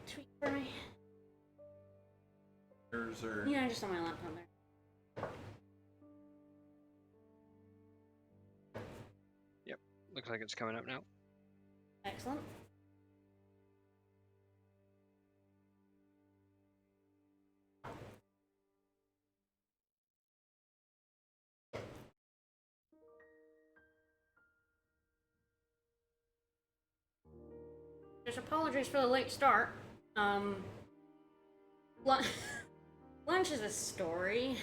tweet for me? Yours or... Yeah, just on my laptop there. Yep, looks like it's coming up now. Excellent. Just apologies for the late start. Lunch is a story.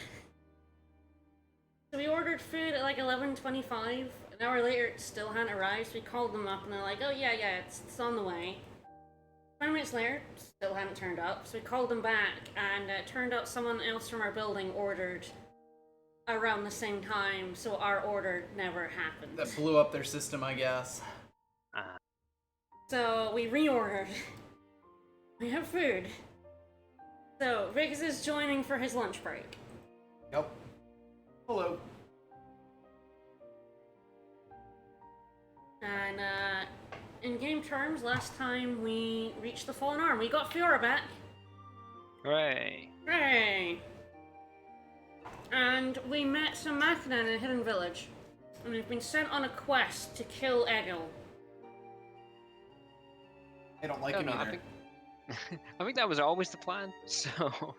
So we ordered food at like 11:25. An hour later, it still hadn't arrived. So we called them up, and they're like, "Oh yeah, it's on the way." 5 minutes later, still hadn't turned up. So we called them back, and it turned out someone else from our building ordered around the same time. So our order never happened. That blew up their system, I guess. So we reordered. We have food. So Riggs is joining for his lunch break. Yep. Hello. And in game terms, last time we reached the Fallen Arm. We got Fiora back. Hooray! Hooray! And we met some Machina in a hidden village. And we've been sent on a quest to kill Egil. I don't like him either. I think that was always the plan, so...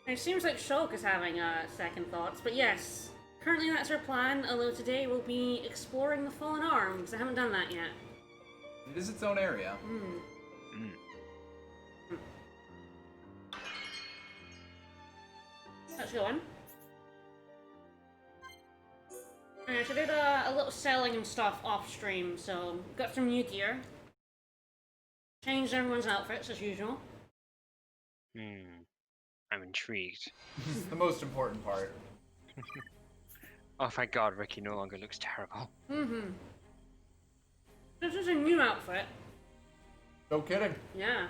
It seems like Shulk is having second thoughts, but yes. Currently that's our plan, although today we'll be exploring the Fallen Arm, because I haven't done that yet. It is its own area. Let's go in. Alright, so I did a little selling and stuff off stream, so got some new gear. Changed everyone's outfits as usual. I'm intrigued. This is the most important part. Oh thank God, Ricky no longer looks terrible. This is a new outfit. No kidding. Yeah.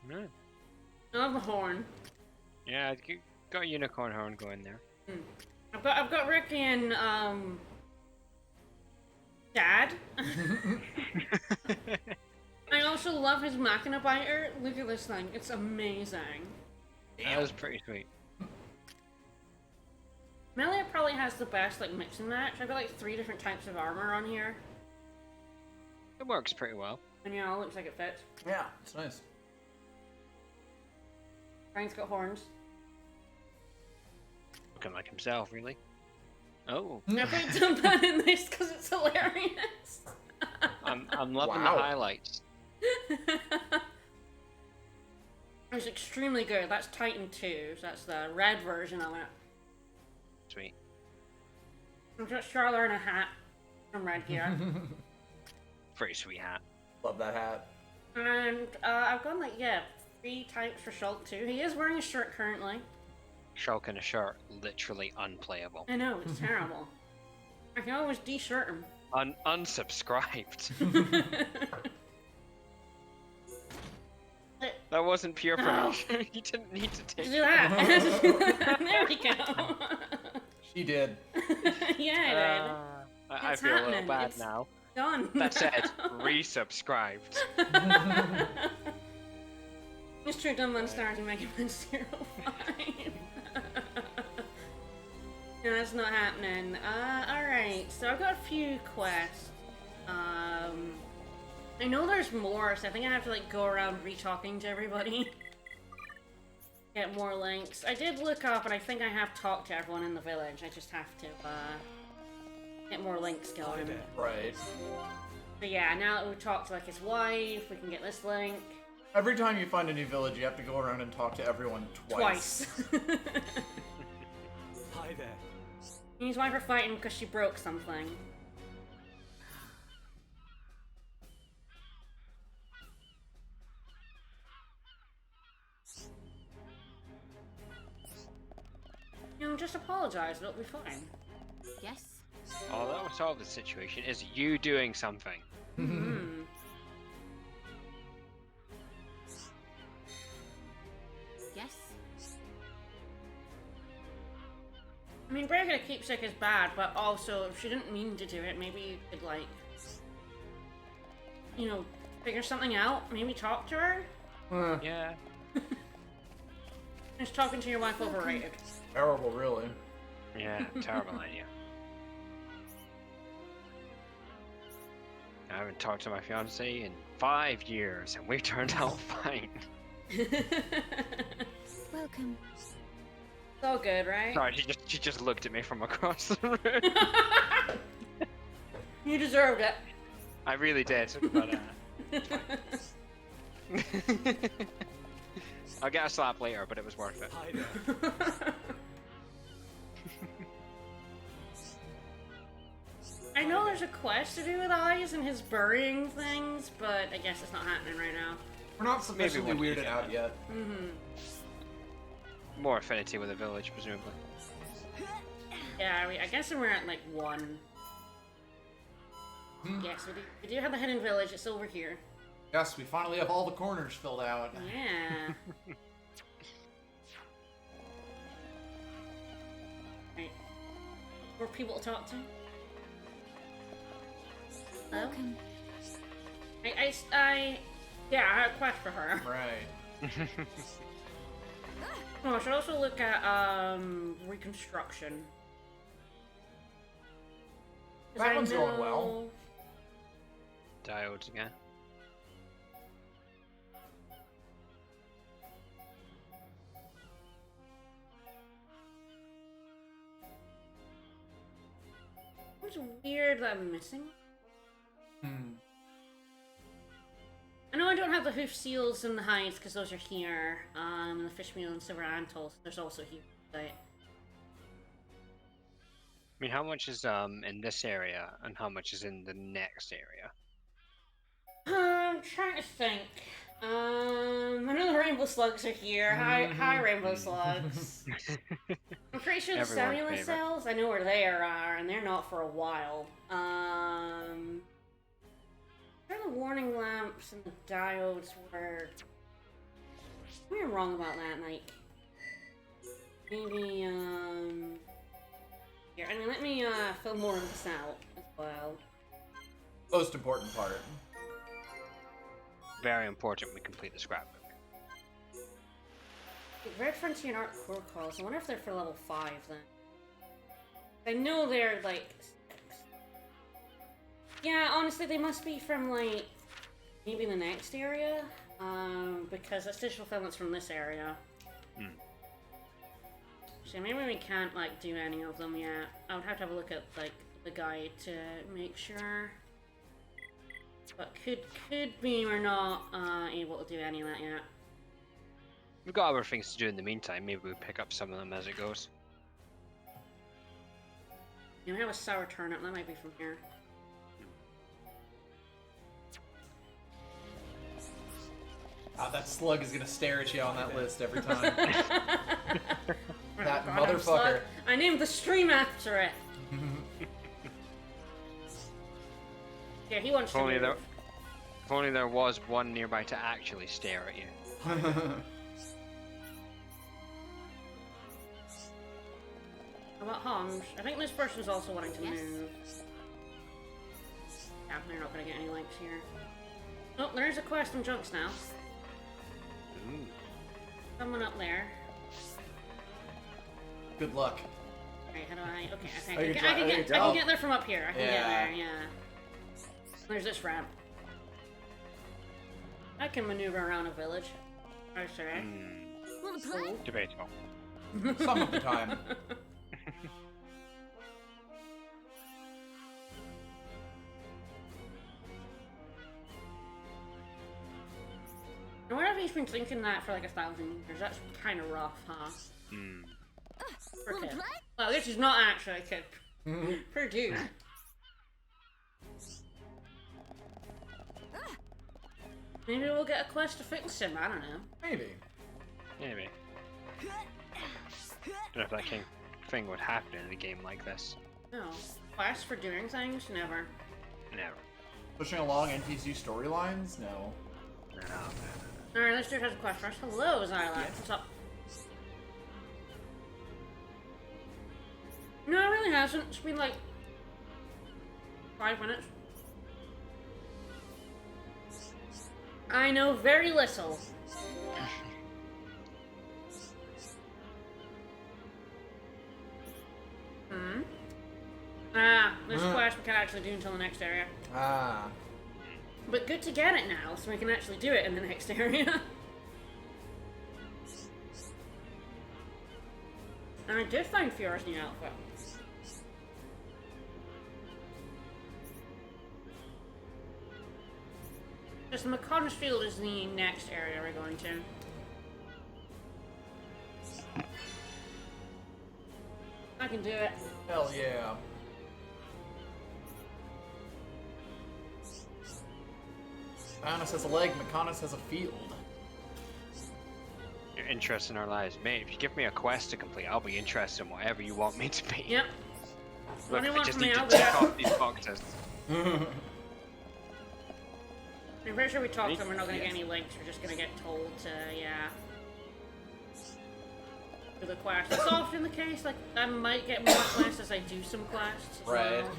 No. I love the horn. Yeah, got a unicorn horn going there. I've got Ricky and Dad. I also love his Machina biter. Look at this thing. It's amazing. That was pretty sweet. Melee probably has the best like mix and match. I've got like 3 different types of armor on here. It works pretty well. And yeah, it looks like it fits. Yeah, it's nice. Ryan's got horns. Looking like himself, really. Oh. I put some that in this because it's hilarious. I'm loving Wow. the highlights. It's extremely good. That's Titan 2, so that's the red version of it. Sweet. I've got Charlotte in a hat from Red Gear. Pretty sweet hat. Love that hat. And I've got like, 3 types for Shulk too. He is wearing a shirt currently. Shulk in a shirt, literally unplayable. I know, it's terrible. I can always de-shirt him. Unsubscribed. That wasn't pure promotion. You didn't need to take Do that. There we go. She did. Yeah, I It's feel a happening. little bad It's now. done. That said, resubscribed. Mr. Dunman stars in Mega Man 05. No, that's not happening. Alright, so I've got a few quests. I know there's more, so I think I have to like go around re-talking to everybody. Get more links. I did look up and I think I have talked to everyone in the village. I just have to get more links going. Right. But yeah, now that we've talked to like his wife, we can get this link. Every time you find a new village, you have to go around and talk to everyone twice. Hi there. And his wife are fighting because she broke something. You know, just apologize, it'll be fine. Yes? Oh, that will solve the situation. Is you doing something? Yes? I mean, breaking a keepsake is bad, but also, if she didn't mean to do it, maybe you could, like, you know, figure something out? Maybe talk to her? Yeah. Just talking to your wife overrated. Terrible, really. Yeah, terrible idea. I haven't talked to my fiance in 5 years, and we've turned out fine. Welcome. It's all good, right? Sorry, she just looked at me from across the room. You deserved it. I really did, but I'll get a slap later, but it was worth it. I know there's a quest to do with eyes and his burying things, but I guess it's not happening right now. We're not sufficiently when you weirded get out it. yet. More affinity with the village, presumably. Yeah, I guess we're at like 1. Yes, we do have the hidden village. It's over here. Yes, we finally have all the corners filled out. Yeah. Right. More people to talk to. Hello? Welcome. Yeah, I have a quest for her. Right. Oh, I should also look at, reconstruction. 'Cause That I one's going know- well. Diodes again. What's weird that I'm missing? I know I don't have the hoof seals and the hides because those are here. And the fish meal and silver antles. There's also here. But I mean, how much is in this area, and how much is in the next area? I'm trying to think. I know the rainbow slugs are here. Hi, rainbow slugs. I'm pretty sure the Everyone's cellular favorite. cells, I know where they are, and they're not for a while. Where the warning lamps and the diodes were. Maybe I'm wrong about that, like. Maybe, Here, I mean, let me, fill more of this out as well. Most important part. Very important we complete the scrapbook. Red Frontier and Art Core calls. I wonder if they're for level 5 then. I know they're like 6. Yeah, honestly, they must be from like maybe the next area. Because it's digital filaments from this area. So maybe we can't like do any of them yet. I would have to have a look at like the guide to make sure. But could be we're not able to do any of that yet. We've got other things to do in the meantime. Maybe we'll pick up some of them as it goes. Yeah, we have a sour turnip. That might be from here. That slug is gonna stare at you on that list every time. That God, I'm motherfucker. Slug. I named the stream after it. Yeah, he wants If to only move. if only there was one nearby to actually stare at you. How about Hans? I think this person's also wanting to move. Yeah, they're not gonna get any likes here. Oh, there's a quest in Junks now. Ooh. Someone up there. Good luck. Alright, how do I... Okay, I Oh, you think can I can try- get there you go. there from up here. I can get Yeah. there, yeah. There's this ramp. I can maneuver around a village. Oh, sorry. Want to play? Debatable. Some of the time. I wonder if he's been thinking that for like 1,000 years. That's kind of rough, huh? For a Want to kid. play? Well, this is not actually a kid. For a dude. Maybe we'll get a quest to fix him. I don't know. Maybe. Maybe. Don't know if that thing would happen in a game like this. No. Quest for doing things? Never. Never. Pushing along NPC storylines? No. No. Alright, this dude has a quest for us. Hello, Zylax. What's up? No, it really hasn't. It's been like 5 minutes. I know very little. There's a quest we can't actually do until the next area. Ah. But good to get it now, so we can actually do it in the next area. And I did find Fiora's new outfit. Just McConn's Field is the next area we're going to. I can do it. Hell yeah. Annis has a leg, McConnus has a field. You're interested in our lives, mate. If you give me a quest to complete, I'll be interested in whatever you want me to be. Yep. Look, What do you I want just from me? need to I'll do tick it. off these boxes. I'm pretty sure we talked to them, we're not gonna Yes. get any links, we're just gonna get told to, yeah. Do the quest. It's often the case, like, I might get more quests as I do some quests. as Right. well.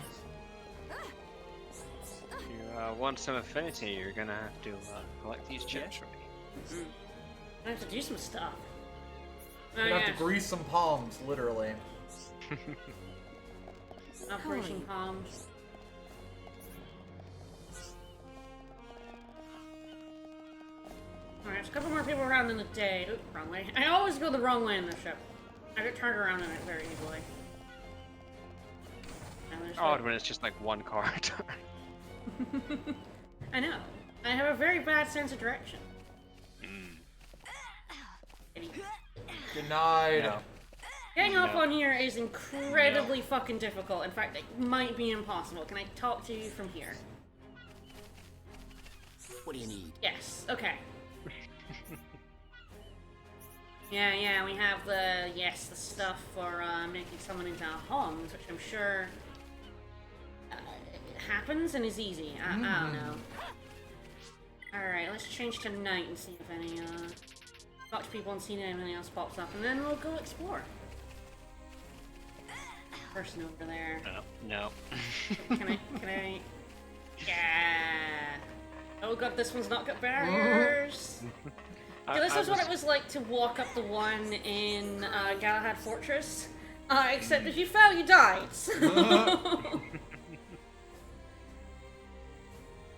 If you want some affinity, you're gonna have to collect these chips from me. I have to do some stuff. Oh, You have to yes. grease some palms, literally. Operation Palms. Alright, there's a couple more people around in the day. Oop, wrong way. I always go the wrong way in this ship. I get turned around in it very easily. And there's Odd when it's just like one card. I know. I have a very bad sense of direction. Denied. No. Getting up No. on here is incredibly fucking difficult. In fact, it might be impossible. Can I talk to you from here? What do you need? Yes. Okay. Yeah, we have the stuff for making someone into Homs, which I'm sure happens and is easy. I don't know. Alright, let's change to night and see if any, talk to people and see if anything else pops up, and then we'll go explore. Person over there. No. Can I? Yeah. Oh god, this one's not got barriers. So this is what it was like to walk up the one in Galahad Fortress. Except if you fell, you died.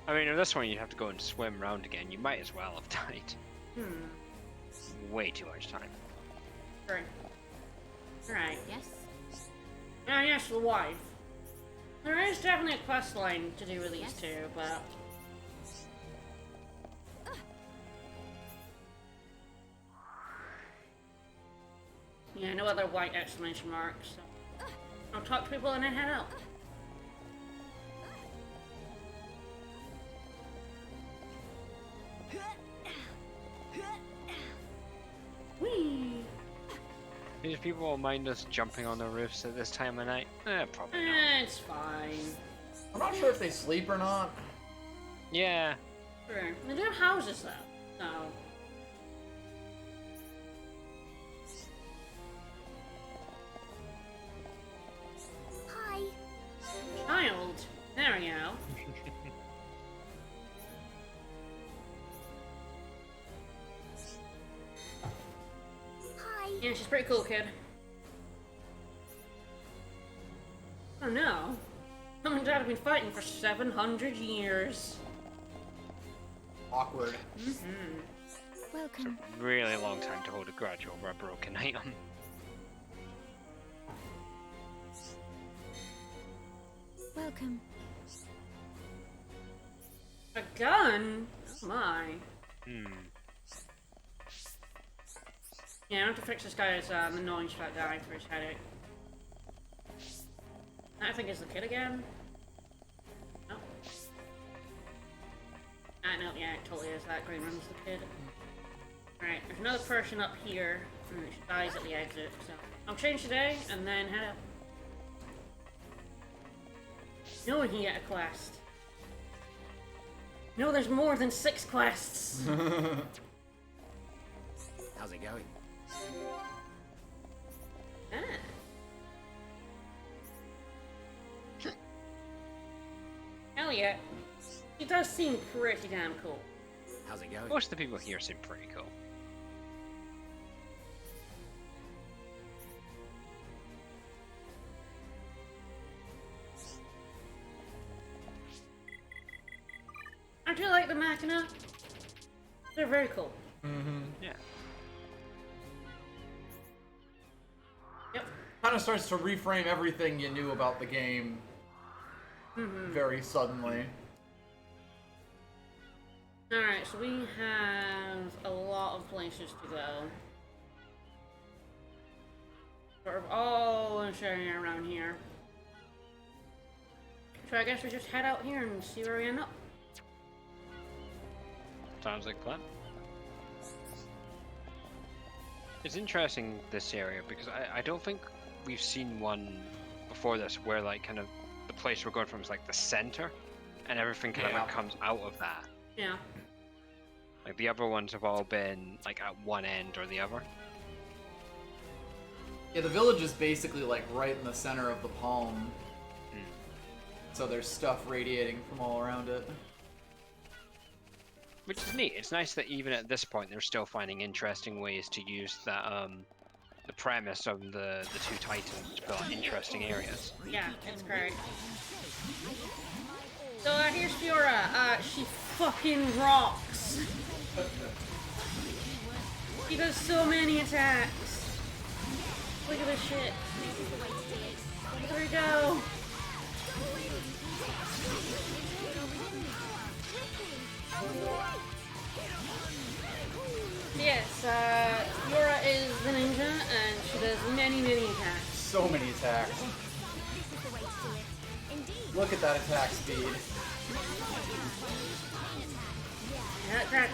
I mean, in this one you have to go and swim around again. You might as well have died. Way too much time. Right. Alright. Yes. Oh yes, the wife. There is definitely a quest line to do with these two, but... Yeah, no other white exclamation marks. So. I'll talk to people and then head out. Whee! These people will mind us jumping on the roofs at this time of night? Probably not. It's fine. I'm not sure if they sleep or not. Yeah. Sure. They do have houses though. So. Hi. Child. There we go. Hi. Yeah, she's pretty cool, kid. Oh no. Mom and Dad have been fighting for 700 years. Awkward. Welcome. Really long time to hold a grudge over a broken item. Welcome. A gun? Oh my. Yeah, I have to fix this guy's annoying fat guy for his headache. I think it's the kid again. No. No, yeah, it totally is. That green one's the kid. Alright, there's another person up here. She dies at the exit, so I'll change today and then head up. No one can get a quest. No, there's more than 6 quests. How's it going? Ah. Hell yeah. He does seem pretty damn cool. How's it going? Most of the people here seem pretty cool. do like the Machina. They're very cool. Mm-hmm. Yeah. Yep. Kind of starts to reframe everything you knew about the game very suddenly. Alright, so we have a lot of places to go. Sort of all this area around here. So I guess we just head out here and see where we end up. Sounds like fun. It's interesting, this area, because I don't think we've seen one before this where like kind of the place we're going from is like the center and everything kind of like comes out of that. Yeah. Like the other ones have all been like at one end or the other. Yeah, the village is basically like right in the center of the palm. So there's stuff radiating from all around it. Which is neat. It's nice that even at this point they're still finding interesting ways to use that the premise of the two titans to build interesting areas. Yeah, it's great. So here's Fiora. She fucking rocks. She does so many attacks. Look at this shit. There we go. Yes, Fiora is the ninja, and she does many attacks. So many attacks. Look at that attack speed. Okay.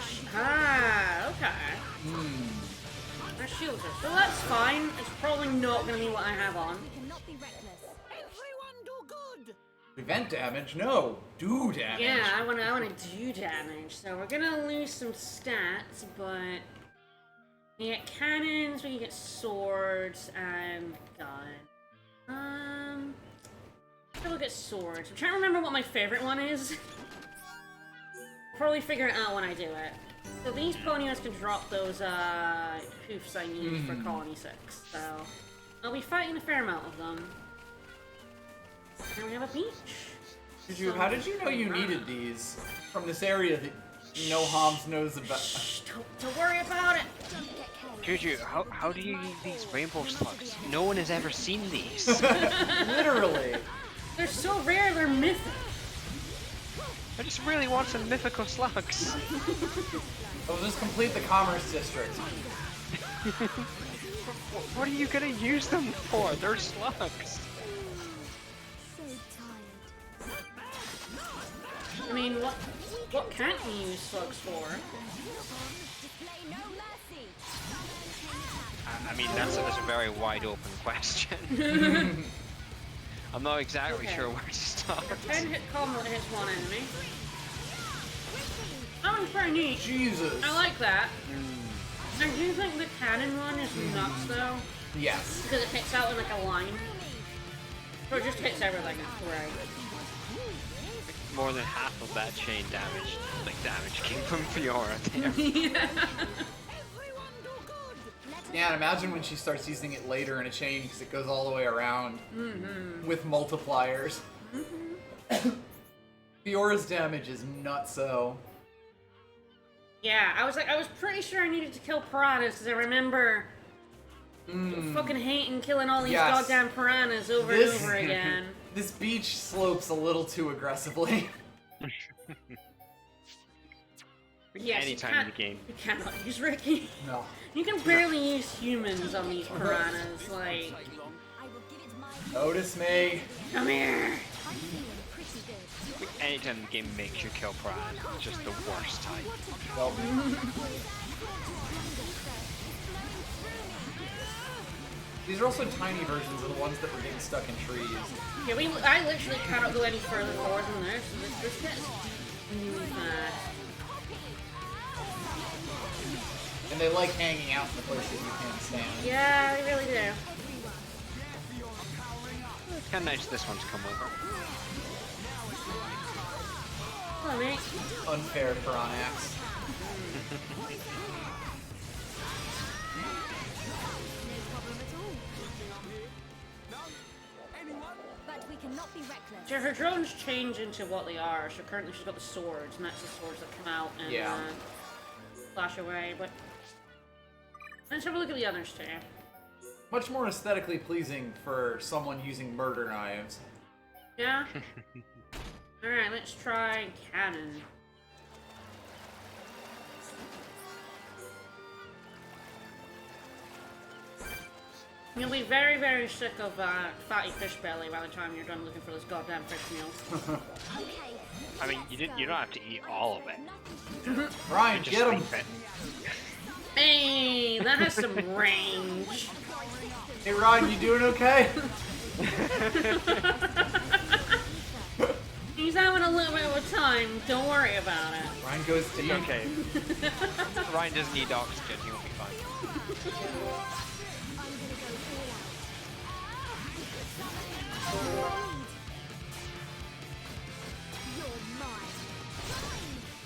That shields her, so that's fine. It's probably not gonna be what I have on. Prevent damage? No. Do damage. Yeah, I wanna do damage. So we're gonna lose some stats, but we get cannons, we can get swords, and gun. Let's look at swords. I'm trying to remember what my favorite one is. Probably figure it out when I do it. So these ponies can drop those hoofs I need for Colony 6. So I'll be fighting a fair amount of them. And we have a beach. How did you know you needed these from this area that no Homs knows about? Shh, don't worry about it. Juju, how do you use these rainbow slugs? No one has ever seen these. Literally. They're so rare, they're mythic. I just really want some mythical slugs. We'll just complete the commerce district. What are you gonna use them for? They're slugs. I mean, what can't we use slugs for? I mean, that's a very wide open question. I'm not exactly sure where to start. 10-hit combo that hits one enemy. That one's pretty neat. Jesus. I like that. I do think the cannon one is nuts though. Yes. Because it hits out in like a line. So it just hits everything, it's great. More than half of that chain damage came from Fiora there. Yeah. Yeah, and imagine when she starts using it later in a chain because it goes all the way around with multipliers. Fiora's damage is nutso. Yeah, I was pretty sure I needed to kill piranhas because I remember fucking hating killing all these goddamn piranhas over and over again. This beach slopes a little too aggressively. Yes, Anytime in the game. You cannot use Ricky. No. You can barely use humans on these piranhas, like... Notice me. Come here! Anytime the game makes you kill piranhas, it's just the worst type. Well, these are also tiny versions of the ones that were getting stuck in trees. Yeah, I literally cannot go any further forward than this, so this gets really bad. And they like hanging out in the places you can't stand. Yeah, they really do. It's kind of nice this one to come over. Hello, mate. Unfair Piranhax. But we cannot be So her drones change into what they are. So currently she's got the swords, and that's the swords that come out and flash away. But let's have a look at the others too. Much more aesthetically pleasing for someone using murder knives. Yeah? Alright, let's try cannon. You'll be very, very sick of fatty fish belly by the time you're done looking for this goddamn fish meal. I mean, you don't have to eat all of it. Ryan, Just get him! leave it. Hey, that has some range. Hey Ryan, you doing okay? He's having a little bit of a time. Don't worry about it. Ryan goes deep. Okay. Ryan doesn't need oxygen, he'll be fine.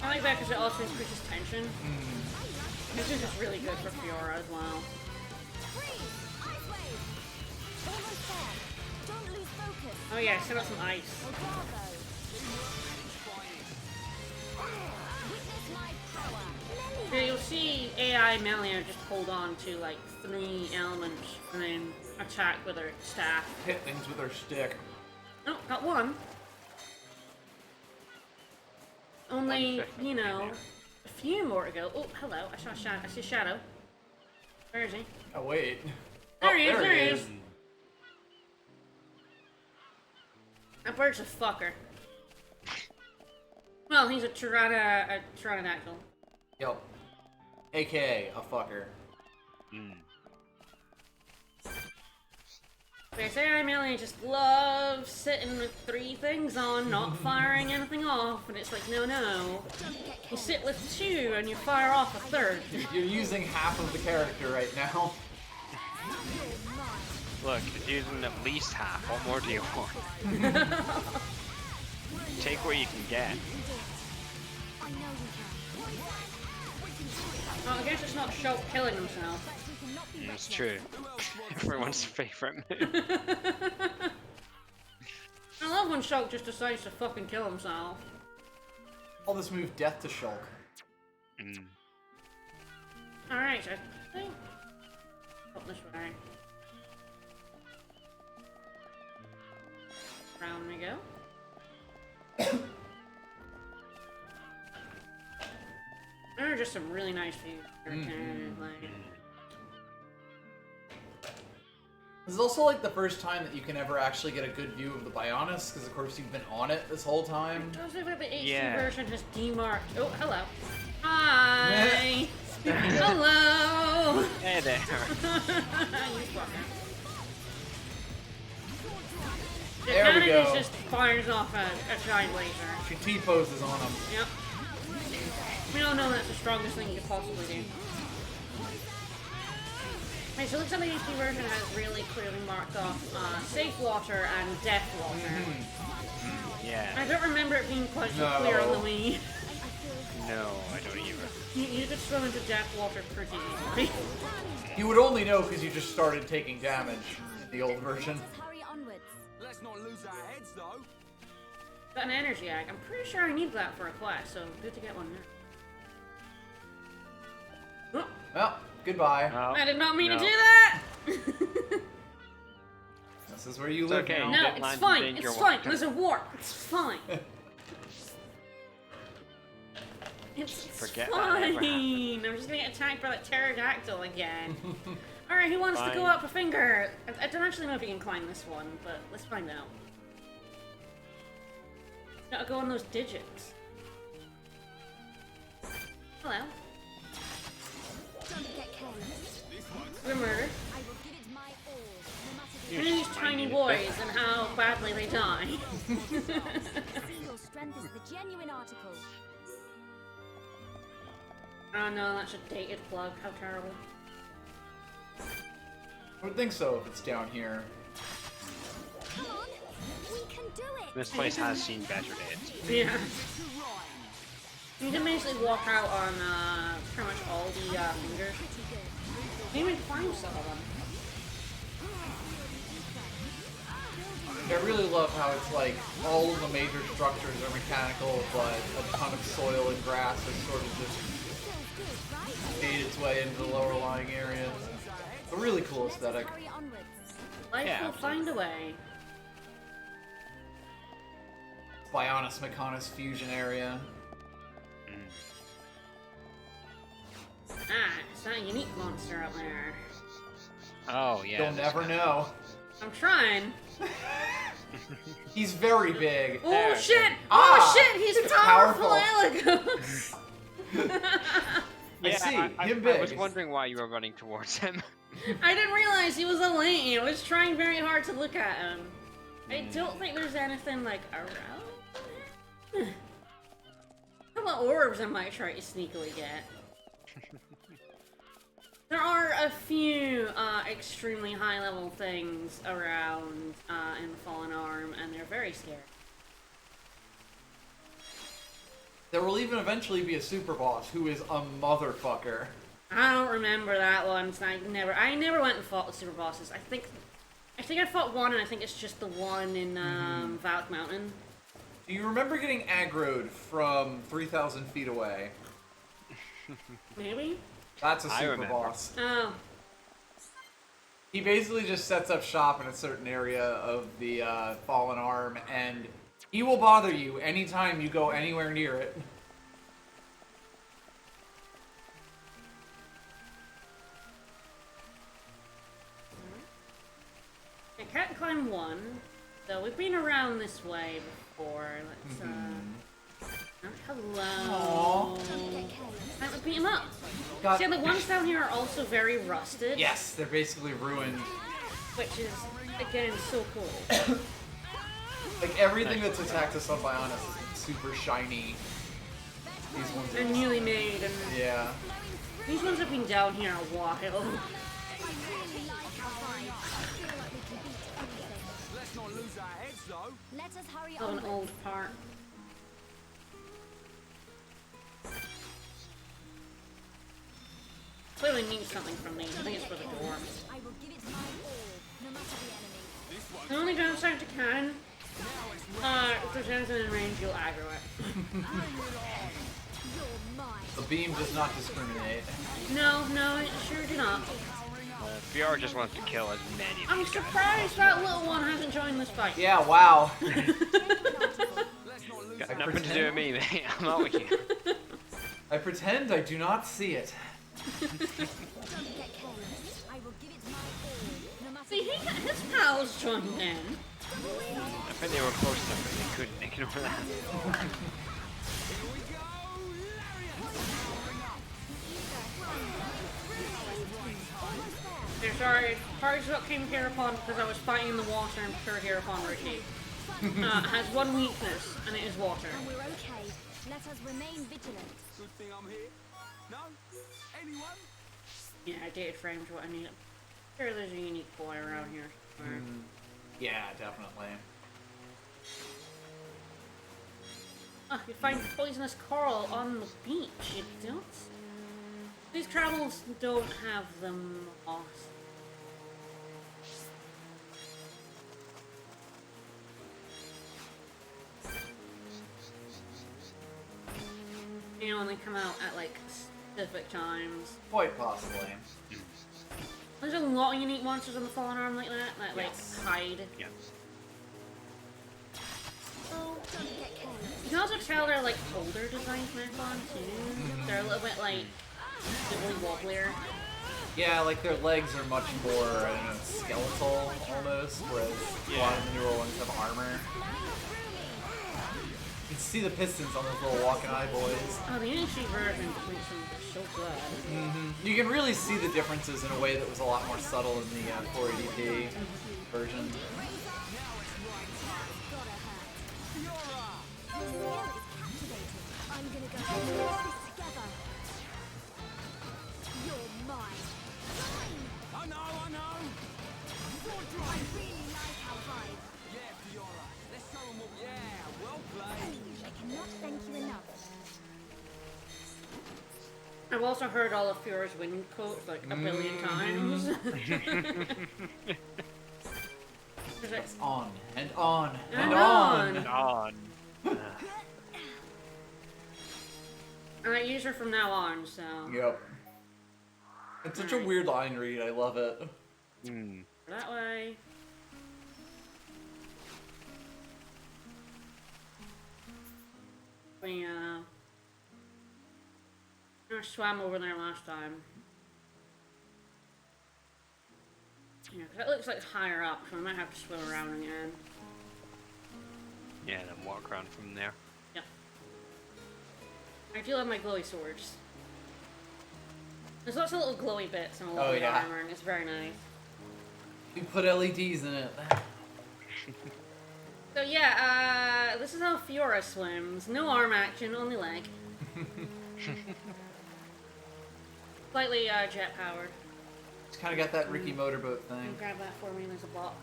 I like that because it also increases tension. This is just really good for Fiora as well. Oh yeah, set up some ice. Yeah, you'll see AI Melia just hold on to like 3 elements and then attack with her staff. Hit things with her stick. Oh, got one. Only, you know, a few more to go. Oh, hello. I saw a shadow. I see a shadow. Where is he? Oh wait. There he is. There There he he is. That bird's a fucker. Well, he's a pterodactyl. Yep. AKA a fucker. Okay, so I mainly just love sitting with 3 things on, not firing anything off, and it's like, no. You sit with 2 and you fire off a 3rd. You're using half of the character right now. Look, it's using at least half. What more do you want? Take what you can get. Well, I guess it's not Shulk killing himself. It's true. Everyone's favorite move. I love when Shulk just decides to fucking kill himself. Call this move Death to Shulk. Alright, so I think... Up this way. Round we go. There are just some really nice views. This is also like the first time that you can ever actually get a good view of the Bionis, because of course you've been on it this whole time. It does look like the HD Yeah. version has demarked. Oh, hello. Hi. Hello. Hey there. You fucker. The There we cannon go. is just fires off a giant laser. She T-poses on him. Yep. We all know that's the strongest thing you could possibly do. Okay, so it looks like the HD version has really clearly marked off Safe Water and Death Water. Yeah. I don't remember it being quite so clear on the Wii. No, I don't either. You could swim into Death Water pretty easily. You would only know because you just started taking damage in the old version. Hurry onwards. Let's not lose our heads, though. Got an energy egg. I'm pretty sure I need that for a quest, so good to get one now. Oh, Well, goodbye. Oh, I did not mean no. to do that! This is where you It's live okay. now. No, Get it's land fine. in danger It's fine. water. There's a warp. It's fine. It's Forget that ever fine. I'm just gonna get attacked by that pterodactyl again. Alright, who wants to go Fine. up a finger? I don't actually know if you can climb this one, but let's find out. Gotta go on those digits. Hello. Don't get careless. Remember, I will give it my all, no matter the these tiny boys and how badly they die. See, your strength is the genuine article. Oh no, that's a dated plug. How terrible. I would think so if it's down here. Come on, we can do it. This place has seen better days. Yeah. You can basically walk out on pretty much all the fingers. You can even climb some of them. I really love how it's like all of the major structures are mechanical, but a ton of soil and grass has sort of just made its way into the lower lying areas. A really cool aesthetic. Hurry onwards. Life Yeah, will absolutely. find a way. Bionis Mechonis fusion area. Ah, it's that unique monster up there. Oh yeah. You'll this never guy. know. I'm trying. He's very big. Oh There, shit! Ah, Oh shit! He's powerful, Elegos! I see, him I big. was wondering why you were running towards him. I didn't realize he was a lady. I was trying very hard to look at him. I don't think there's anything like around. How about orbs I might try to sneakily get? There are a few extremely high level things around in the Fallen Arm, and they're very scary. There will even eventually be a super boss who is a motherfucker. I don't remember that one. So I never went and fought the super bosses. I think I fought one, and I think it's just the one in Valk Mountain. Do you remember getting aggroed from 3,000 feet away? Maybe. That's a I super remember. boss. Oh. He basically just sets up shop in a certain area of the Fallen Arm, and he will bother you anytime you go anywhere near it. I can't climb one, so we've been around this way before. Let's oh, hello. Time to beat him up. Got- See, the ones down here are also very rusted. Yes, they're basically ruined. Which is, again, so cool. Like, everything that's attacked us on Bionis is super shiny. These ones They're are... newly made, and Yeah. these ones have been down here a while. I really like our vibe. I feel like we can beat anything. Let's not lose our heads, though. Let us hurry Of an onwards. old part. Clearly means something from me. I think it's for the door. I will give it my all, no matter the enemy. The only downside to cannon, if there's anything in range, you'll aggro it. You're mine. The beam does not discriminate. No, it sure do not. Fiora just wants to kill as many of I'm these guys. surprised that little one hasn't joined this fight. Yeah, wow. Let's not lose Got I nothing to do pretend- with me, mate. I'm out with you. I pretend I do not see it. Don't get careless. I will give it my all, no matter See, the enemy. his pals joined in. I think they were close enough that they couldn't ignore that. They're sorry, parts of what came hereupon because I was fighting in the water and pure hereupon routine. Has one weakness, and it is water. We're okay. Let us remain vigilant. Good thing I'm here. No? Anyone? Yeah, I dated frames what I need. Sure, there's a unique boy around here somewhere. Yeah, definitely. Oh, you find poisonous coral on the beach. You don't? These travels don't have them moss. You know, when they come out at like specific times. Quite possibly. There's a lot of unique monsters on the Fallen Arm like that like Yes. hide. Yeah. Oh, don't get careless. You can also tell they're like older designs Marathon too. They're a little bit like really wobblier. Yeah, like their legs are much more, I don't know, skeletal almost, whereas a lot of the newer ones have armor. You can see the pistons on those little walking eye boys. Oh, the NHG version makes them so good. You can really see the differences in a way that was a lot more subtle in the 480p version. I'm gonna go and finish this together. You're mine. I know. I really like our vibe. Yeah, Fiora. Let's show 'em what. Yeah, well played. I cannot thank you enough. I've also heard all of Fiora's wind quotes like a billion times. It's on and on And on. And on. Alright, use her from now on, so. Yep. It's such a weird line read. I love it. Hmm. That way. We, I swam over there last time. Yeah, 'cause it looks like higher up, so I might have to swim around again. Yeah, then walk around from there. Yep. I do love my glowy swords. There's lots of little glowy bits and a lot of yeah. armor, and it's very nice. You put LEDs in it. So yeah, this is how Fiora swims. No arm action, only leg. Slightly jet powered. It's kind of got that Ricky motorboat You thing. grab that for me, there's a bot.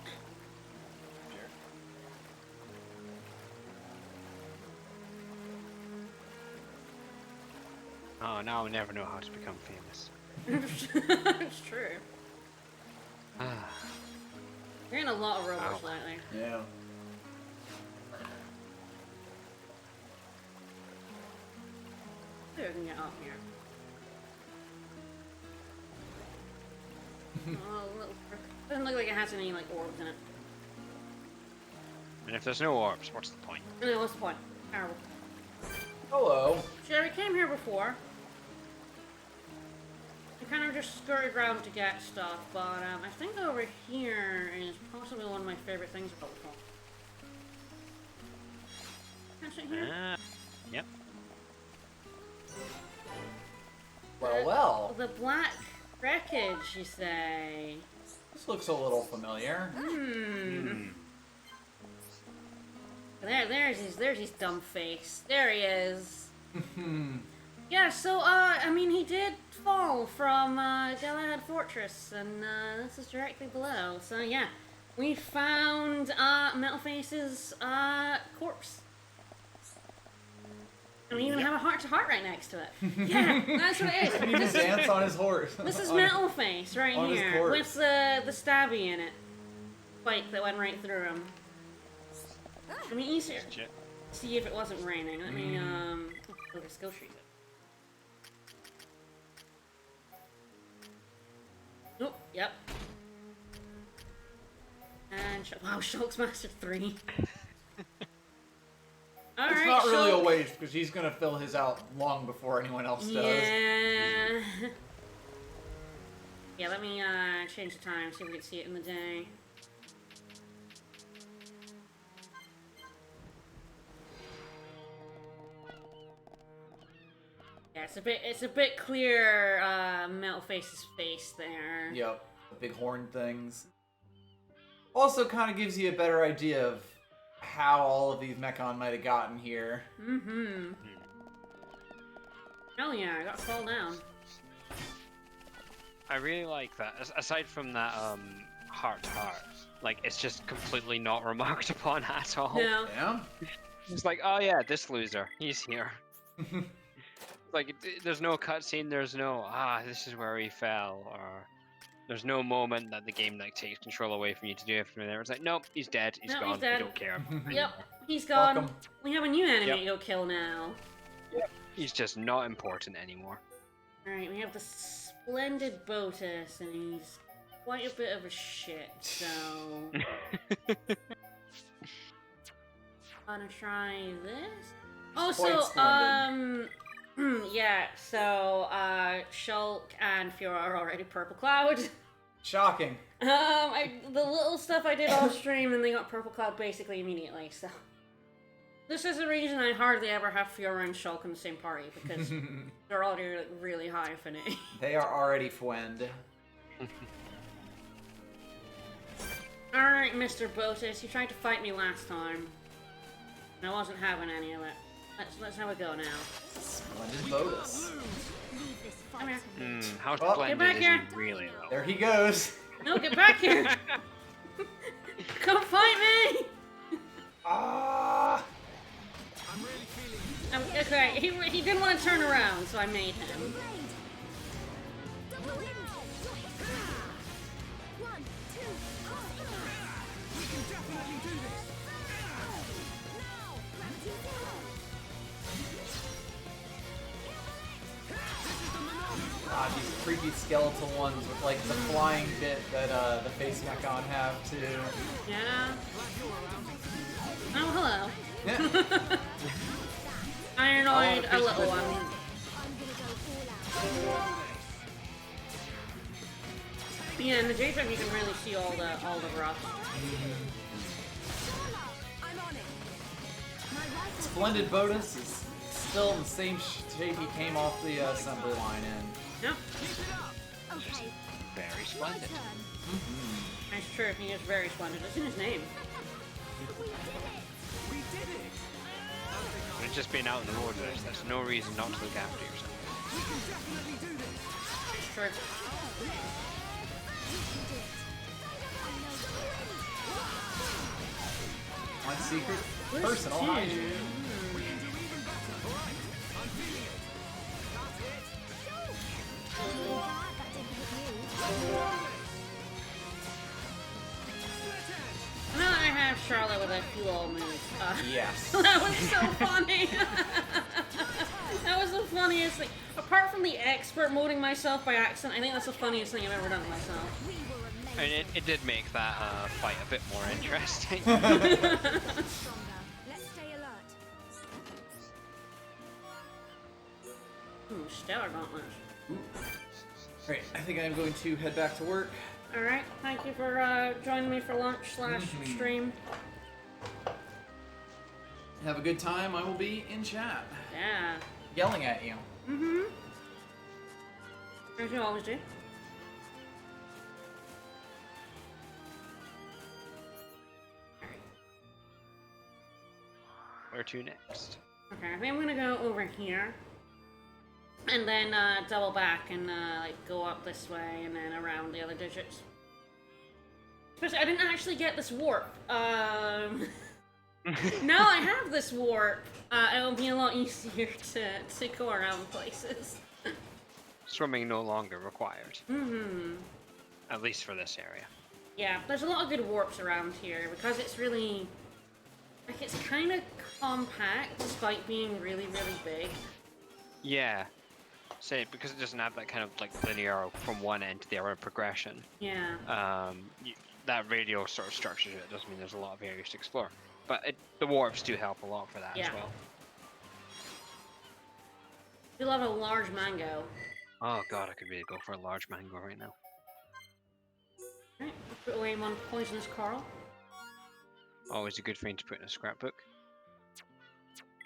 Oh, now I'll never know how to become famous. It's true. Ah. You're in a lot of robots Ow. lately. Yeah. Maybe I can get up here. Oh, little prick. Doesn't look like it has any like orbs in it. And if there's no orbs, what's the point? No, what's the point? Terrible. Hello. Sure, we came here before. I kind of just skirted around to get stuff, but I think over here is possibly one of my favorite things about the phone. Can I sit here? Yep. Well. The black wreckage, you say? This looks a little familiar. There's his dumb face. There he is. Yeah, so, I mean, he did fall from, Galahad Fortress, and, this is directly below. So, yeah, we found, Metalface's, corpse. And we even have a heart-to-heart right next to it. Yeah, that's what it is. He even dance on his horse. This is On- Metalface right on his here, corpse. with the stabby in it. Spike that went right through him. I mean, easier. Shit. See if it wasn't raining. Let me, look at skill trees. Oh, yep. And, wow, Shulk's mastered 3. Alright, It's not really a Shulk. waste because he's gonna fill his out long before anyone else does. Yeah. Yeah, let me, change the time, see if we can see it in the day. Yeah, it's a bit clear, Metalface's face there. Yep, the big horn things. Also, kind of gives you a better idea of how all of these Mechon might have gotten here. Mm-hmm. Hell yeah, I got to fall down. I really like that. Aside from that, heart to heart, like it's just completely not remarked upon at all. No. Yeah. It's like, oh yeah, this loser, he's here. Like, there's no cutscene. There's no this is where he fell, or there's no moment that the game like takes control away from you to do everything there. It's like, nope, he's dead. He's No, gone. he's dead. We don't care. Yep, he's gone. Welcome. We have a new enemy Yep. to go kill now. He's just not important anymore. Alright, we have the splendid Botus, and he's quite a bit of a shit, so... Gonna try this? Also, Quite splendid. yeah, so, Shulk and Fiora are already Purple Cloud. Shocking. The little stuff I did off stream, and they got Purple Cloud basically immediately, so... This is the reason I hardly ever have Fiora and Shulk in the same party, because they're already like, really high affinity. They are already fwend. Alright, Mr. Botus, you tried to fight me last time. And I wasn't having any of it. Let's have a go now. Splendid Botus. Leave this Come fight. here. How Oh. splendid Get back is here. he really though? There he goes. No, get back here! Come fight me! Ah. I'm really feeling it. Okay, he didn't want to turn around, so I made him. Blade. Double wind. 1, 2, God, these creepy skeletal ones with like the flying bit that the face mechon have too. Yeah. Oh, hello. Yeah. Ironoid, a little one. Yeah, in the JPEG you can really see all the rough. Splendid bonus is still in the same shape he came off the assembly line in. Yep. Okay. Very splendid. That's true, he is very splendid. It's in his name. But just being out in the wilderness, there's no reason not to look after yourself. It's true. My secret personal hygiene. I know I have Charlotte with a few little moves. Yes. That was so funny. That was the funniest thing. Apart from the expert moding myself by accident, I think that's the funniest thing I've ever done to myself. I mean, it did make that fight a bit more interesting. Let's stay alert. Ooh, stellar gauntlets. Great, I think I'm going to head back to work. Alright, thank you for joining me for lunch / stream. Have a good time. I will be in chat. Yeah. Yelling at you. Mm-hmm. As you always do. Where to next? Okay, I think I'm gonna go over here. And then double back and like go up this way and then around the other digits. Especially, I didn't actually get this warp. Now I have this warp. It'll be a lot easier to go around places. Swimming no longer required. Mm-hmm. At least for this area. Yeah, there's a lot of good warps around here because it's really... Like, it's kind of compact despite being really, really big. Yeah. Say, because it doesn't have that kind of like linear from one end to the other progression. Yeah. That radial sort of structure to it doesn't mean there's a lot of areas to explore. But the warps do help a lot for that as well. We love a large mango. Oh god, I could really go for a large mango right now. Right, put away one poisonous coral. Always a good thing to put in a scrapbook.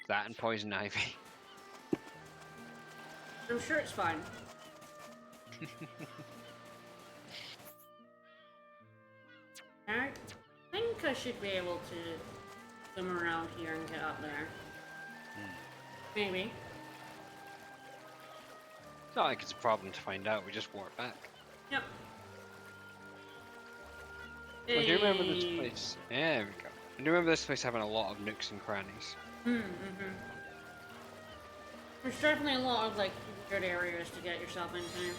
That and poison ivy. I'm sure it's fine. Alright, I think I should be able to swim around here and get up there. Maybe. It's not like it's a problem to find out, we just warp back. Yep. Oh, do you remember this place? Yeah, there we go. I do remember this place having a lot of nooks and crannies. Mm-hmm. There's definitely a lot of, like, good areas to get yourself into.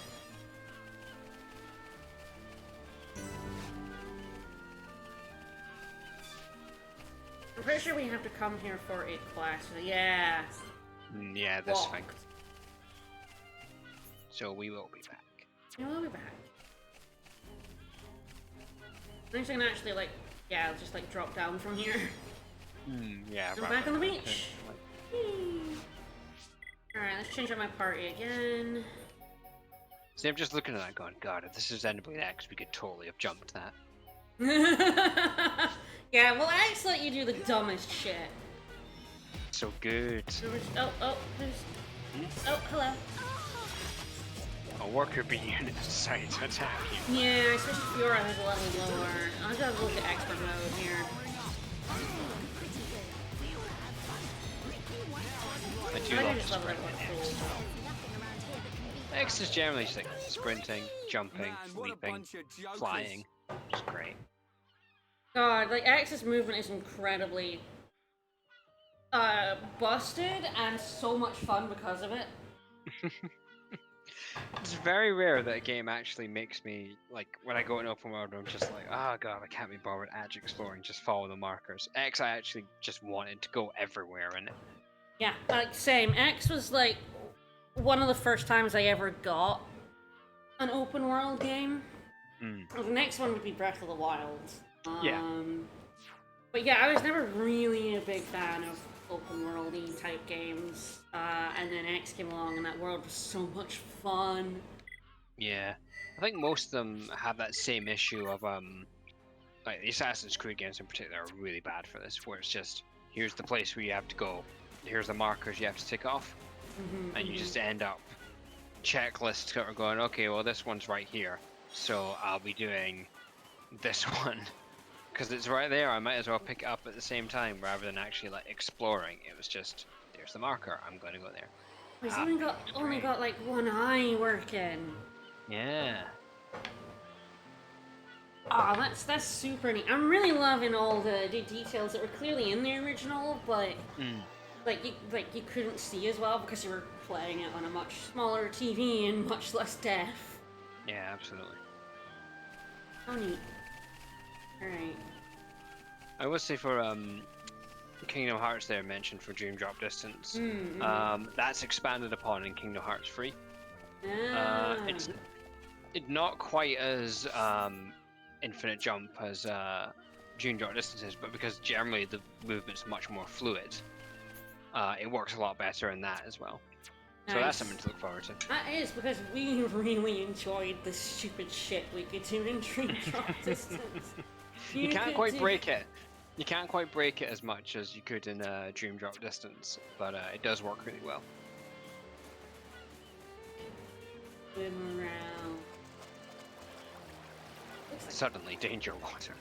I'm pretty sure we have to come here for a class. Yeah. Yeah, this thing. Locked. So we will be back. Yeah, we'll be back. I think I can actually, like, yeah, just, like, drop down from here. Yeah, I'm back on the beach. Alright, let's change up my party again. See, I'm just looking at that going, God, if this is Xenoblade X, we could totally have jumped that. Yeah, well, X let you do the dumbest shit. So good. Oh, hello. A worker bee unit decided to attack you. Yeah, especially Fiora who's a level lower. I'll just have to look at expert mode here. I do I love just love sprinting. that X is generally just like sprinting, jumping, leaping, flying. It's great. God, like, X's movement is incredibly busted and so much fun because of it. It's very rare that a game actually makes me, like, when I go in open world, I'm just like, oh god, I can't be bothered actually exploring, just follow the markers. X, I actually just wanted to go everywhere in it. Yeah, like same. X was like one of the first times I ever got an open world game. The next one would be Breath of the Wild. Yeah. But yeah, I was never really a big fan of open world-y type games. And then X came along and that world was so much fun. Yeah. I think most of them have that same issue of, like, the Assassin's Creed games in particular are really bad for this, where it's just, here's the place where you have to go, here's the markers you have to tick off, and you just end up checklists that are going, okay, well this one's right here, so I'll be doing this one. Because it's right there, I might as well pick it up at the same time rather than actually like exploring. It was just, there's the marker, I'm going to go there. He's only got like one eye working. Yeah. Oh, that's super neat. I'm really loving all the details that were clearly in the original, but you couldn't see as well because you were playing it on a much smaller TV and much less def. Yeah, absolutely. How neat. Alright. I would say for Kingdom Hearts there mentioned for Dream Drop Distance, that's expanded upon in Kingdom Hearts 3. It's not quite as infinite jump as Dream Drop Distance is, but because generally the movement's much more fluid, it works a lot better in that as well. So that's something to look forward to. That is, because we really enjoyed the stupid shit we could do in Dream Drop Distance. You can't quite break it. You can't quite break it as much as you could in Dream Drop Distance, but it does work really well. Swim around. Looks like Suddenly, danger water.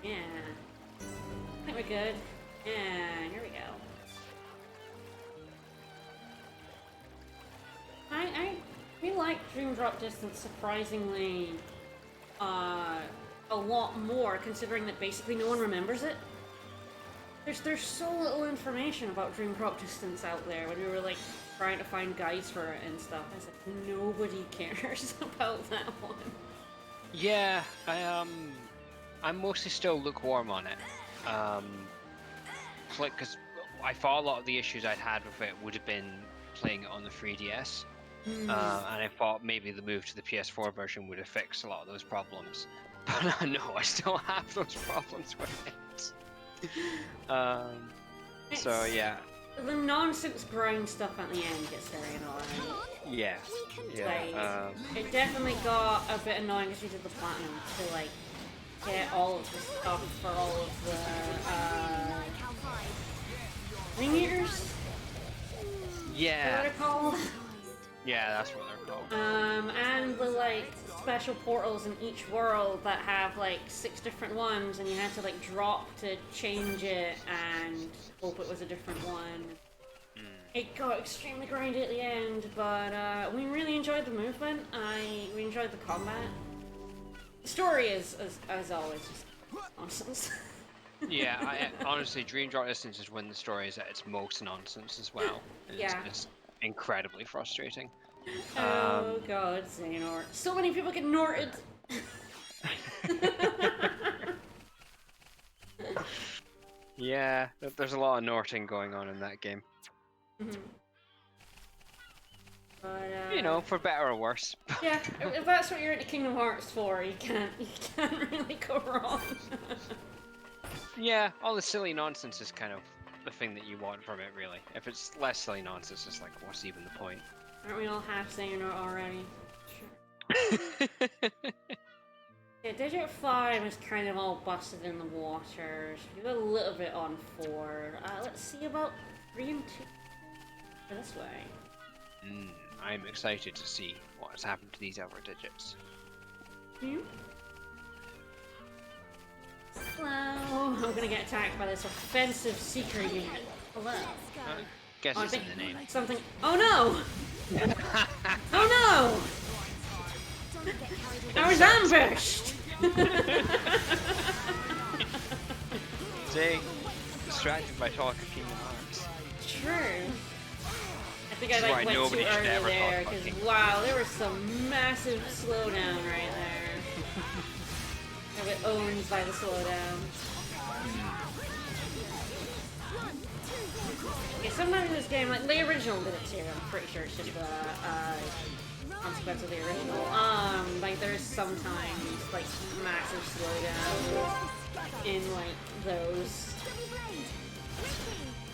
Yeah. I think we're good. Yeah, here we go. I really like Dream Drop Distance surprisingly a lot more, considering that basically no one remembers it. There's so little information about Dream Drop Distance out there when we were like trying to find guides for it and stuff. I was like, nobody cares about that one. Yeah, I'm mostly still lukewarm on it. Like, because I thought a lot of the issues I'd had with it would have been playing it on the 3DS. And I thought maybe the move to the PS4 version would have fixed a lot of those problems. But no, I still have those problems with it. So yeah. The nonsense grind stuff at the end gets very annoying. Yeah. It definitely got a bit annoying as we did the platinum to like get all of the stuff for all of the ringleaders. Yeah. What are they called? Yeah, that's what they're called. And the like special portals in each world that have like 6 different ones, and you had to like drop to change it and hope it was a different one. It got extremely grindy at the end, but we really enjoyed the movement. We enjoyed the combat. The story is, as always, just nonsense. Yeah, honestly, Dream Drop Distance is when the story is at its most nonsense as well. It's incredibly frustrating. Oh god, Xehanort. So many people get Norted! Yeah, there's a lot of Norting going on in that game. But, you know, for better or worse. Yeah, if that's what you're into Kingdom Hearts for, you can't really go wrong. Yeah, all the silly nonsense is kind of the thing that you want from it, really. If it's less silly nonsense, it's like, what's even the point? Aren't we all half Xehanort already? Sure. Yeah, Digit 5 is kind of all busted in the waters. We got a little bit on 4. Let's see about 3 and 2. This way. I'm excited to see what has happened to these other digits. Hello. I'm gonna get attacked by this offensive seeker unit. Hello. Guess it's in the name. Something. Oh no! Oh no! I was ambushed! Jay, distracted by talk of Kingdom Hearts. True. I think I That's why like went too nobody should early ever talk there about because King. wow, there was some massive slowdown right there. I got owned by the slowdown. Yeah, sometimes in this game, like the original did it too. I'm pretty sure it's just a consequence of the original. Like there's sometimes like massive slowdown in like those.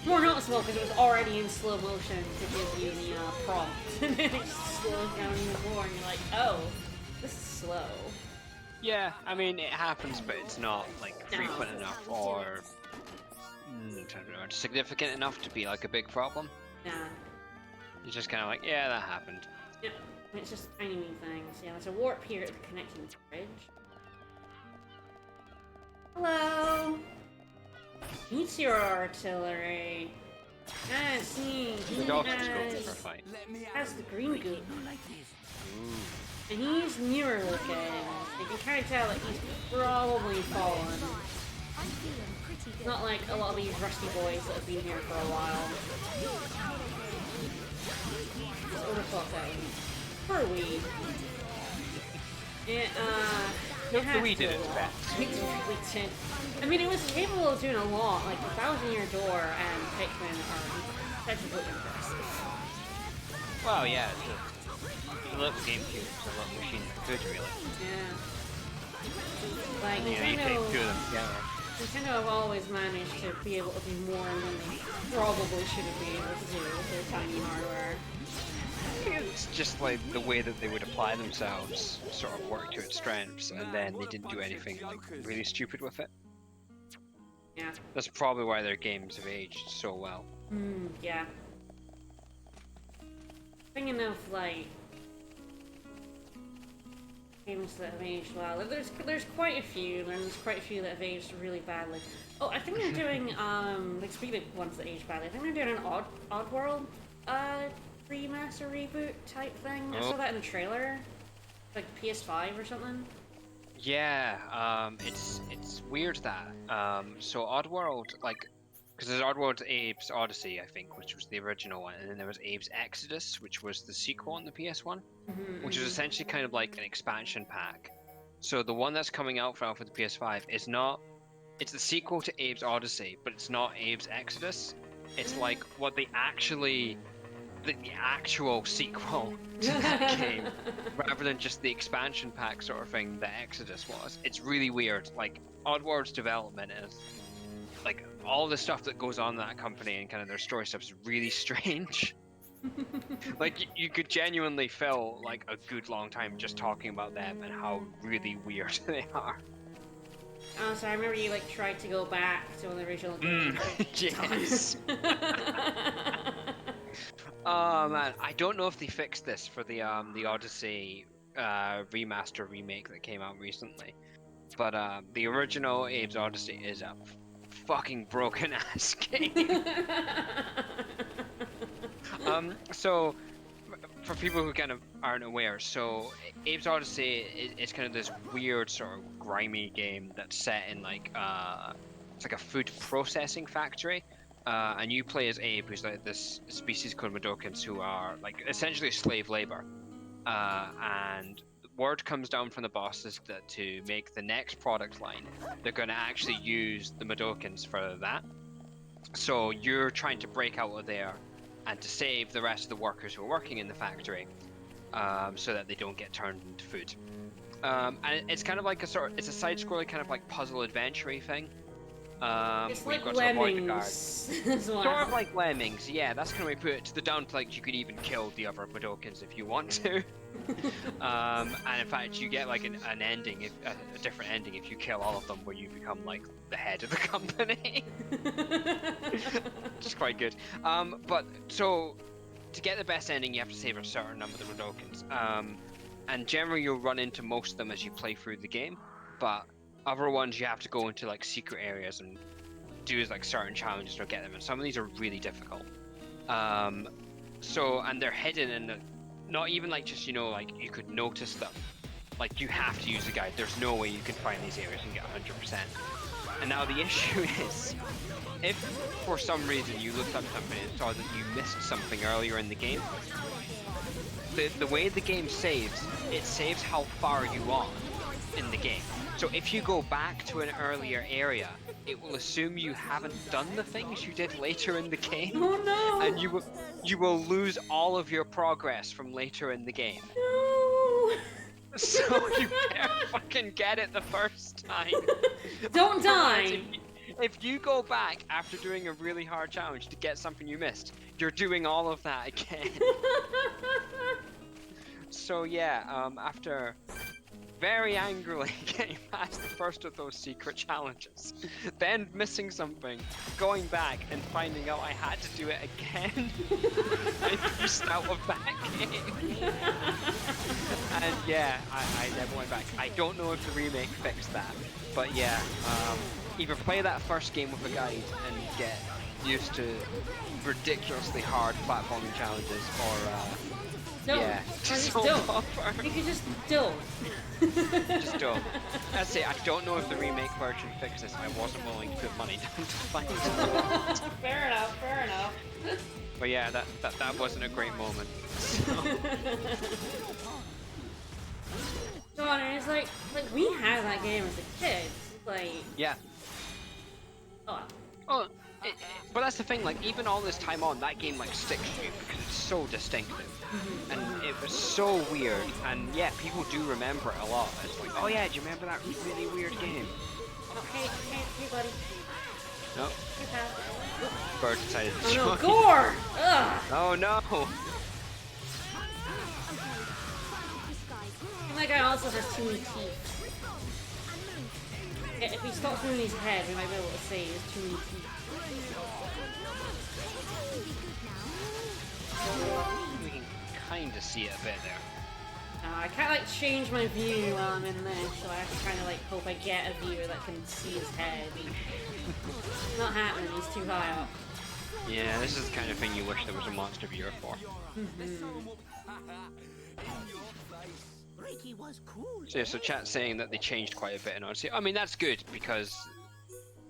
More noticeable because it was already in slow motion to give you the prompt, and then it just slows down even more, and you're like, oh, this is slow. Yeah, I mean it happens, but it's not like No. frequent enough or I don't know, significant enough to be like a big problem. Yeah. It's just kind of like, yeah, that happened. Yep. It's just tiny wee things. Yeah, there's a warp here at the connecting bridge. Hello. Meets your artillery. Ah, see, he The dog just goes for a has, fight. has the green goop. Ooh. And he's newer looking. You can kind of tell that he's probably fallen. I'm feeling pretty good. Not like a lot of these rusty boys that have been here for a while. Just would have thought that for weed. It The Wii did to its a lot. best. It really did. I mean, it was capable of doing a lot. Like the Thousand Year Door and Pikmin are incredibly impressive. Well, yeah, the little GameCube is a little machine that could really. Yeah. Like You know, you take two of Nintendo, them together. Nintendo have always managed to be able to do more than they probably should have been able to do with their tiny hardware. It's just like the way that they would apply themselves sort of worked to its strengths, and then they didn't do anything like really stupid with it. Yeah. That's probably why their games have aged so well. Yeah. Thinking of like games that have aged well, there's quite a few, and there's quite a few that have aged really badly. Oh, I think they're doing like speaking of ones that aged badly, I think they're doing an Oddworld remaster reboot type thing. I saw that in the trailer, like PS5 or something. Yeah, it's weird that so Oddworld, like, because there's Oddworld Abe's Odyssey, I think, which was the original one, and then there was Abe's Exodus, which was the sequel on the PS1, which is essentially kind of like an expansion pack. So the one that's coming out for the PS5 is not, it's the sequel to Abe's Odyssey, but it's not Abe's Exodus. It's like what they actually, the actual sequel to that game, rather than just the expansion pack sort of thing that Exodus was. It's really weird. Like Oddworld's development is like all the stuff that goes on in that company and kind of their story stuff is really strange. Like you could genuinely fill like a good long time just talking about them and how really weird they are. Oh, so I remember you like tried to go back to one of the original games. Yes. Oh man, I don't know if they fixed this for the Odyssey remaster remake that came out recently, but the original Abe's Odyssey is a fucking broken ass game. So for people who kind of aren't aware, so Abe's Odyssey is kind of this weird sort of grimy game that's set in like it's like a food processing factory. And you play as Abe, who's like this species called Madokans, who are like essentially slave labor. And word comes down from the bosses that to make the next product line, they're going to actually use the Madokans for that. So you're trying to break out of there and to save the rest of the workers who are working in the factory, so that they don't get turned into food. And it's kind of like it's a side-scrolling kind of like puzzle adventure-y thing. It's where like you've got to avoid the Lemmings guards. as well. Sort of like Lemmings, yeah, that's kind of way to put it. To the down to like you could even kill the other Madokans if you want to. And in fact, you get like an ending, a different ending if you kill all of them, where you become like the head of the company. Which is quite good. But so to get the best ending, you have to save a certain number of the Madokans. And generally, you'll run into most of them as you play through the game, but other ones you have to go into like secret areas and do like certain challenges to get them, and some of these are really difficult. So and they're hidden in the, not even like just like you could notice them. Like you have to use a guide. There's no way you can find these areas and get 100%. And now the issue is, if for some reason you looked up something and saw that you missed something earlier in the game, the way the game saves, it saves how far you are in the game. So if you go back to an earlier area, it will assume you haven't done the things you did later in the game. Oh no! And you will lose all of your progress from later in the game. No! So you better fucking get it the first time. Don't die! If you go back after doing a really hard challenge to get something you missed, you're doing all of that again. So yeah, after very angrily getting past the first of those secret challenges, then missing something, going back and finding out I had to do it again, I pushed out of that game. And yeah, I never went back. I don't know if the remake fixed that, but yeah, either play that first game with a guide and get used to ridiculously hard platforming challenges, or No, yeah, or just so don't. buffer. You could just don't. Just don't. I'd say I don't know if the remake version fixes. I wasn't willing to put money down to find out. Fair enough, fair enough. But yeah, that wasn't a great moment. So, So, and it's like we had that game as a kid. Like, yeah. oh, Oh, but that's the thing. Like, even all this time on, that game like sticks to you because it's so distinctive, and it was so weird. And yeah, people do remember it a lot. It's like, oh yeah, do you remember that really weird game? oh hey, buddy. No, Hey, pal. Bird decided to Oh no, join. gore! Ugh! Oh no. And that guy also has too many teeth. If he stops moving his head, we might be able to say he has too many teeth. We can kind of see it a bit there. I can't like change my view while I'm in there, so I have to kind of like hope I get a viewer that can see his head. Not happening, he's too high up. Yeah, this is the kind of thing you wish there was a monster viewer for. So, yeah, so chat's saying that they changed quite a bit in Odyssey. I mean, that's good because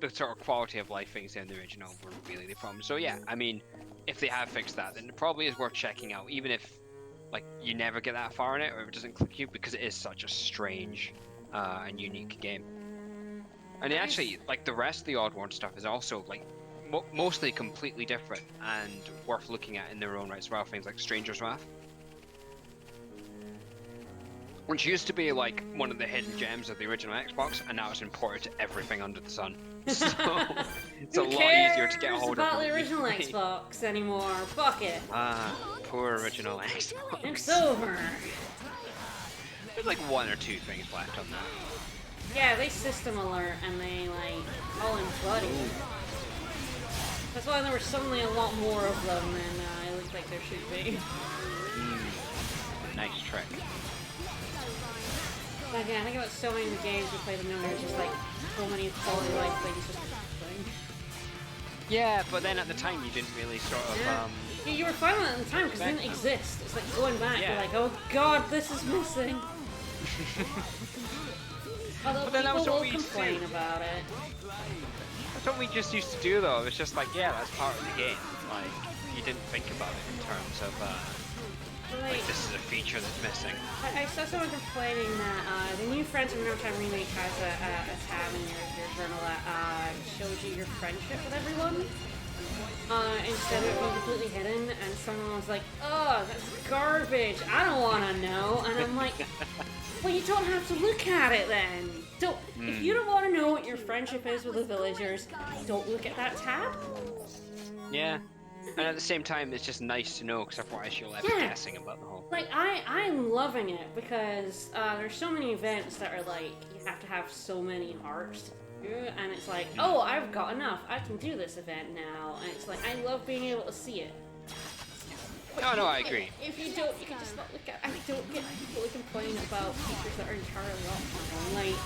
the sort of quality of life things in the original were really the problem. So yeah, I mean, if they have fixed that, then it probably is worth checking out, even if like you never get that far in it or if it doesn't click you, because it is such a strange and unique game. And it actually, like the rest of the Oddworld stuff is also like mostly completely different and worth looking at in their own right as well. Things like Stranger's Wrath, which used to be like one of the hidden gems of the original Xbox, and now it's imported to everything under the sun. So it's a lot easier to get a hold of. About the original Xbox anymore. Fuck it. Poor original Xbox. It's over. There's like one or two things left on that. Yeah, they system alert and they like all in bloody. That's why there were suddenly a lot more of them than it looked like there should be. Nice trick. Like, yeah, I think about so many of the games we played, and there's just like so many quality of life things just thing. Yeah, but then at the time you didn't really sort of Yeah, you were fine with it at the time because it didn't exist. It's like going back, Yeah. you're like, oh god, this is missing. Although But then that was people what will we used to complain do. about it. That's what we just used to do though. It was just like, yeah, that's part of the game. Like, you didn't think about it in terms of like this is a feature that's missing. I saw someone complaining that the new Friends of No Time Remake has a tab in your journal that shows you your friendship with everyone. Instead of it being completely hidden, and someone was like, oh, that's garbage, I don't want to know. And I'm like, well, you don't have to look at it then. If you don't want to know what your friendship is with the villagers, don't look at that tab. Yeah. And at the same time, it's just nice to know, because otherwise you're left guessing about the whole thing. Like, I'm loving it, because there's so many events that are like, you have to have so many hearts to do, and it's like, oh, I've got enough, I can do this event now, and it's like, I love being able to see it. But No, I agree. If you don't, you can just not look at it. I don't get people who complain about features that are entirely optional. Like,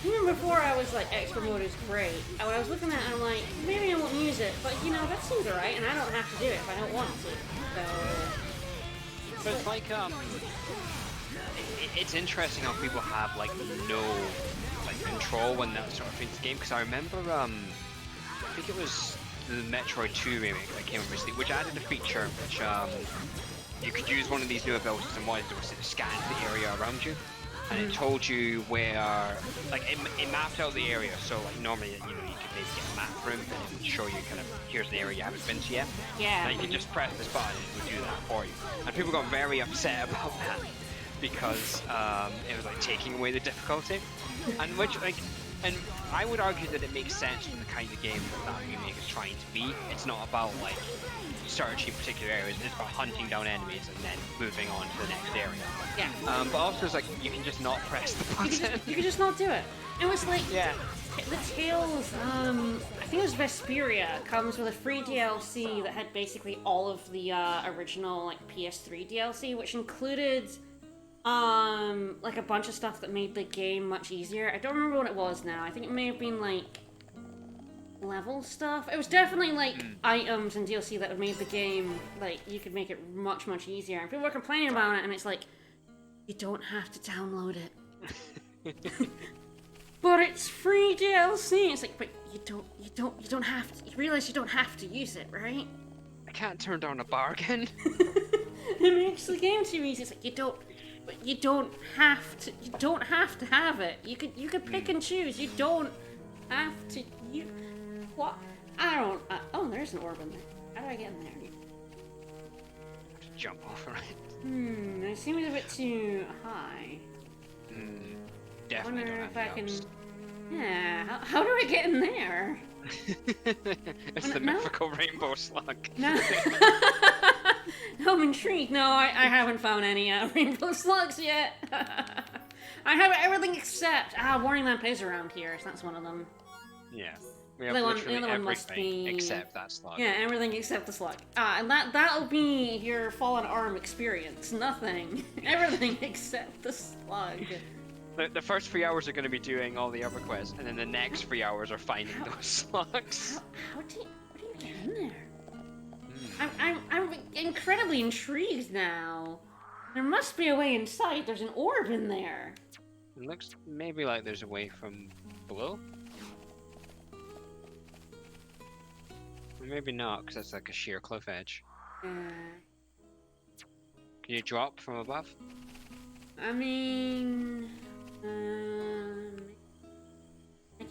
even before I was like, expert mode is great, and when I was looking at it, I'm like, maybe I won't use it, but you know, that seems alright, and I don't have to do it if I don't want to. So... But it's like, it's interesting how people have like no like like control when that sort of thing's game. Because I remember, I think it was the Metroid 2 remake that came out recently, which added a feature which you could use one of these new abilities and what it did was it scanned the area around you. And it told you where, like, it mapped out the area. So, like, normally, you know, you could maybe get a map room and it would show you kind of, here's the area you haven't been to yet. Yeah. Now you can just press this button and it would do that for you. And people got very upset about that because it was, like, taking away the difficulty. And which, like, and I would argue that it makes sense for the kind of game that remake is trying to be. It's not about, like, searching particular areas, it's about hunting down enemies and then moving on to the next area. Yeah. But also it's like, you can just not press the button. You can just not do it. It was like, Yeah. the Tales, I think it was Vesperia, comes with a free DLC that had basically all of the original, like, PS3 DLC, which included, like, a bunch of stuff that made the game much easier. I don't remember what it was now. I think it may have been, like, level stuff. It was definitely, like, items and DLC that had made the game, like, you could make it much, much easier. And people were complaining about it, and it's like, you don't have to download it. But it's free DLC. It's like, but you don't have to. You realize you don't have to use it, right? I can't turn down a bargain. It makes the game too easy. It's like, you don't have to. You don't have to have it. You could pick and choose. You don't have to. What? I don't. Oh, there's an orb in there. How do I get in there? Just jump over it. It seems a bit too high. Definitely I wonder don't if have I can. jumps. Yeah. How do I get in there? It's the No? mythical rainbow slug. No. I'm intrigued. No, I haven't found any rainbow slugs yet. I have everything except warning lamp is around here, so that's one of them. Yeah. We have The other literally one must everything be- except that slug. Yeah, everything except the slug. And that'll be your fallen arm experience. Nothing. Everything except the slug. The first 3 hours are going to be doing all the other quests, and then the next 3 hours are finding those slugs. How do you get in there? I'm incredibly intrigued now. There must be a way inside. There's an orb in there. It looks maybe like there's a way from below. Or maybe not, because it's like a sheer cliff edge. Can you drop from above? I mean,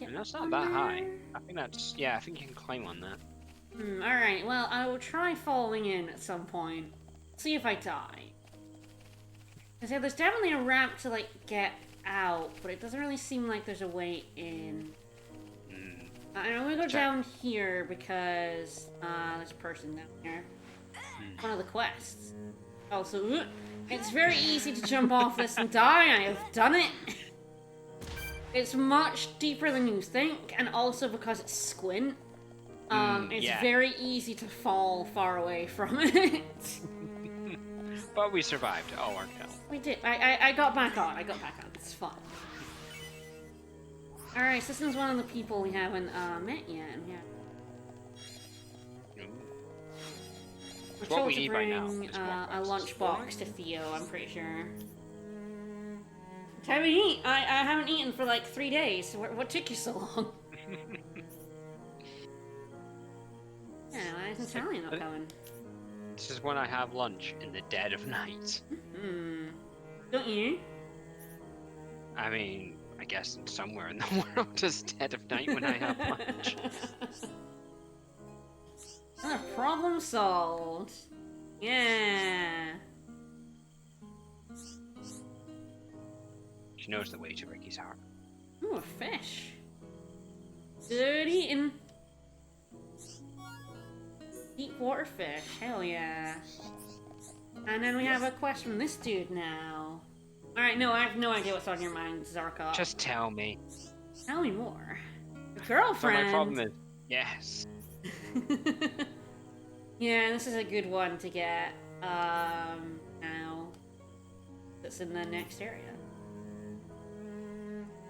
And that's not that high. I think that's, yeah, I think you can climb on that. Alright, well, I will try falling in at some point. See if I die. Because yeah, there's definitely a ramp to, like, get out, but it doesn't really seem like there's a way in. I'm gonna go down here because, there's a person down here. One of the quests. Also, it's very easy to jump off this and die. I have done it. It's much deeper than you think, and also because it's squint, it's very easy to fall far away from it. But we survived. It all worked out. We did. I got back on. It's fun. Alright, so this is one of the people we haven't met yet. We're What told we to need right now bring is more a quests. lunchbox to Theo, I'm pretty sure. Time to eat! I haven't eaten for like 3 days. What took you so long? Yeah, I can tell you're not coming. This is when I have lunch in the dead of night. Don't you? I mean, I guess somewhere in the world is dead of night when I have lunch. Problem solved. Yeah. She knows the way to Ricky's heart. Ooh, a fish. Good eating. Deep water fish. Hell yeah. And then we have a quest from this dude now. Alright, no, I have no idea what's on your mind, Zarkov. Just tell me. Tell me more. So Girlfriend. my problem is, yes. Yeah, this is a good one to get, now. That's in the next area.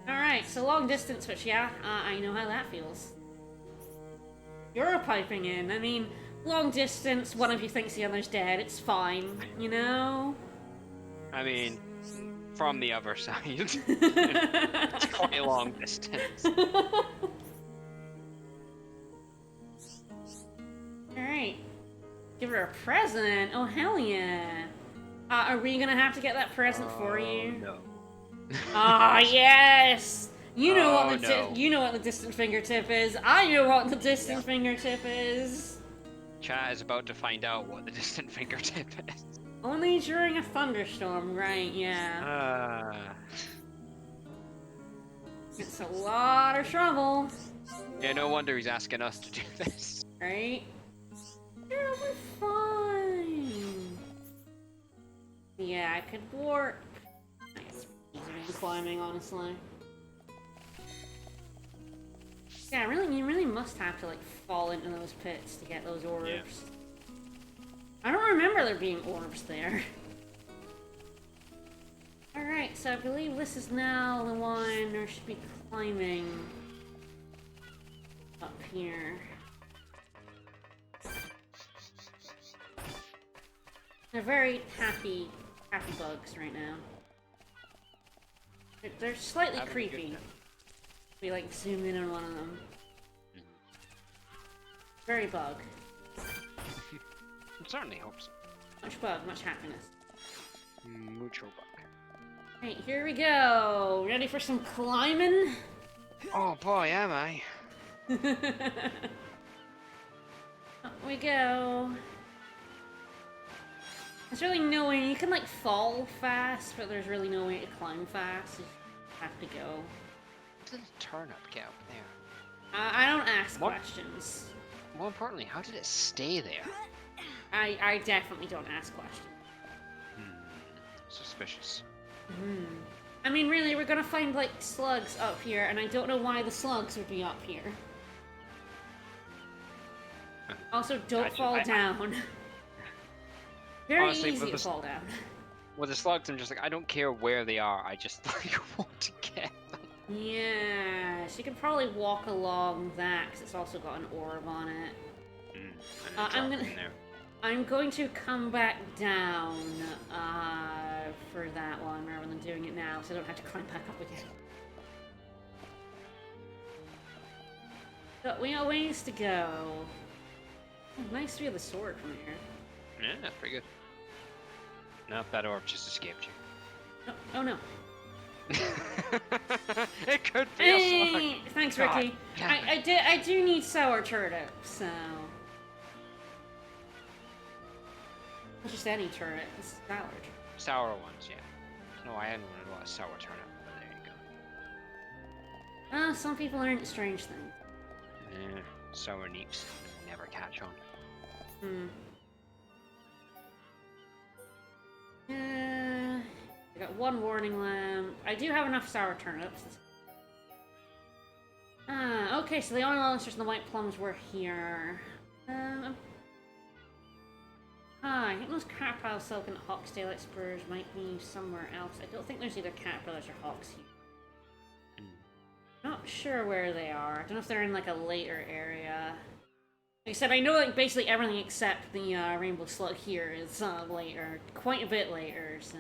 Alright, so long distance, which, yeah, I know how that feels. You're piping in. I mean, long distance, one of you thinks the other's dead, it's fine, you know? I mean, from the other side. It's quite long distance. Alright. Give her a present? Oh, hell yeah. Are we gonna have to get that present for you? No. Ah, yes! You know Oh, what the no. you know what the distant fingertip is. I know what the distant fingertip is. Chat is about to find out what the distant fingertip is. Only during a thunderstorm, right? Yeah. It's a lot of trouble, Yeah, no wonder he's asking us to do this. right? It'll be fine. Yeah, I could warp. It's easier than climbing, honestly. Yeah, really, you really must have to like fall into those pits to get those orbs. Yeah. I don't remember there being orbs there. Alright, so I believe this is now the one I should be climbing up here. They're very happy bugs right now. They're slightly Having a good creepy. time. We like zoom in on one of them. Very bug. Certainly hope so. Much bug, much happiness. Mucho bug. Right, here we go. Ready for some climbing? Oh boy, am I. Up we go. There's really no way, you can like fall fast, but there's really no way to climb fast. You just have to go. How did the turnip get up there? I don't ask What? questions. More importantly, how did it stay there? I definitely don't ask questions. Suspicious. I mean, really, we're gonna find like slugs up here, and I don't know why the slugs would be up here. Also, don't fall down. Very Honestly, easy with to the fall down. With the slugs, I'm just like, I don't care where they are, I just like want to get them. Yeah, so you could probably walk along that, because it's also got an orb on it. I'm going to come back down for that one rather than doing it now, so I don't have to climb back up again. But we got ways to go. Oh, nice view of the sword from here. Yeah, pretty good. Nope, that orb just escaped you. Oh no. It could be a slug. Hey, thanks, God Ricky. damn I do need sour turnip, so. Not just any turnip, it's sour. Sour ones, yeah. No, I hadn't wanted a lot of sour turnip, but there you go. Some people aren't strange things. Yeah, sour neeps never catch on. I got one warning lamp. I do have enough sour turnips. Okay, so the only monsters in the white plums were here. I think those Caterpillar Silk and Hawk's Daylight Spurs might be somewhere else. I don't think there's either Caterpillars or Hawks here. Not sure where they are. I don't know if they're in like a later area. Like I said, I know like basically everything except the Rainbow Slug here is later. Quite a bit later, so.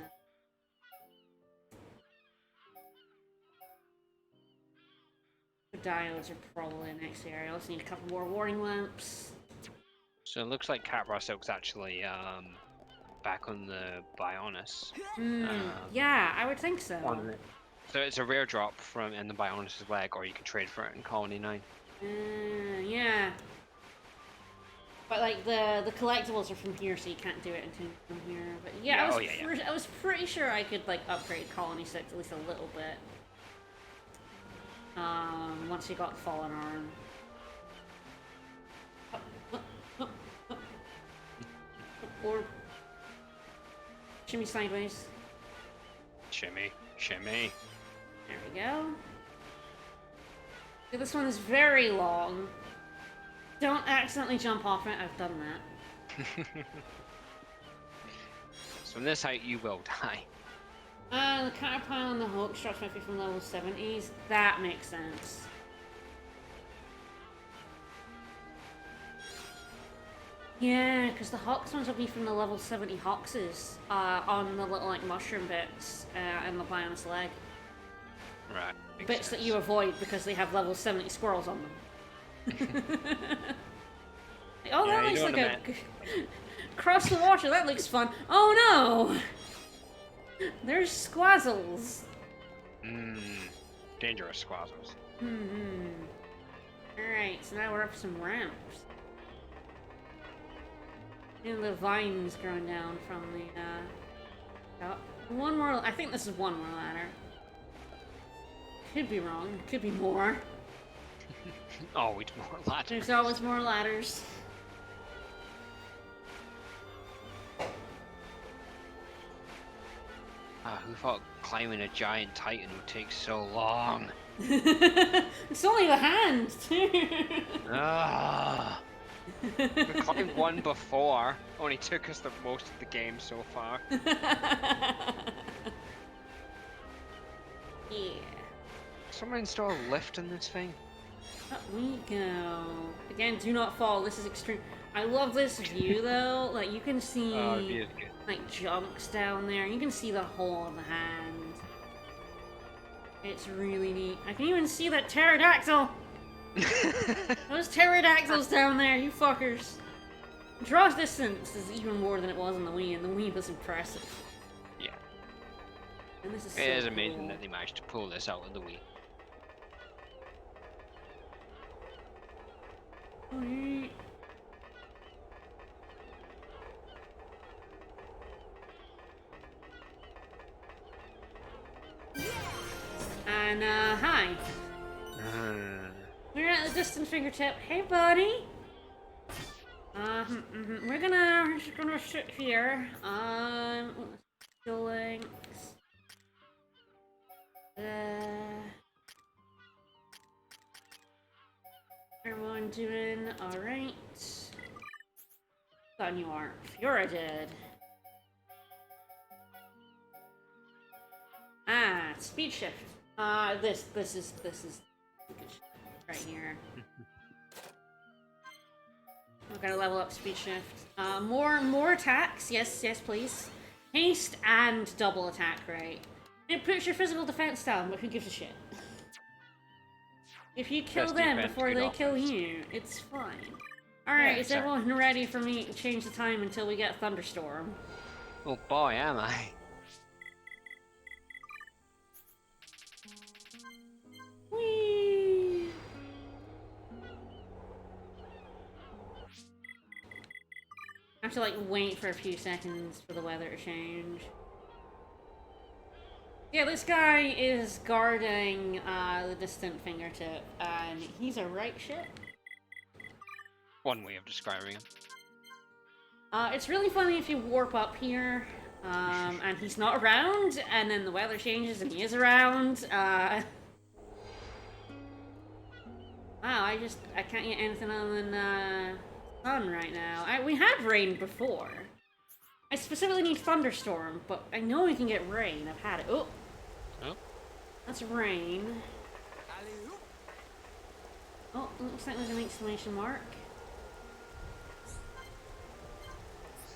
The diodes are probably the next area. I also need a couple more warning lamps. So it looks like Cat Silk's actually back on the Bionis. Yeah, I would think so. So it's a rare drop from in the Bionis' leg, or you can trade for it in Colony 9. Yeah. But like the collectibles are from here, so you can't do it until from here. But yeah, I was pretty sure I could like upgrade Colony 6 at least a little bit. Once you got Fallen Arm. Or shimmy sideways. Shimmy, shimmy. There we go. Okay, this one is very long. Don't accidentally jump off it. I've done that. So from this height, you will die. The Caterpillar and the Hawk shots might be from level 70s. That makes sense. Yeah, because the Hawks ones will be from the level 70 Hawkses on the little like mushroom bits and the Bionis leg. Right. Makes bits that sense. you avoid because they have level 70 squirrels on them. Oh, Yeah, that you looks know like what I a... meant. Cross the water, that looks fun. Oh no! There's squazzles. Mmm. Dangerous squazzles. Alright, so now we're up some ramps. And the vines growing down from the, top. One more, I think this is one more ladder. Could be wrong, could be more. Always more ladders. There's always more ladders. Who thought climbing a giant titan would take so long? It's only the hand, too. Ah. We climbed one before. Only took us the most of the game so far. Yeah. Someone install a lift in this thing? Up we go. Again, do not fall. This is extreme. I love this view though. Like you can see Oh, it is good. like junks down there. You can see the whole of the hand. It's really neat. I can even see that pterodactyl. Those pterodactyls down there, you fuckers. Draw distance is even more than it was in the Wii, and the Wii was impressive. Yeah. And this is It so is amazing cool. that they managed to pull this out of the Wii. Alright. And, hi. We're at the distant fingertip. Hey, buddy! We're just gonna sit here. Skill links. Everyone doing alright? Thought you aren't. Fiora did. Speed shift. This is good shit right here. We're gonna level up speed shift. More attacks. Yes, please. Haste and double attack, right? It puts your physical defense down, but who gives a shit? If you kill Best them defense, before good they kill offense. you, it's fine. Alright, Yeah, is sure. everyone ready for me to change the time until we get Thunderstorm? Oh boy, am I. Whee! I have to like wait for a few seconds for the weather to change. Yeah, this guy is guarding the distant fingertip, and he's a right ship. One way of describing him. It's really funny if you warp up here, and he's not around, and then the weather changes and he is around. Wow, I can't get anything other than sun right now. We had rain before. I specifically need thunderstorm, but I know we can get rain. I've had it. Oh, Oh. that's rain. Alley-oop. Oh, looks like there's an exclamation mark.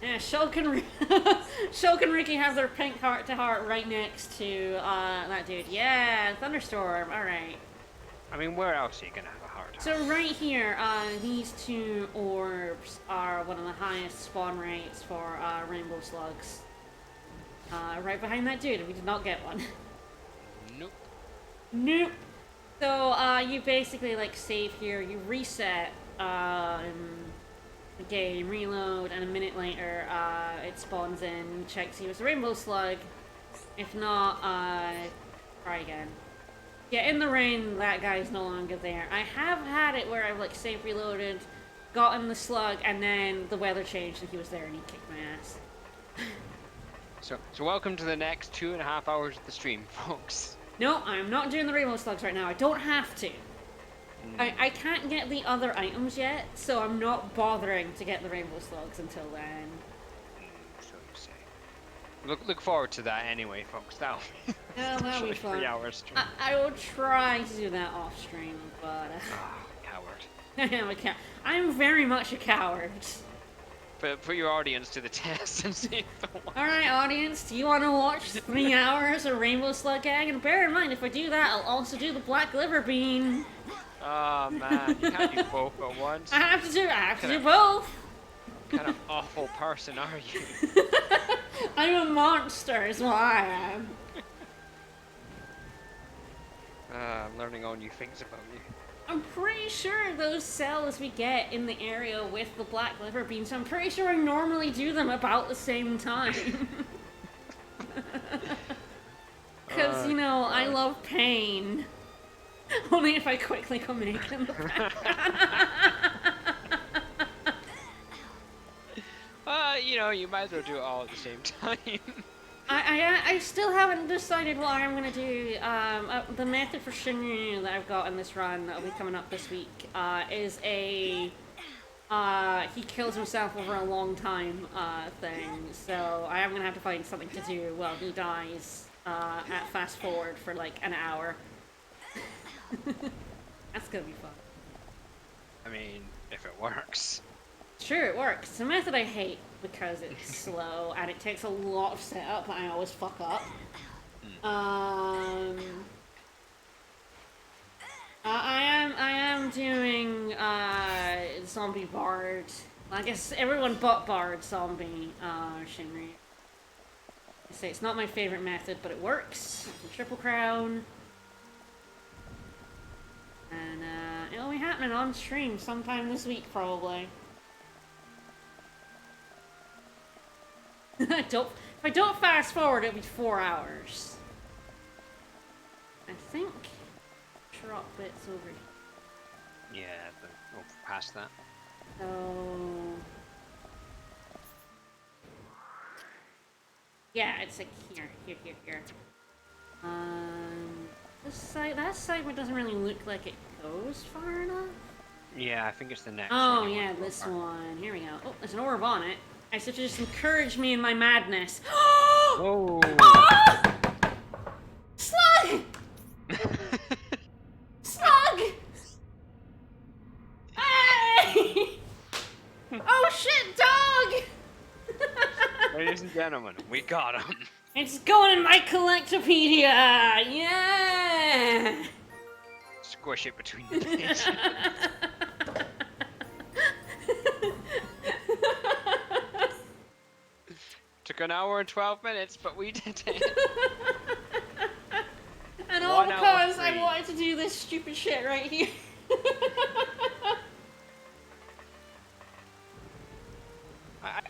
Yeah, Shulk and Shulk and Ricky have their pink heart-to-heart right next to that dude. Yeah, thunderstorm. All right. I mean, where else are you gonna have a heart attack? So right here, these two orbs are one of the highest spawn rates for rainbow slugs. Right behind that dude, we did not get one. Nope. Nope. So you basically like save here, you reset the game, reload, and a minute later it spawns in, checks you as a rainbow slug. If not, try again. Yeah, in the rain, that guy's no longer there. I have had it where I've like save reloaded, gotten the slug, and then the weather changed and he was there and he kicked my ass. So welcome to the next 2.5 hours of the stream, folks. No, I'm not doing the rainbow slugs right now. I don't have to. I can't get the other items yet, so I'm not bothering to get the rainbow slugs until then. So you say. Look forward to that anyway, folks. That'll be, Yeah, that'll be literally fun. 3 hours stream. I will try to do that off stream, but Ah, coward. I am I'm very much a coward. put your audience to the test and see if they'll watch. Alright, audience, do you want to watch 3 hours of Rainbow Slug Egg? And bear in mind, if I do that, I'll also do the Black Liver Bean. Oh man, you can't do both at once. I have to do both. What kind of awful person are you? I'm a monster, is what I am. I'm learning all new things about you. I'm pretty sure those cells we get in the area with the Black Liver Beans, I'm pretty sure I normally do them about the same time. Because, you know, I love pain. Only if I quickly come make them. You know, you might as well do it all at the same time. I still haven't decided what I'm gonna do. The method for Shinryu that I've got in this run that'll be coming up this week is a he kills himself over a long time thing. So I am gonna have to find something to do while he dies at fast forward for like an hour. That's gonna be fun. I mean, if it works. Sure, it works. It's a method I hate because it's slow and it takes a lot of setup and I always fuck up. I am doing zombie bard. I guess everyone but bard zombie Shinryu. I say it's not my favorite method, but it works. Triple crown. And it'll be happening on stream sometime this week, probably. If I don't fast forward, it'll be 4 hours. I think drop bits over here. Yeah, we'll pass that. So yeah, it's like here. That segment doesn't really look like it goes far enough. Yeah, I think it's the next Oh one. yeah, this one. Here we go. Oh, there's an orb on it. I said to just encourage me in my madness. Oh! Slug! Slug! Hey! Oh shit, dog! Ladies and gentlemen, we got him. It's going in my collectopedia! Yeah! Squish it between the pages. Took an hour and 12 minutes, but we did it. And all 1 hour because I 3. wanted to do this stupid shit right here.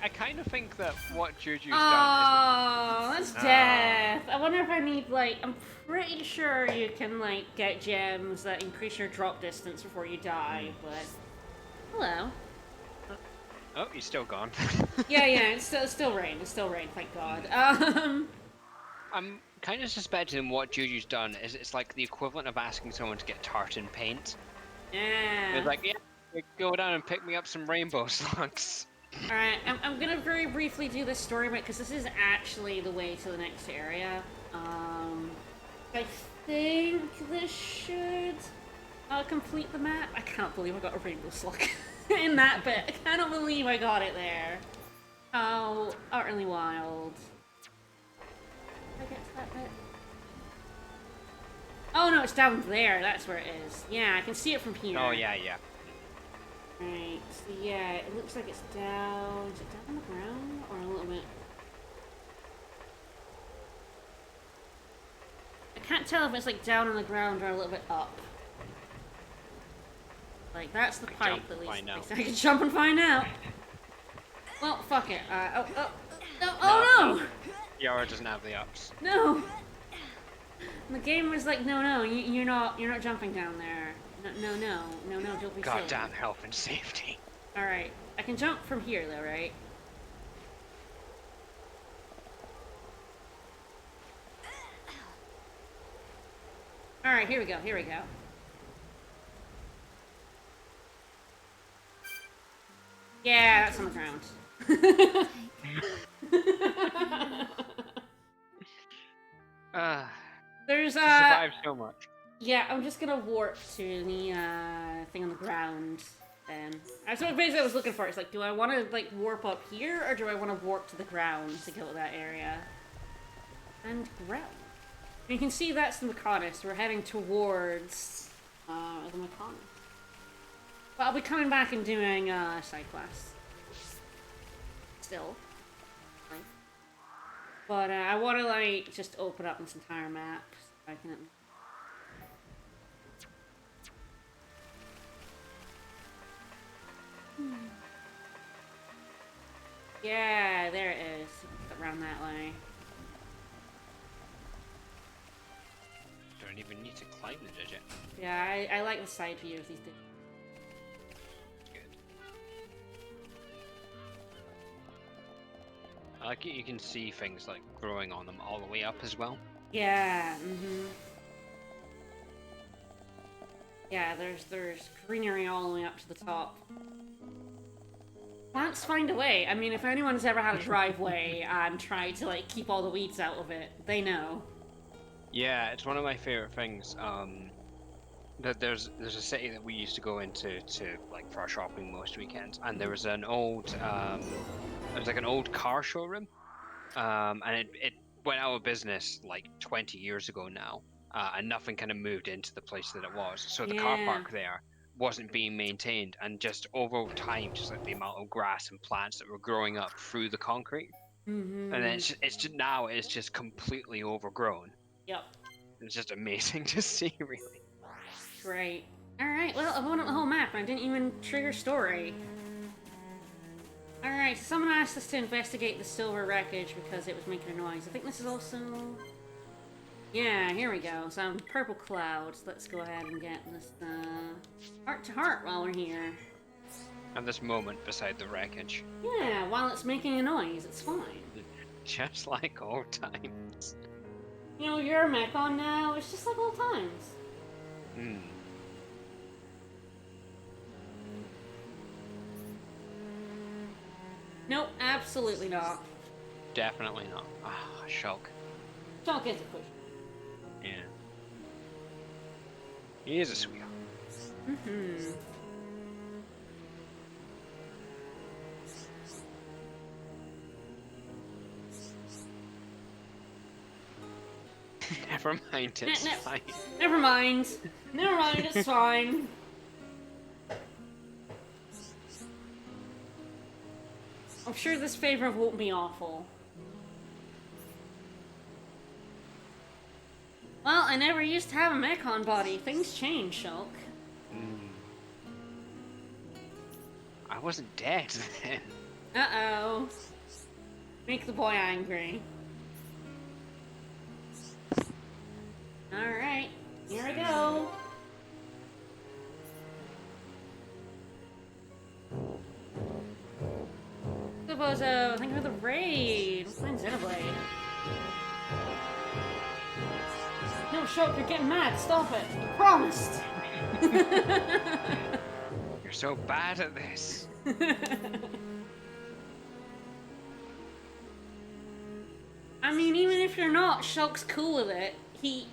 I kind of think that what Juju's done Oh, that's death. I wonder if I need, like, I'm pretty sure you can, like, get gems that increase your drop distance before you die, but... Hello. Oh, he's still gone. Yeah, it's still rain. It's still rain, thank God. I'm kind of suspecting what Juju's done is it's like the equivalent of asking someone to get tartan paint. Yeah. It's like, yeah, go down and pick me up some rainbow slugs. Alright, I'm gonna very briefly do this story bit, because this is actually the way to the next area. I think this should complete the map. I can't believe I got a rainbow slug in that bit. I cannot believe I got it there. How utterly wild. Did I get to that bit? Oh no, it's down there. That's where it is. Yeah, I can see it from here. Oh, yeah. Right, so yeah, it looks like it's down... Is it down on the ground? Or a little bit... I can't tell if it's like down on the ground or a little bit up. Like, that's the pipe at least. I can jump and find out. Well, fuck it. No! Yara doesn't have the ups. No! The game was like, no, you're not jumping down there. No, don't be silly. Goddamn health and safety. Alright, I can jump from here though, right? Alright, here we go. Yeah, that's on the ground. There's survived so much. Yeah, I'm just gonna warp to the thing on the ground. That's what basically I was looking for. It's like, do I want to like warp up here, or do I want to warp to the ground to go to that area? And ground. You can see that's the Mechanis. We're heading towards the Mechanis. But I'll be coming back and doing side quests. Still. Right. But I want to like just open up this entire map so I can. Yeah, there it is. Around that way. Don't even need to climb the digit. Yeah, I like the side view of these things. Good. I like it. You can see things like growing on them all the way up as well. Yeah, Yeah, there's greenery all the way up to the top. Plants find a way. I mean, if anyone's ever had a driveway and tried to like keep all the weeds out of it, they know. Yeah, it's one of my favorite things. That there's a city that we used to go into like for our shopping most weekends, and there was an old it was like an old car showroom, and it went out of business like 20 years ago now, and nothing kind of moved into the place that it was. So the car park there wasn't being maintained, and just over time, just like the amount of grass and plants that were growing up through the concrete, and then it's just now it's just completely overgrown. Yep. It's just amazing to see, really. Great. Alright, well, I've opened up the whole map and I didn't even trigger story. Alright, so someone asked us to investigate the silver wreckage because it was making a noise. I think this is also... Yeah, here we go. Some purple clouds. Let's go ahead and get this heart to heart while we're here. And this moment beside the wreckage. Yeah, while it's making a noise, it's fine. Just like old times. You know, you're a Mechon now, it's just like old times. Nope, absolutely not. Definitely not. Ah, Shulk. Shulk is a push. Yeah. He is a sweetheart. Never mind, it's fine. Never mind. Never mind, it's fine. I'm sure this favor won't be awful. Well, I never used to have a Mechon body. Things change, Shulk. I wasn't dead then. Uh-oh. Make the boy angry. Alright, here we go. Bozo, thank you for the raid. We're playing Xenoblade. No, Shulk, you're getting mad. Stop it. I promised. You're so bad at this. I mean, even if you're not, Shulk's cool with it. He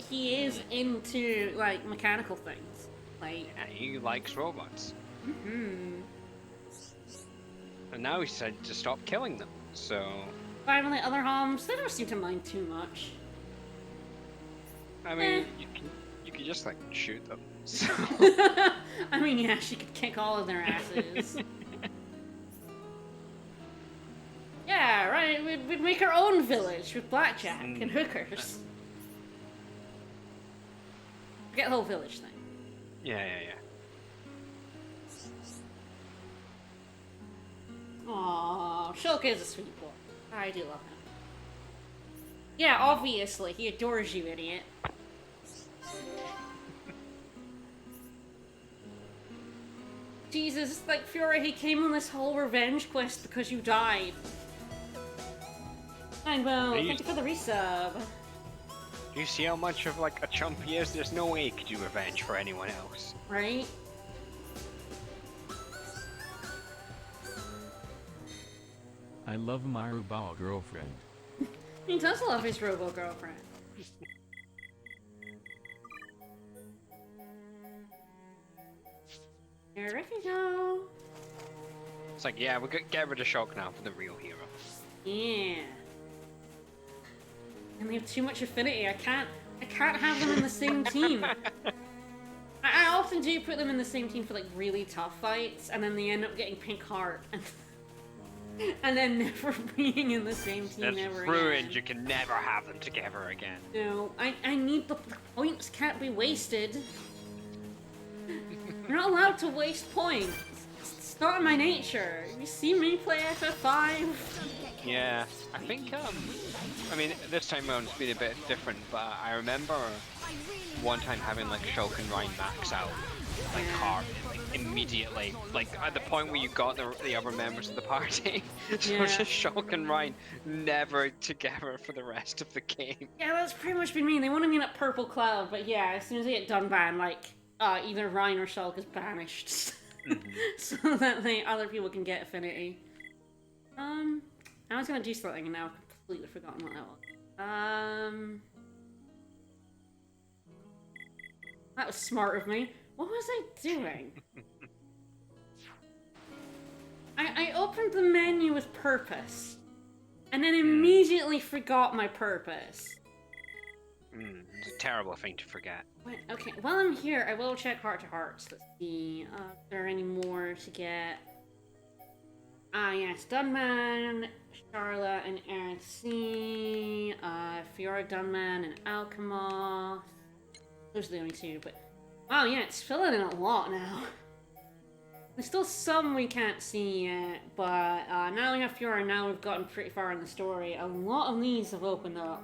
is into, like, mechanical things. Like... Yeah, he likes robots. And now he decided to stop killing them, so... Finally, other homs, they don't seem to mind too much. I mean, you can just, like, shoot them, so... I mean, yeah, she could kick all of their asses. Yeah, right, we'd make our own village with blackjack and hookers. Forget the whole village thing. Yeah. Aww, Shulk is a sweet boy. I do love him. Yeah, obviously, he adores you, idiot. Jesus, like, Fiora, he came on this whole revenge quest because you died. Well, thank you for the resub. Do you see how much of, like, a chump he is? There's no way he could do revenge for anyone else. Right? I love my robot girlfriend. He does love his robo girlfriend. Here Ricky go. It's like, yeah, we could get rid of Shulk now for the real hero. Yeah. And they have too much affinity. I can't have them in the same team. I often do put them in the same team for like really tough fights, and then they end up getting pink heart, and then never being in the same team That's ever ruined. again. You can never have them together again. No, I need the points can't be wasted. You're not allowed to waste points. It's not in my nature. You see me play FF5? Yeah, I think, I mean, this time around it's been a bit different, but I remember one time having, like, Shulk and Ryan max out, like, hard, like, immediately, like, at the point where you got the other members of the party, so Yeah. just Shulk and Ryan never together for the rest of the game. Yeah, that's pretty much been me. They wanted me in a purple cloud, but yeah, as soon as they get done ban, like, either Ryan or Shulk is banished. So that other people can get affinity. I was gonna do something and now I've completely forgotten what that was. That was smart of me. What was I doing? I opened the menu with purpose, and then immediately forgot my purpose. It's a terrible thing to forget. Wait, okay, while I'm here, I will check Heart to Hearts. Let's see if there are any more to get. Ah, yes, Dunman, Charlotte, and RC, Fiora Dunman, and Alchemoth. Those are the only two, but... Wow, yeah, it's filling in a lot now. There's still some we can't see yet, but now we have Fiora, now we've gotten pretty far in the story. A lot of these have opened up.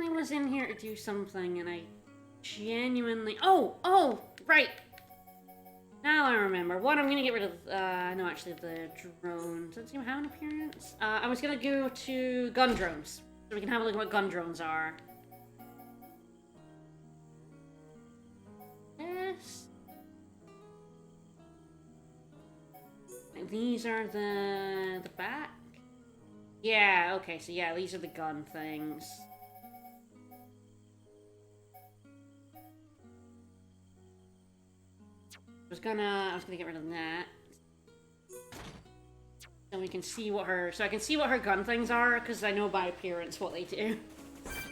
I was in here to do something and I genuinely... Oh, right! Now I remember. One, I'm gonna get rid of, no, actually, the drones. Doesn't seem to have an appearance. I was gonna go to gun drones, so we can have a look at what gun drones are. Yes. And these are the back? Yeah, okay, so yeah, these are the gun things. I was gonna get rid of that. So we can see what I can see what her gun things are, because I know by appearance what they do.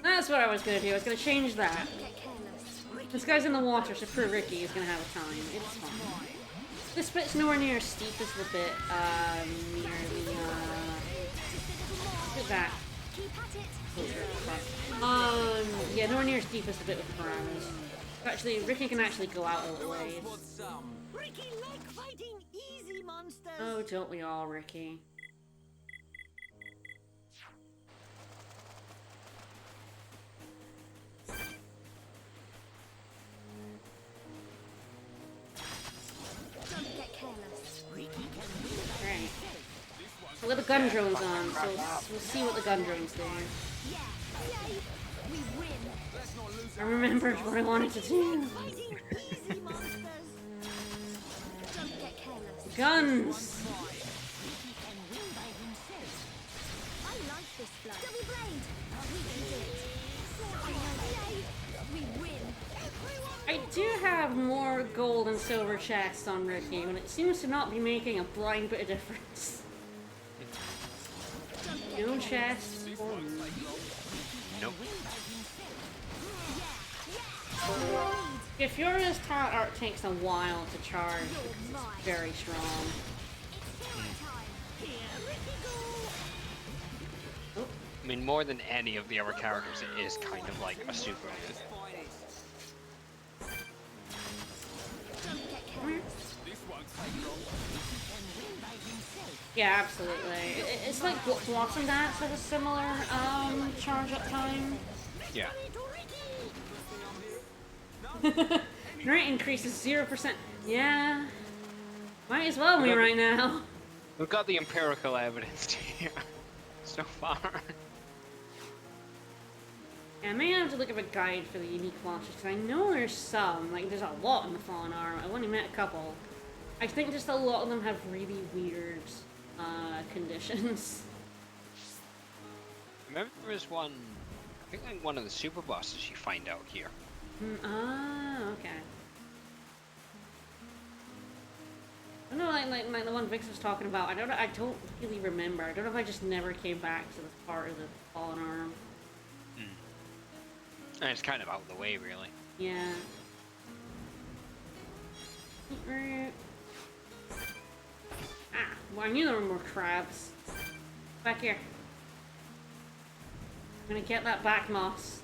That's what I was gonna do. I was gonna change that. This guy's in the water, so poor Ricky is gonna have a time. It's fine. This bit's nowhere near as steep as the bit, near the, look at that. Yeah, nowhere near as deep as the bit with the piranhas. Actually, Ricky can actually go out a little ways. Ricky like fighting easy monsters. Oh, don't we all, Ricky? Don't get careless. Right. So with the gun drones on, so we'll see what the gun drones do. Yeah, yay, we win. I remembered what I wanted to do. Fighting easy monsters. Don't get careless. Guns! I like this flow. Double blade. We can do it. Yay, we win. I do have more gold and silver chests on Ricky, and it seems to not be making a blind bit of difference. No chests for me. Nope. If Fiora's talent art takes a while to charge, because it's very strong. I mean, more than any of the other characters, it is kind of like a super. Yeah, absolutely. It's like Blossom Dance has a similar charge up time. Yeah. Rate increases 0%. Yeah. Might as well be right now. We've got the empirical evidence here so far. Yeah, I may have to look up a guide for the unique launches, because I know there's some. Like, there's a lot in the Fallen Arm. I've only met a couple. I think just a lot of them have really weird conditions. Remember there was one, I think like one of the super bosses you find out here. Okay. I don't know, like the one Vix was talking about. I don't really remember. I don't know if I just never came back to this part of the fallen arm. And it's kind of out of the way, really. Yeah. Ah, well, I knew there were more crabs. Back here. I'm gonna get that back moss.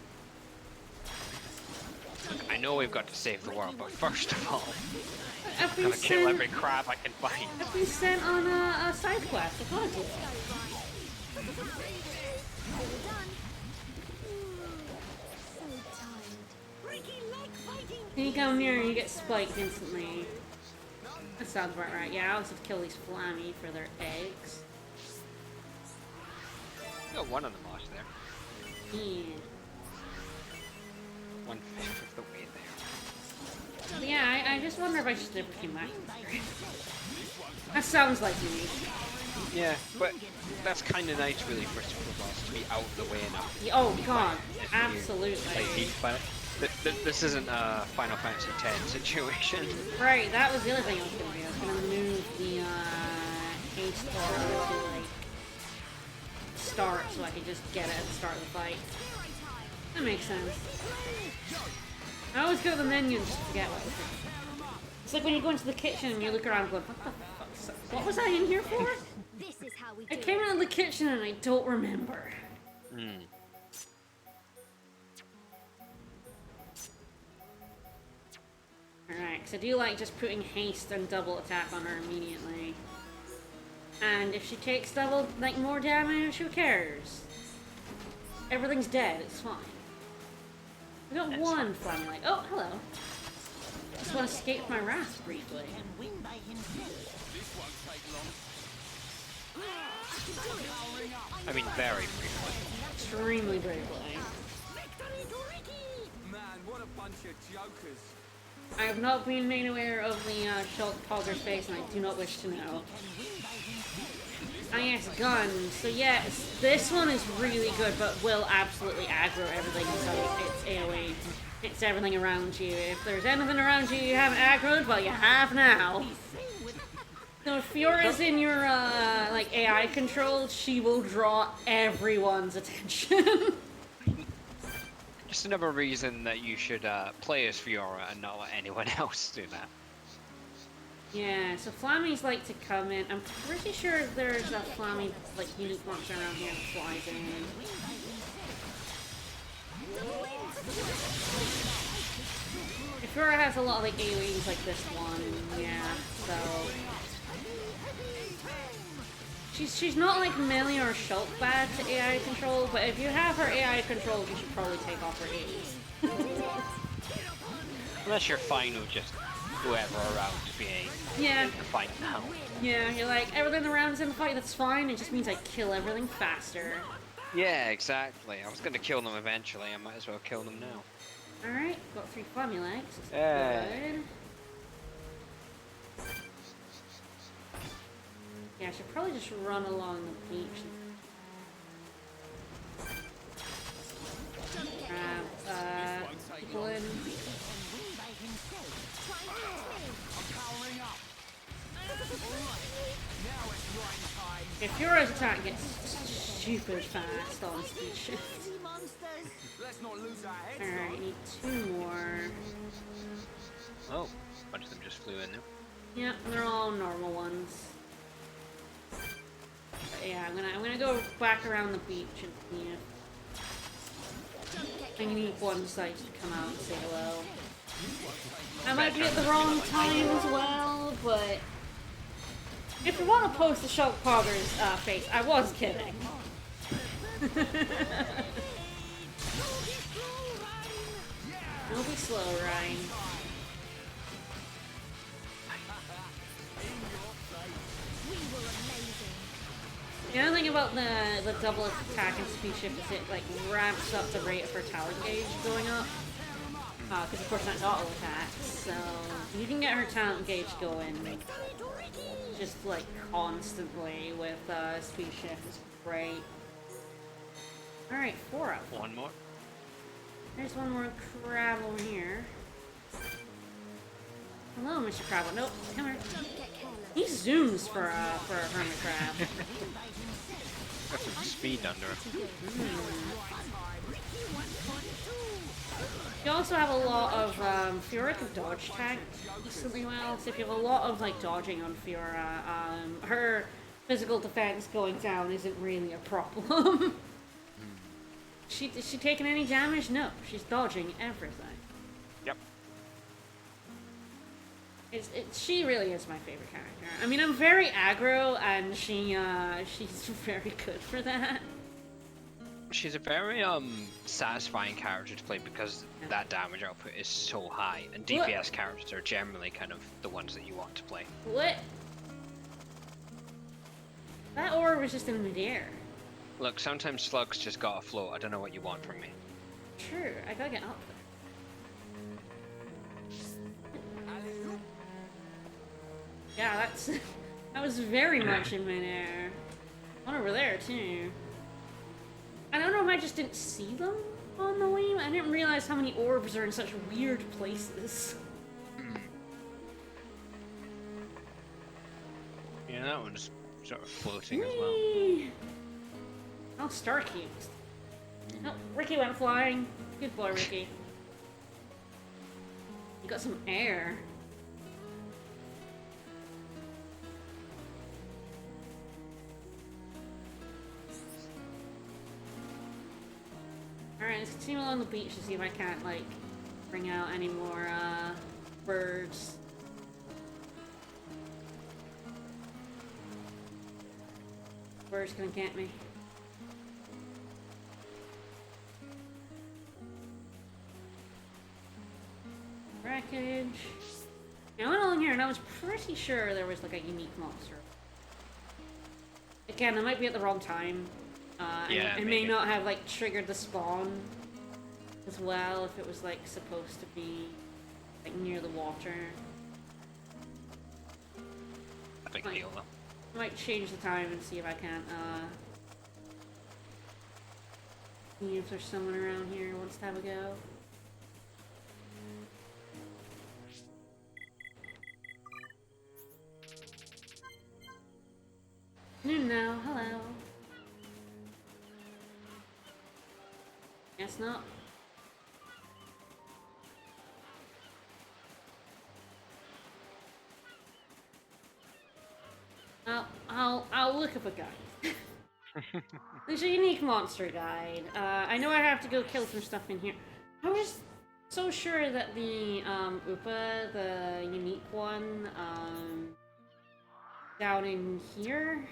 I know we've got to save the world, but first of all, I've I'm been gonna kill every sent, crab I can find. I've been sent on a side quest. I can't do it. All done. So tired. You go near and you get spiked instantly. That sounds about right. Yeah, I always have to kill these flammy for their eggs. Got one of them lost there. Yeah. 1/5 of the way there. But yeah, I just wonder if I just never came back to this area. That sounds like me. Yeah, but that's kind of nice, really, for a super boss to be out of the way enough. Yeah, oh god, If absolutely. Like, this isn't a Final Fantasy X situation. Right, that was the other thing I was gonna do. I was gonna move the haste aura to like start so I could just get it at the start of the fight. That makes sense. I always go to the menu and just forget what it is. It's like when you go into the kitchen and you look around going, what the fuck? What was I in here for? This is how we I do came it. out of the kitchen and I don't remember. Alright, because I do like just putting haste and double attack on her immediately. And if she takes double, like, more damage, who cares? Everything's dead, it's fine. We got one flammy light. Oh, hello. Just want to escape my wrath briefly. I mean, very briefly. Extremely briefly. Man, what a bunch of jokers. I have not been made aware of the Shulk Pogger's face, and I do not wish to know. Ah yes, guns. So yes, this one is really good, but will absolutely aggro everything, so it's AoE. It's everything around you. If there's anything around you you haven't aggroed, well, you have now. So if Fiora's in your, like, AI control, she will draw everyone's attention. Just another reason that you should play as Fiora and not let anyone else do that. Yeah, so Flammies like to come in. I'm pretty sure there's a Flammy, like, unique monster around here that flies in. Fiora has a lot of, like, AoEs like this one, yeah, so... She's not like Melee or Shulk bad to AI control, but if you have her AI control, you should probably take off her AoEs. Unless you're fine with just whoever around being Yeah. in the fight now. Yeah, you're like, everything around's in the fight, that's fine, it just means I kill everything faster. Yeah, exactly. I was going to kill them eventually, I might as well kill them now. Alright, got 3 Flammy legs, that's Hey. good. Yeah, I should probably just run along the beach. Grab, people in. If your attack gets stupid fast on speed shift. Let's not lose our heads. Alright, need 2 more. Oh, a bunch of them just flew in there. Yeah, they're all normal ones. But yeah, I'm gonna go back around the beach and see if I need one side to come out and say hello. I might be at the wrong time as well, but if you want to post the Shulk Pogger's face, I was kidding. Don't be slow, Ryan. The other thing about the double attack and speed shift is it like ramps up the rate of her talent gauge going up. Because of course that's auto attack, so you can get her talent gauge going just like constantly with speed shift. It's great. Alright, 4 up. One more. There's one more crab over here. Hello, Mr. Crab. Nope, come here. He zooms for a hermit crab. Got some speed under it. You also have a lot of, Fiora can dodge tag decently well, so if you have a lot of, like, dodging on Fiora, her physical defense going down isn't really a problem. Is she taking any damage? No, she's dodging everything. Yep. She really is my favorite character. I mean, I'm very aggro, and she's very good for that. She's a very satisfying character to play because that damage output is so high, and DPS characters are generally kind of the ones that you want to play. What? That orb was just in midair. Look, sometimes Slug's just gotta float. I don't know what you want from me. True, I gotta get up there. Yeah, that was very much in midair. One over there too. I don't know if I just didn't see them on the way. I didn't realize how many orbs are in such weird places. Yeah, that one's sort of floating as well. Whee! Oh, Star Cubes. Oh, Ricky went flying. Good boy, Ricky. You got some air. Alright, let's continue along the beach to see if I can't, like, bring out any more, birds. Birds gonna get me. Wreckage. Yeah, I went along here and I was pretty sure there was, like, a unique monster. Again, I might be at the wrong time. Yeah, it may not have, like, triggered the spawn as well if it was, like, supposed to be, like, near the water. A big deal though. I might change the time and see if I can, see if there's someone around here who wants to have a go. No, hello. Guess not. I'll look up a guide. There's a unique monster guide. I know I have to go kill some stuff in here. I was so sure that the Upa, the unique one, down in here,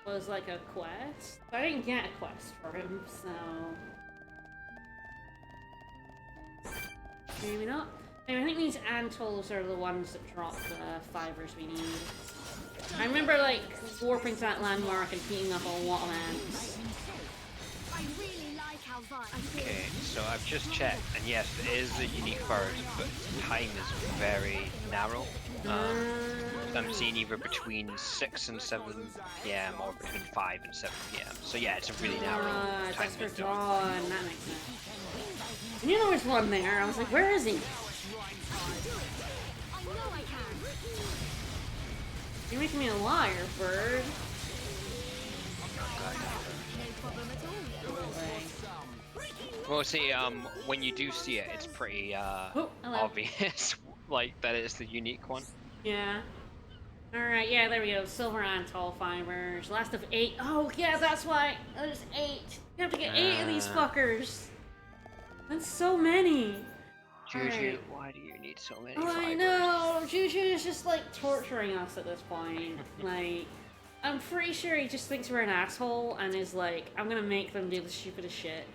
was like a quest. But I didn't get a quest for him, so maybe not. Anyway, I think these Antols are the ones that drop the fibers we need. I remember, like, warping to that landmark and beating up a lot of ants. I really like how Okay, so I've just checked, and yes, it is a unique bird, but time is very narrow. I'm seeing either between 6 and 7 p.m. or between 5 and 7 p.m. So yeah, it's a really narrow time That's for window. dawn. That makes sense. I knew there was one there. I was like, where is he? I know I can. You're making me a liar, bird. No problem at all. Well, see, when you do see it, it's pretty Oh, hello. obvious, like that it's the unique one. Yeah. Alright, yeah, there we go. Silver Antol fibers. Last of 8. Oh, yeah, that's why. There's 8. You have to get 8 of these fuckers. That's so many. Juju, Alright. why do you need so many Oh, I fibers? know. Juju is just, like, torturing us at this point. Like, I'm pretty sure he just thinks we're an asshole and is like, I'm gonna make them do the stupidest shit.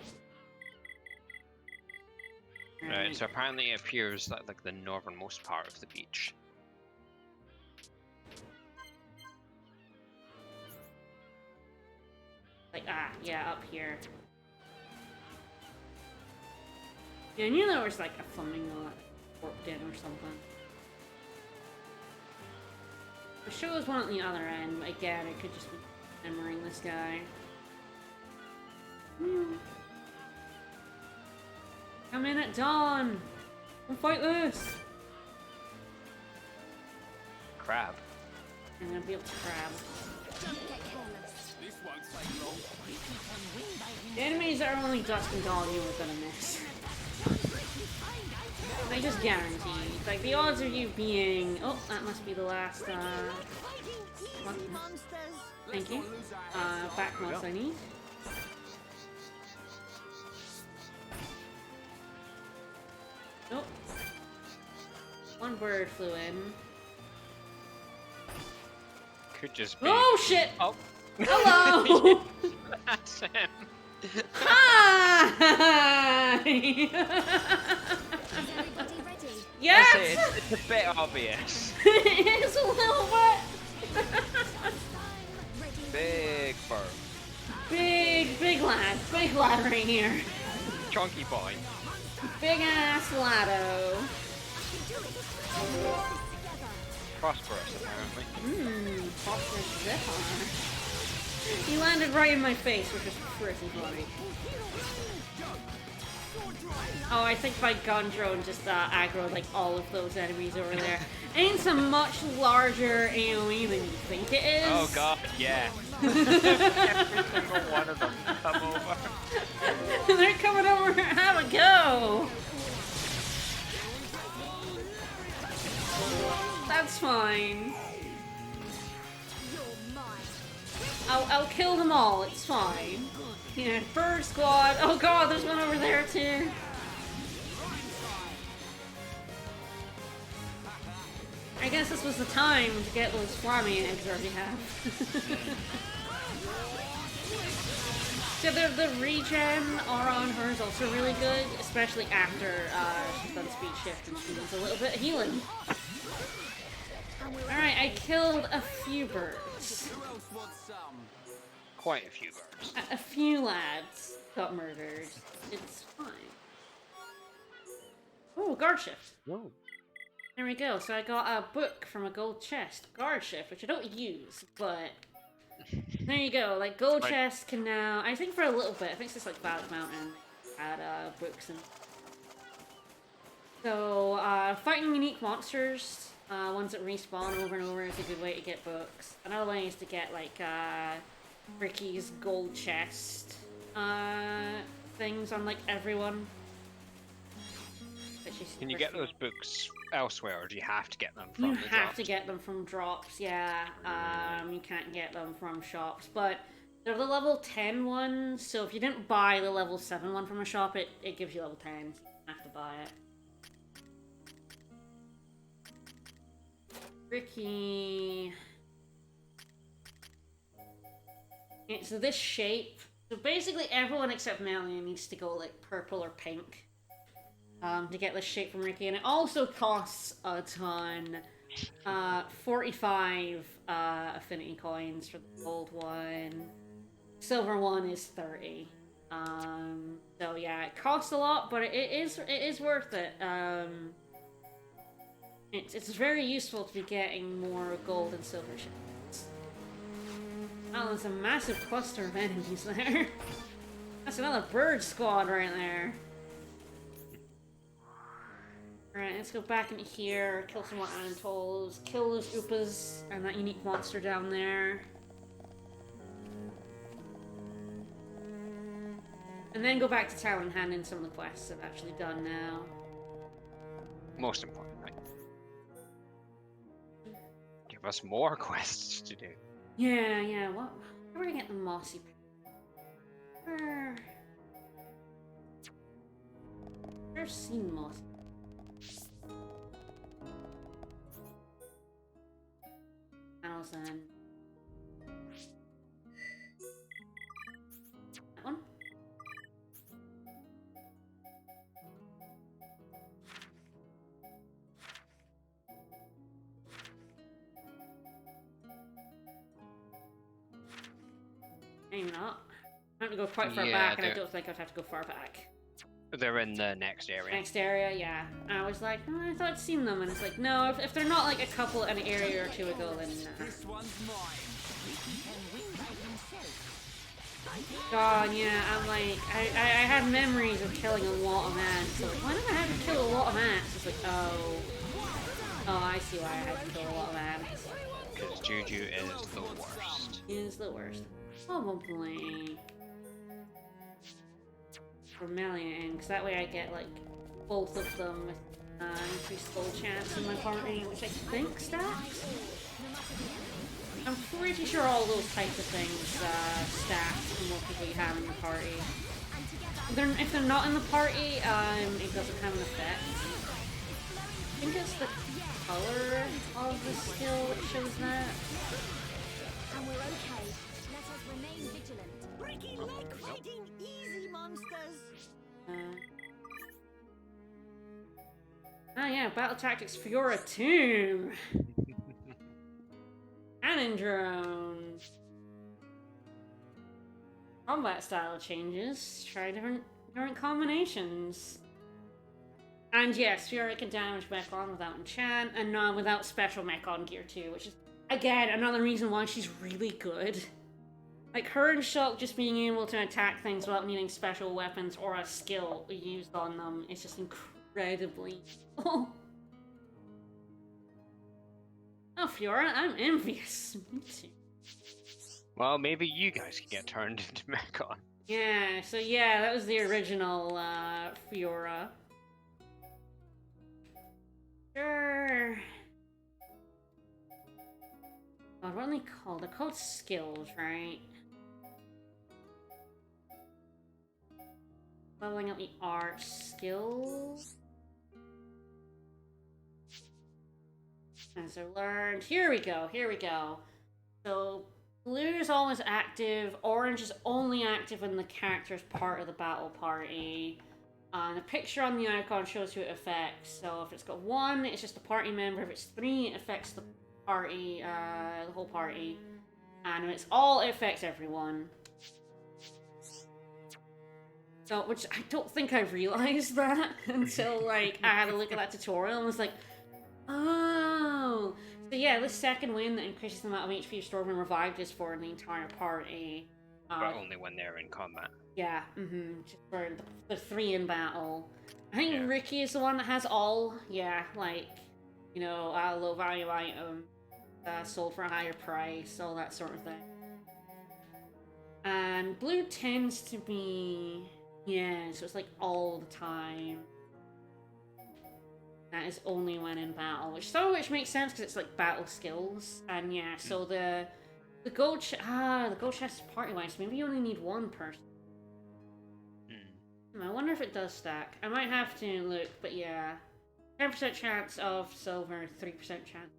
Right, so apparently it appears like the northernmost part of the beach. Like, yeah, up here. Yeah, I knew there was like a flamingo that warped in or something. I'm sure there's one at the other end, but again, it could just be remembering this guy. Come in at dawn. We'll fight this. Crab. I'm gonna be able to grab. Don't get careless. This won't take long. The enemies that are only dusk and dawn you are gonna miss. I just guarantee. Like the odds of you being. Oh, that must be the last. One. Thank you. Back mouse I need. Nope. One bird flew in. Could just be. Oh shit! Oh. Hello! That's him. Hi! Is everybody ready? Yes! It's a bit obvious. It's a little bit. Ready. Big bird. Big lad right here. Chunky boy. Big ass laddo. Prosperous, apparently. Prosperous zipper. He landed right in my face, which is pretty funny. Oh, I think my gun drone just aggroed like all of those enemies over there. And it's a much larger AoE than you think it is. Oh god, yeah. Every single one of them come over. They're coming over. Have a go. That's fine. I'll kill them all. It's fine. Yeah, bird squad. Oh god, there's one over there too. I guess this was the time to get those farming eggs I already have. So the regen on her is also really good, especially after she's done speed shift and she needs a little bit of healing. Alright, I killed a few birds. Who else wants some? Quite a few birds. A few lads got murdered. It's fine. Oh, guard shift. Whoa. There we go. So I got a book from a gold chest. Guard shift, which I don't use, but there you go. Like, gold Right. chest can now, I think for a little bit, I think it's just like Bad Mountain, add books and... So, fighting unique monsters, ones that respawn over and over is a good way to get books. Another way is to get, like, Ricky's gold chest, things on, like, everyone. Can you get those books elsewhere, or do you have to get them from You the have to drops? get them from drops, yeah. You can't get them from shops, but they're the level 10 ones, so if you didn't buy the level 7 one from a shop, it gives you level 10, so you have to buy it. Ricky... It's this shape. So basically everyone except Melia needs to go like purple or pink. To get this shape from Ricky, and it also costs a ton. 45 affinity coins for the gold one. Silver one is 30. So yeah, it costs a lot, but it is worth it. It's very useful to be getting more gold and silver ships. Oh, there's a massive cluster of enemies there. That's another bird squad right there. Alright, let's go back in here, kill some more Anatols, kill those Upas and that unique monster down there. And then go back to town and hand in some of the quests I've actually done now. Most importantly. Give us more quests to do. Yeah, what? Where do I get the mossy Where? I've seen mossy. That one? Maybe not. I have to go quite far Yeah, back, and I they're- don't think I'd have to go far back. They're in the next area. Next area, yeah. I was like, oh, I thought I'd seen them, and it's like, no, if they're not like a couple an area or two ago, then nah. This one's mine. God, yeah, I'm like, I had memories of killing a lot of ants. So why did I have to kill a lot of ants? It's like, oh, I see why I had to kill a lot of ants. Because Juju is the worst. Is the worst. Probably Vermilion, because that way I get like both of them with increased gold chance in my party, which I think stacks. I'm pretty sure all those types of things stack the more people you have in your party. If they're not in the party, it doesn't have an effect. I think it's the color of the skill that shows that. And we're okay. Let us remain vigilant. Breaking leg fighting, easy monsters. Yeah, Battle Tactics Fiora Tomb! Cannon Drone! Combat style changes. Try different combinations. And yes, Fiora can damage Mechon without enchant, and without special Mechon gear too, which is, again, another reason why she's really good. Like, her and Shulk just being able to attack things without needing special weapons or a skill used on them is just incredibly useful. Oh, Fiora, I'm envious. Me too. Well, maybe you guys can get turned into Mechon. Yeah, so yeah, that was the original Fiora. Sure. God, what are they called? They're called skills, right? Leveling up the art skills. As I learned. Here we go. So, blue is always active, orange is only active when the character's part of the battle party. The picture on the icon shows who it affects. So if it's got 1, it's just a party member. If it's 3, it affects the party, the whole party. And if it's all, it affects everyone. So, which I don't think I realized that until, like, I had a look at that tutorial and was like, oh. So yeah, this second wind that increases the amount of HP restored when revived is for the entire party. But only when they're in combat. Yeah, just for the 3 in battle. I think Ricky is the one that has all, like, you know, low value item, sold for a higher price, all that sort of thing. And blue tends to be, so it's like all the time. That is only when in battle, which makes sense because it's like battle skills. And yeah, so the gold the gold chest is party wise. Maybe you only need 1 person. I wonder if it does stack. I might have to look, but yeah, 10% chance of silver, 3% chance.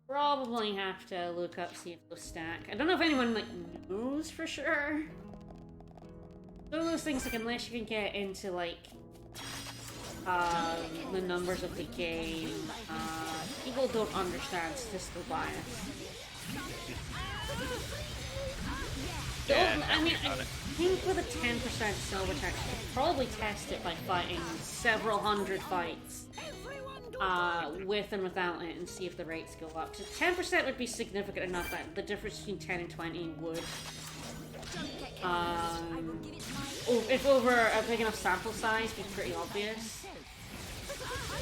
Probably have to look up, see if those stack. I don't know if anyone like knows for sure. One of those things like unless you can get into like the numbers of the game, people don't understand statistical bias. Yeah, I mean, I think with a 10% silver tax, you could probably test it by fighting several hundred fights with and without it and see if the rates go up. So 10% would be significant enough that the difference between 10 and 20 would. If over a big enough sample size, be pretty obvious.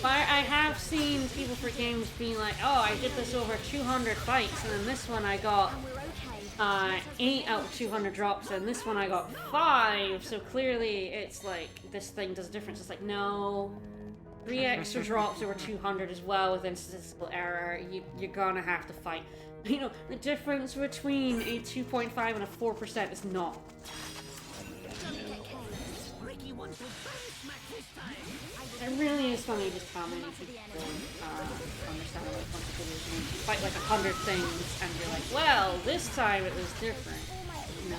But I have seen people for games being like, oh, I did this over 200 fights, and then this one I got 8 out of 200 drops, and this one I got 5, so clearly it's like, this thing does a difference. It's like, no, 3 extra drops over 200 as well within statistical error, you're gonna have to fight. You know, the difference between a 2.5 and a 4% is not. It really is funny just how many people understand what competition is. You fight like 100 things and you're like, well, this time it was different. No.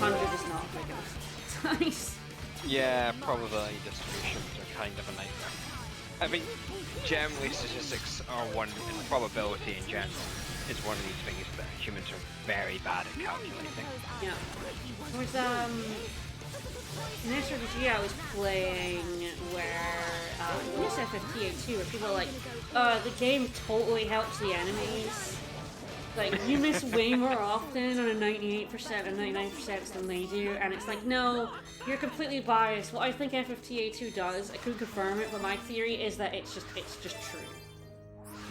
100 is not big enough size. Yeah, probability distributions are kind of a nightmare. I mean, generally statistics are one, and probability in general is one of these things that humans are very bad at calculating. Yeah. There was, in SRPG I was playing where, in this FFTA too, where people are like, the game totally helps the enemies. Like, you miss way more often on a 98% and 99% than they do, and it's like, no, you're completely biased. What I think FFTA2 does, I couldn't confirm it, but my theory is that it's just true.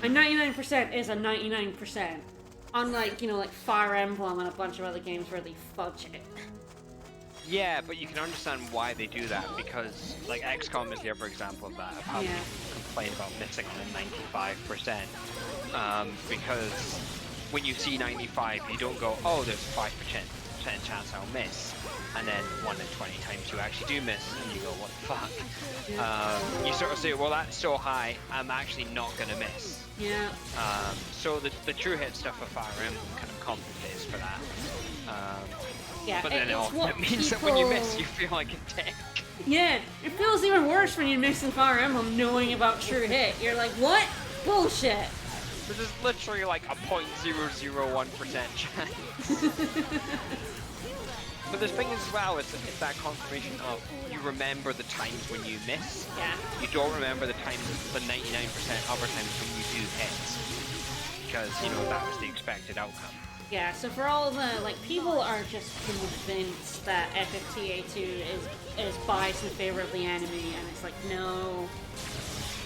A 99% is a 99%. Unlike, you know, like Fire Emblem and a bunch of other games where they fudge it. Yeah, but you can understand why they do that, because like XCOM is the other example of that, of how Yeah. people complain about missing on a 95%. Because when you see 95, you don't go, oh, there's a 5% chance I'll miss. And then 1 in 20 times you actually do miss, and you go, what the fuck? You sort of say, well, that's so high, I'm actually not going to miss. Yeah. So the true hit stuff of Fire Emblem kind of compensates for that. Yeah, But then it means that when you miss, you feel like a dick. Yeah, it feels even worse when you miss in Fire Emblem knowing about true hit. You're like, what? Bullshit! This is literally like a 0.001% chance. But the thing is as well, it's that confirmation of you remember the times when you miss. Yeah. You don't remember the 99% other times when you do hit. Because, you know, that was the expected outcome. Yeah, so for all the, like, people are just convinced that FFTA2 is biased in favor of the enemy, and it's like, no.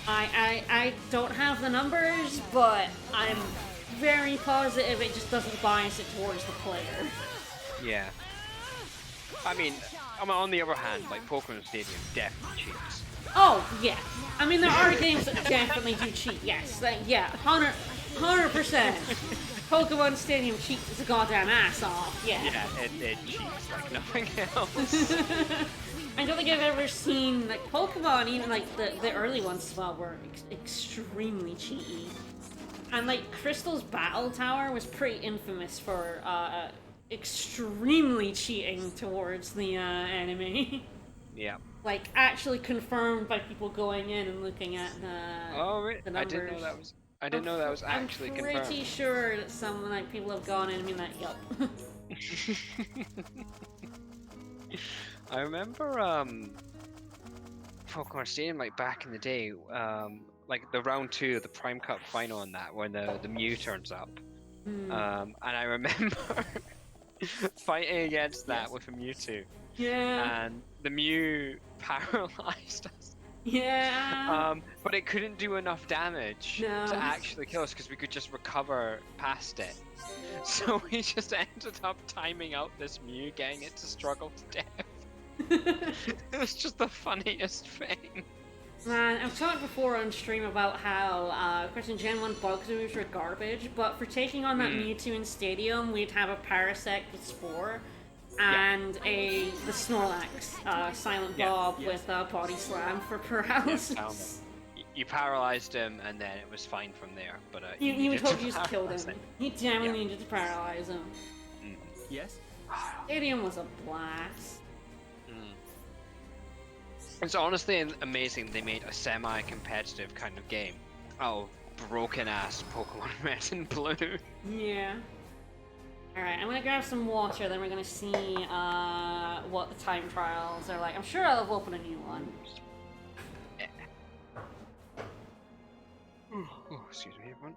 I don't have the numbers, but I'm very positive it just doesn't bias it towards the player. Yeah. I mean, on the other hand, like, Pokemon Stadium definitely cheats. Oh, yeah. I mean, there are games that definitely do cheat, yes. Yeah, 100%. Pokemon Stadium cheats its goddamn ass off, yeah. Yeah, it cheats like nothing else. I don't think I've ever seen, like, Pokemon, even, like, the early ones as well, were extremely cheaty. And, like, Crystal's Battle Tower was pretty infamous for, extremely cheating towards the, enemy. Yeah. Like, actually confirmed by people going in and looking at the, Oh, really? the numbers. I didn't know that was actually I'm confirmed. pretty sure that some, like, people have gone in and been like, yup. I remember, Pokemon Stadium, like, back in the day, like, the round 2 of the Prime Cup final and that, when the Mew turns up. And I remember fighting against that with a Mewtwo. Yeah. And the Mew paralyzed us. Yeah. But it couldn't do enough damage No. to actually kill us because we could just recover past it. So we just ended up timing out this Mew, getting it to struggle to death. It was just the funniest thing. Man, I've talked before on stream about how, of course in Gen 1 bug moves were garbage, but for taking on that Mewtwo in Stadium, we'd have a Parasect with Spore, and the Snorlax, Silent Bob with Body Slam for paralysis. You paralyzed him, and then it was fine from there. But you would needed hope to you just killed him. paralyze You definitely needed to paralyze him. Yes? Stadium was a blast. It's honestly amazing they made a semi-competitive kind of game out of broken-ass Pokemon Red and Blue. Yeah. Alright, I'm gonna grab some water, then we're gonna see what the time trials are like. I'm sure I'll open a new one. Oh, excuse me, everyone.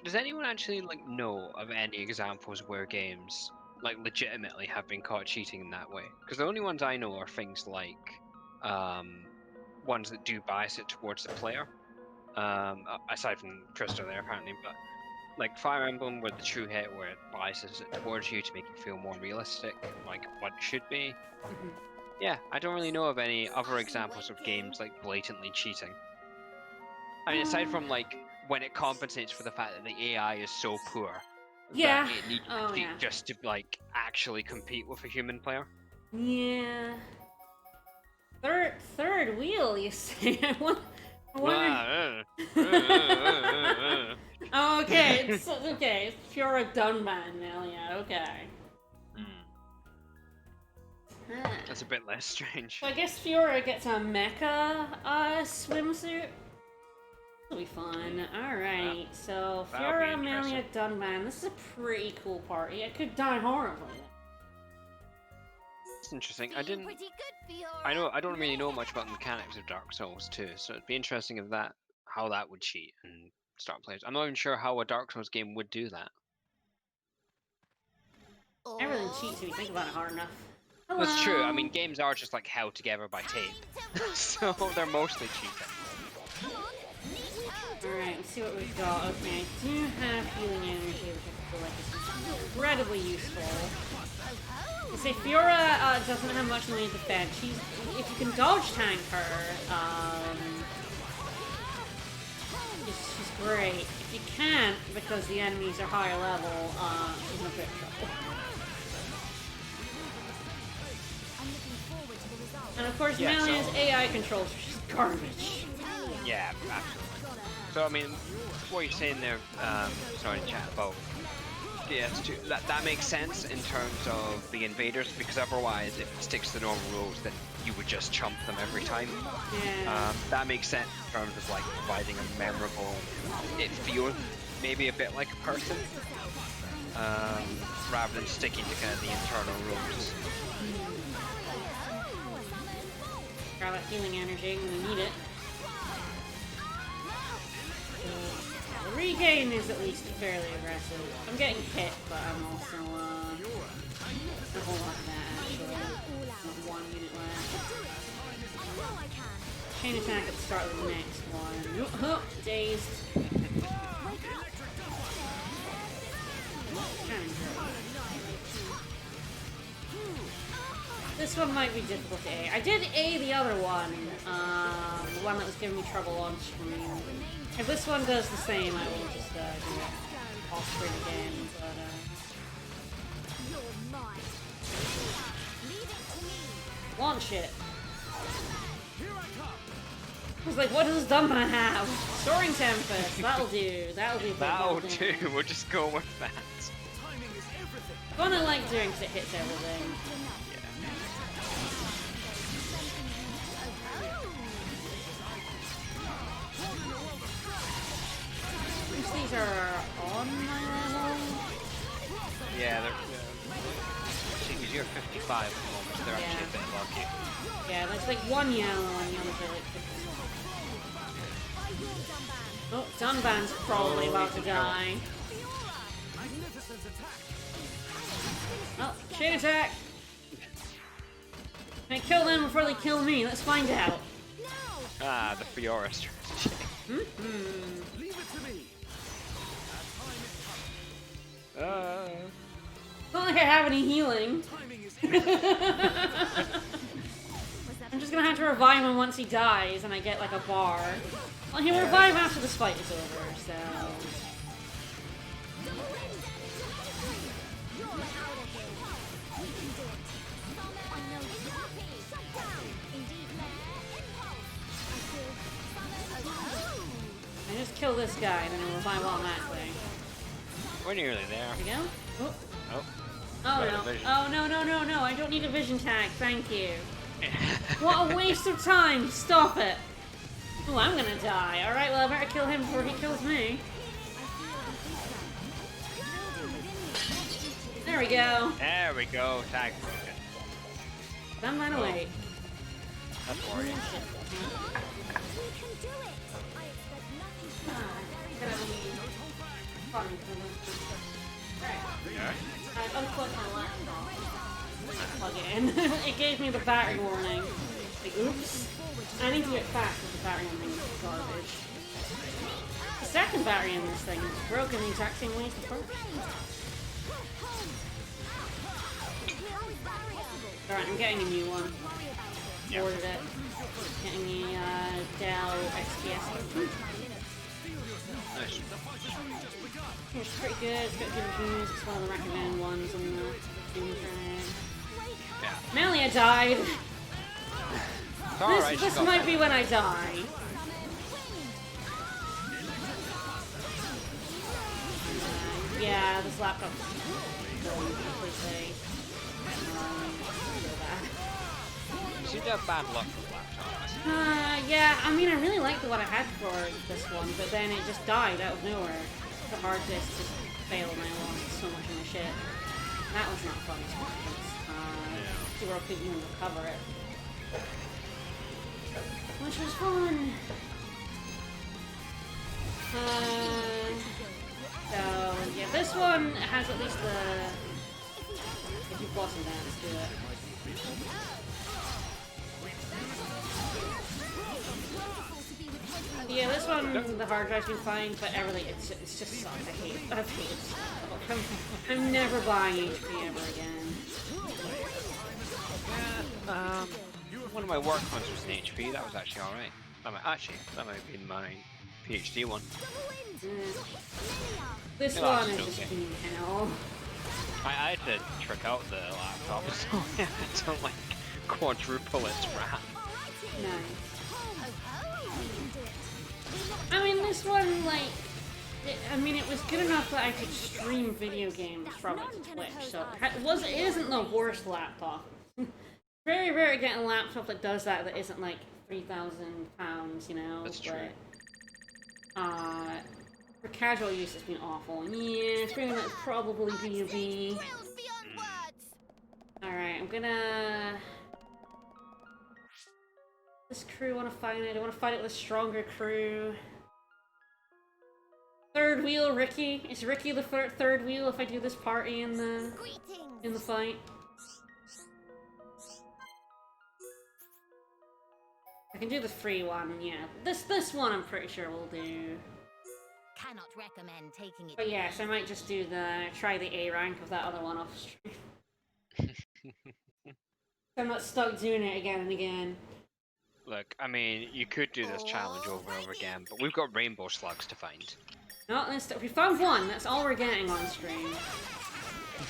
Does anyone actually like know of any examples where games like legitimately have been caught cheating in that way? Because the only ones I know are things like ones that do bias it towards the player. Aside from Crystal there apparently, but like Fire Emblem with the true hit where it biases it towards you to make it feel more realistic, like what it should be. Yeah, I don't really know of any other examples of games like blatantly cheating. I mean, aside from like when it compensates for the fact that the AI is so poor Yeah. that it needs to cheat just to like actually compete with a human player. Yeah. Third wheel, you say? I wonder... Oh, okay, it's Fiora Dunban now, yeah, okay. That's a bit less strange. So I guess Fiora gets a mecha swimsuit. That'll be fun. Alright, so that'll be Fiora, Amelia, interesting. Dunban. This is a pretty cool party. It could die horribly. It's interesting. I Pretty good, Fiora. don't really know much about the mechanics of Dark Souls 2, so it'd be interesting if that how that would cheat and start players. I'm not even sure how a Dark Souls game would do that. Everything cheats if you think about it hard enough. Hello. That's true. I mean, games are just like held together by tape, so they're mostly cheating. Alright, let's see what we've got. Okay, I do have healing energy, which I feel like is incredibly useful. Let's say Fiora doesn't have much in the way of defense. If you can dodge tank her, she's great. If you can't, because the enemies are higher level, she's in a bit of trouble. And of course, Yeah, Melia's so- AI controls are just garbage. Yeah, absolutely. So I mean, what you're saying there, sorry, chat about. Yeah, that makes sense in terms of the invaders, because otherwise, if it sticks to the normal rules, then you would just chump them every time. Yeah. That makes sense in terms of like providing a memorable. It feels maybe a bit like a person, rather than sticking to kind of the internal rules. Grab that healing energy when we need it. The regain is at least fairly aggressive. I'm getting hit, but I'm also, a whole lot of that actually. Not 1 minute left. Chain attack at the start of the next one. Dazed. This one might be difficult to A. I did A the other one, the one that was giving me trouble on screen. If this one does the same, I will just do it off screen again, but launch it. I was like, what does Dumba have? Soaring Tempest, that'll do. That'll do. That'll do, we'll just go with that. Fun I like doing because it hits everything. These are on my level. Yeah, they're. See, because you're 55 at the moment, so they're actually a bit above you. Yeah, there's like one yellow and the others are like 50. Oh, Dunban's probably about to die. Oh, chain attack! Can I kill them before they kill me? Let's find out. Ah, the Fiora strategy. Leave it to me. Not like I have any healing. Timing is I'm just gonna have to revive him once he dies and I get like a bar. Well, he'll revive after this fight is over, so... I just kill this guy and then he'll revive automatically. We're nearly there. There we go. Oh. Oh. Oh Got a no. vision. Oh no, no, no, no. I don't need a vision tag. Thank you. What a waste of time. Stop it. Oh, I'm gonna die. Alright, well I better kill him before he kills me. There we go. There we go, tag broken. Done right away. That's worrying. I unplugged my laptop. Plug it in. It gave me the battery warning. Like, oops. I need to get fast with the battery on thing is garbage. The second battery in this thing is broken the exact same way as the first. Alright, I'm getting a new one. Yep. Ordered it. Getting the Dell XPS. Nice. It's pretty good. It's got good reviews. It's one of the recommended ones on the internet. Yeah. Melia died. It's alright, This might be when I die. Yeah, this laptop is completely You seem to have bad luck with laptops. yeah, I mean, I really liked what I had for this one, but then it just died out of nowhere. The hard disk just failed and I lost so much of my shit. That was not fun experience. People couldn't even recover it. Which was fun. So yeah, this one has at least the. If you blossom down, let's do it. Yeah, this one the hard drive's been fine, but everything it's just sucks. I hate it. I'm never buying HP ever again. Yeah, one of my work ones was an HP. That was actually all right. That might have been my PhD one. This Yeah, one that's is just okay. being hell. I had to trick out the laptop, so I had to like quadruple its RAM. Nice. I mean, this one, like, it was good enough that I could stream video games from it to Twitch, so it isn't the worst laptop. Very rare to get a laptop that does that isn't like £3,000, you know. That's true. But, for casual use, it's been awful. Yeah, it's pretty much probably B2B. Alright, I'm gonna. This crew want to fight it. I want to fight it with a stronger crew. Third wheel, Ricky. Is Ricky the third wheel if I do this party in the fight? I can do the free one, yeah. This one I'm pretty sure we'll do. Cannot recommend taking it. But yes, I might just do try the A rank of that other one off stream. I'm not stuck doing it again and again. Look, I mean, you could do this challenge over and over again, but we've got rainbow slugs to find. Not this. We found one. That's all we're getting on stream.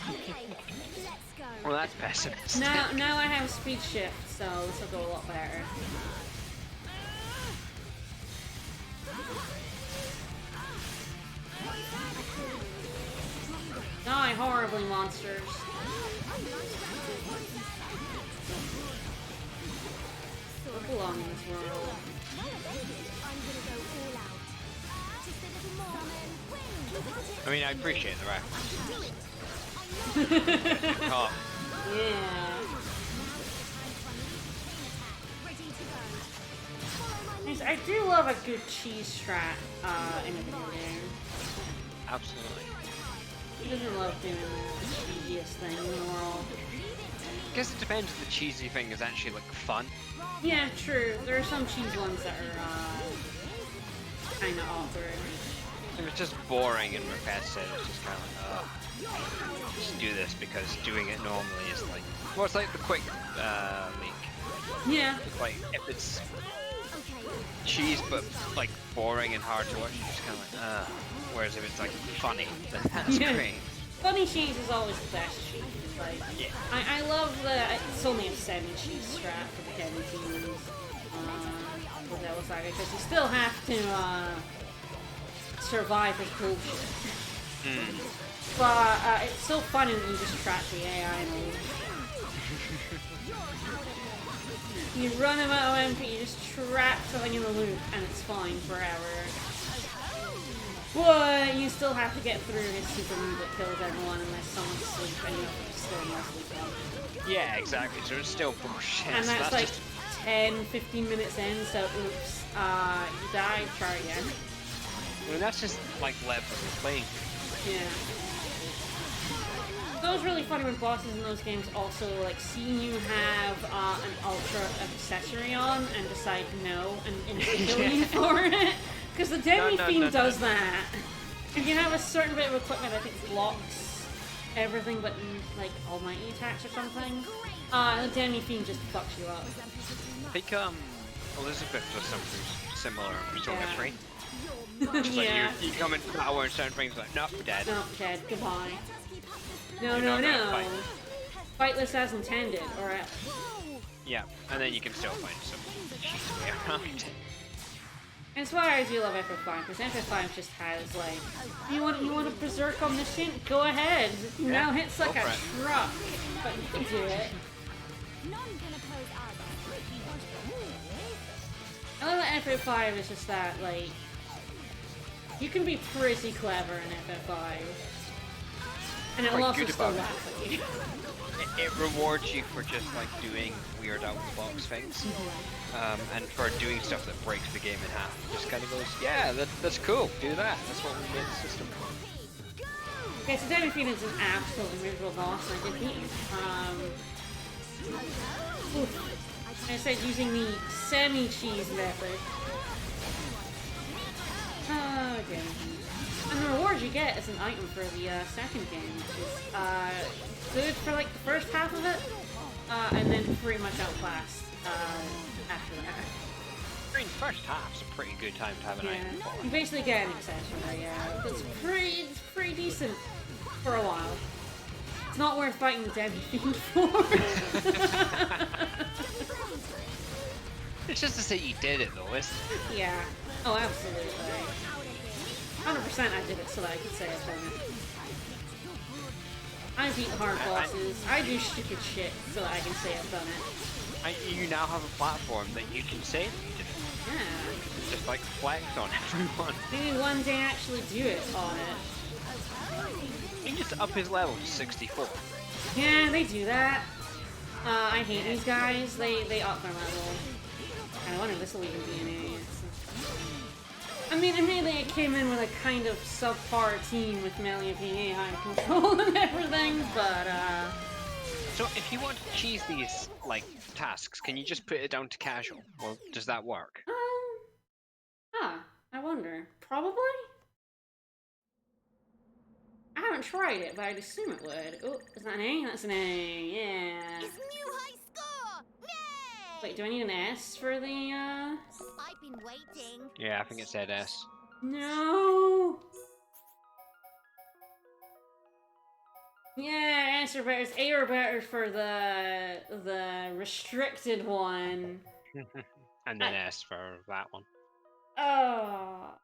Okay, let's go. Well, that's pessimistic. Now I have speed shift, so this will go a lot better. Die horribly, monsters. What belong in this world? I mean, I appreciate the reference. Oh, Yeah. Yes, I do love a good cheese strat in a video game. absolutely. Who doesn't love doing the cheesiest thing in the world? I guess it depends if the cheesy thing is actually like fun. Yeah, true. There are some cheese ones that are kind of awkward. If it's just boring and repetitive, it's just kind of like, ugh. Just do this because doing it normally is like, well, it's like the quick leak. Yeah. Like, if it's cheese but like boring and hard to watch, you're just kind of like, ugh. Whereas if it's like funny, then that's Yeah. great. Funny cheese is always the best cheese. Like, Yeah. I love it's only a semi-cheese strat for the heavy teams. With Devil Saga, because you still have to survive his bullshit. But it's so funny when you just trap the AI mode. You run him out of MP, you just trap something in the loop, and it's fine forever. But you still have to get through his super move that kills everyone unless someone's asleep and you have to still sleep on. Yeah, exactly. So it's still bullshit. And So that's like just... 10-15 minutes in, so oops, you died, try again. I mean, that's just like levels of playing. Yeah. It's always really funny when bosses in those games also like see you have an ultra accessory on and decide no and kill you for it. Because the Demi Fiend does that. If you have a certain bit of equipment, I think blocks everything but like almighty attacks or something, the Demi Fiend just fucks you up. I think Elizabeth does something similar in Persona 3. Just Yeah. like you come into power and certain things like, nope, dead. No, dead. Goodbye. No, You're no, not gonna no. Fightless as intended, or Yeah, and then you can still find some cheesy way around it. That's why I do love FF5, because FF5 just has like, you want to berserk omniscient? Go ahead. Now hits like a truck, but you can do it. I love that FF5 is just that like, you can be pretty clever in FF5. And it will quite also good still about it. laugh at you. It rewards you for just like doing weird out of the box things, and for doing stuff that breaks the game in half. It just kind of goes, yeah, that's cool. Do that. That's what we made the system for. Okay, so Deadly Phoenix is absolutely miserable boss, and I did beat him. I said using the semi-cheese method. Oh, damn. And the reward you get is an item for the second game, which is good for like the first half of it, and then pretty much outclassed after that. I mean, first half's a pretty good time to have an item Yeah, for. you basically get an accessory, yeah. It's pretty decent for a while. It's not worth fighting the Deadly Fiend for. It's just to say you did it though, isn't it? Yeah. Oh, absolutely. 100% I did it so that I could say I've done it. I beat hard bosses. I do stupid shit so that I can say I've done it. You now have a platform that you can say that you did it. Yeah. Just like flex on everyone. Maybe one day actually do it on it. You can just up his level to 64. Yeah, they do that. I hate these guys. They up their level. I wonder if this will even be an A. I mean, admittedly, it came in with a kind of subpar team with Melia being high control and everything, but So if you want to cheese these like tasks, can you just put it down to casual, or does that work? I wonder. Probably? I haven't tried it, but I'd assume it would. Oh, is that an A? That's an A, yeah. It's new high score! Yay! Wait, do I need an S for the, I've been waiting. Yeah, I think it said S. No! Yeah, S or better. It's A or better for the restricted one. And then S for that one. Oh.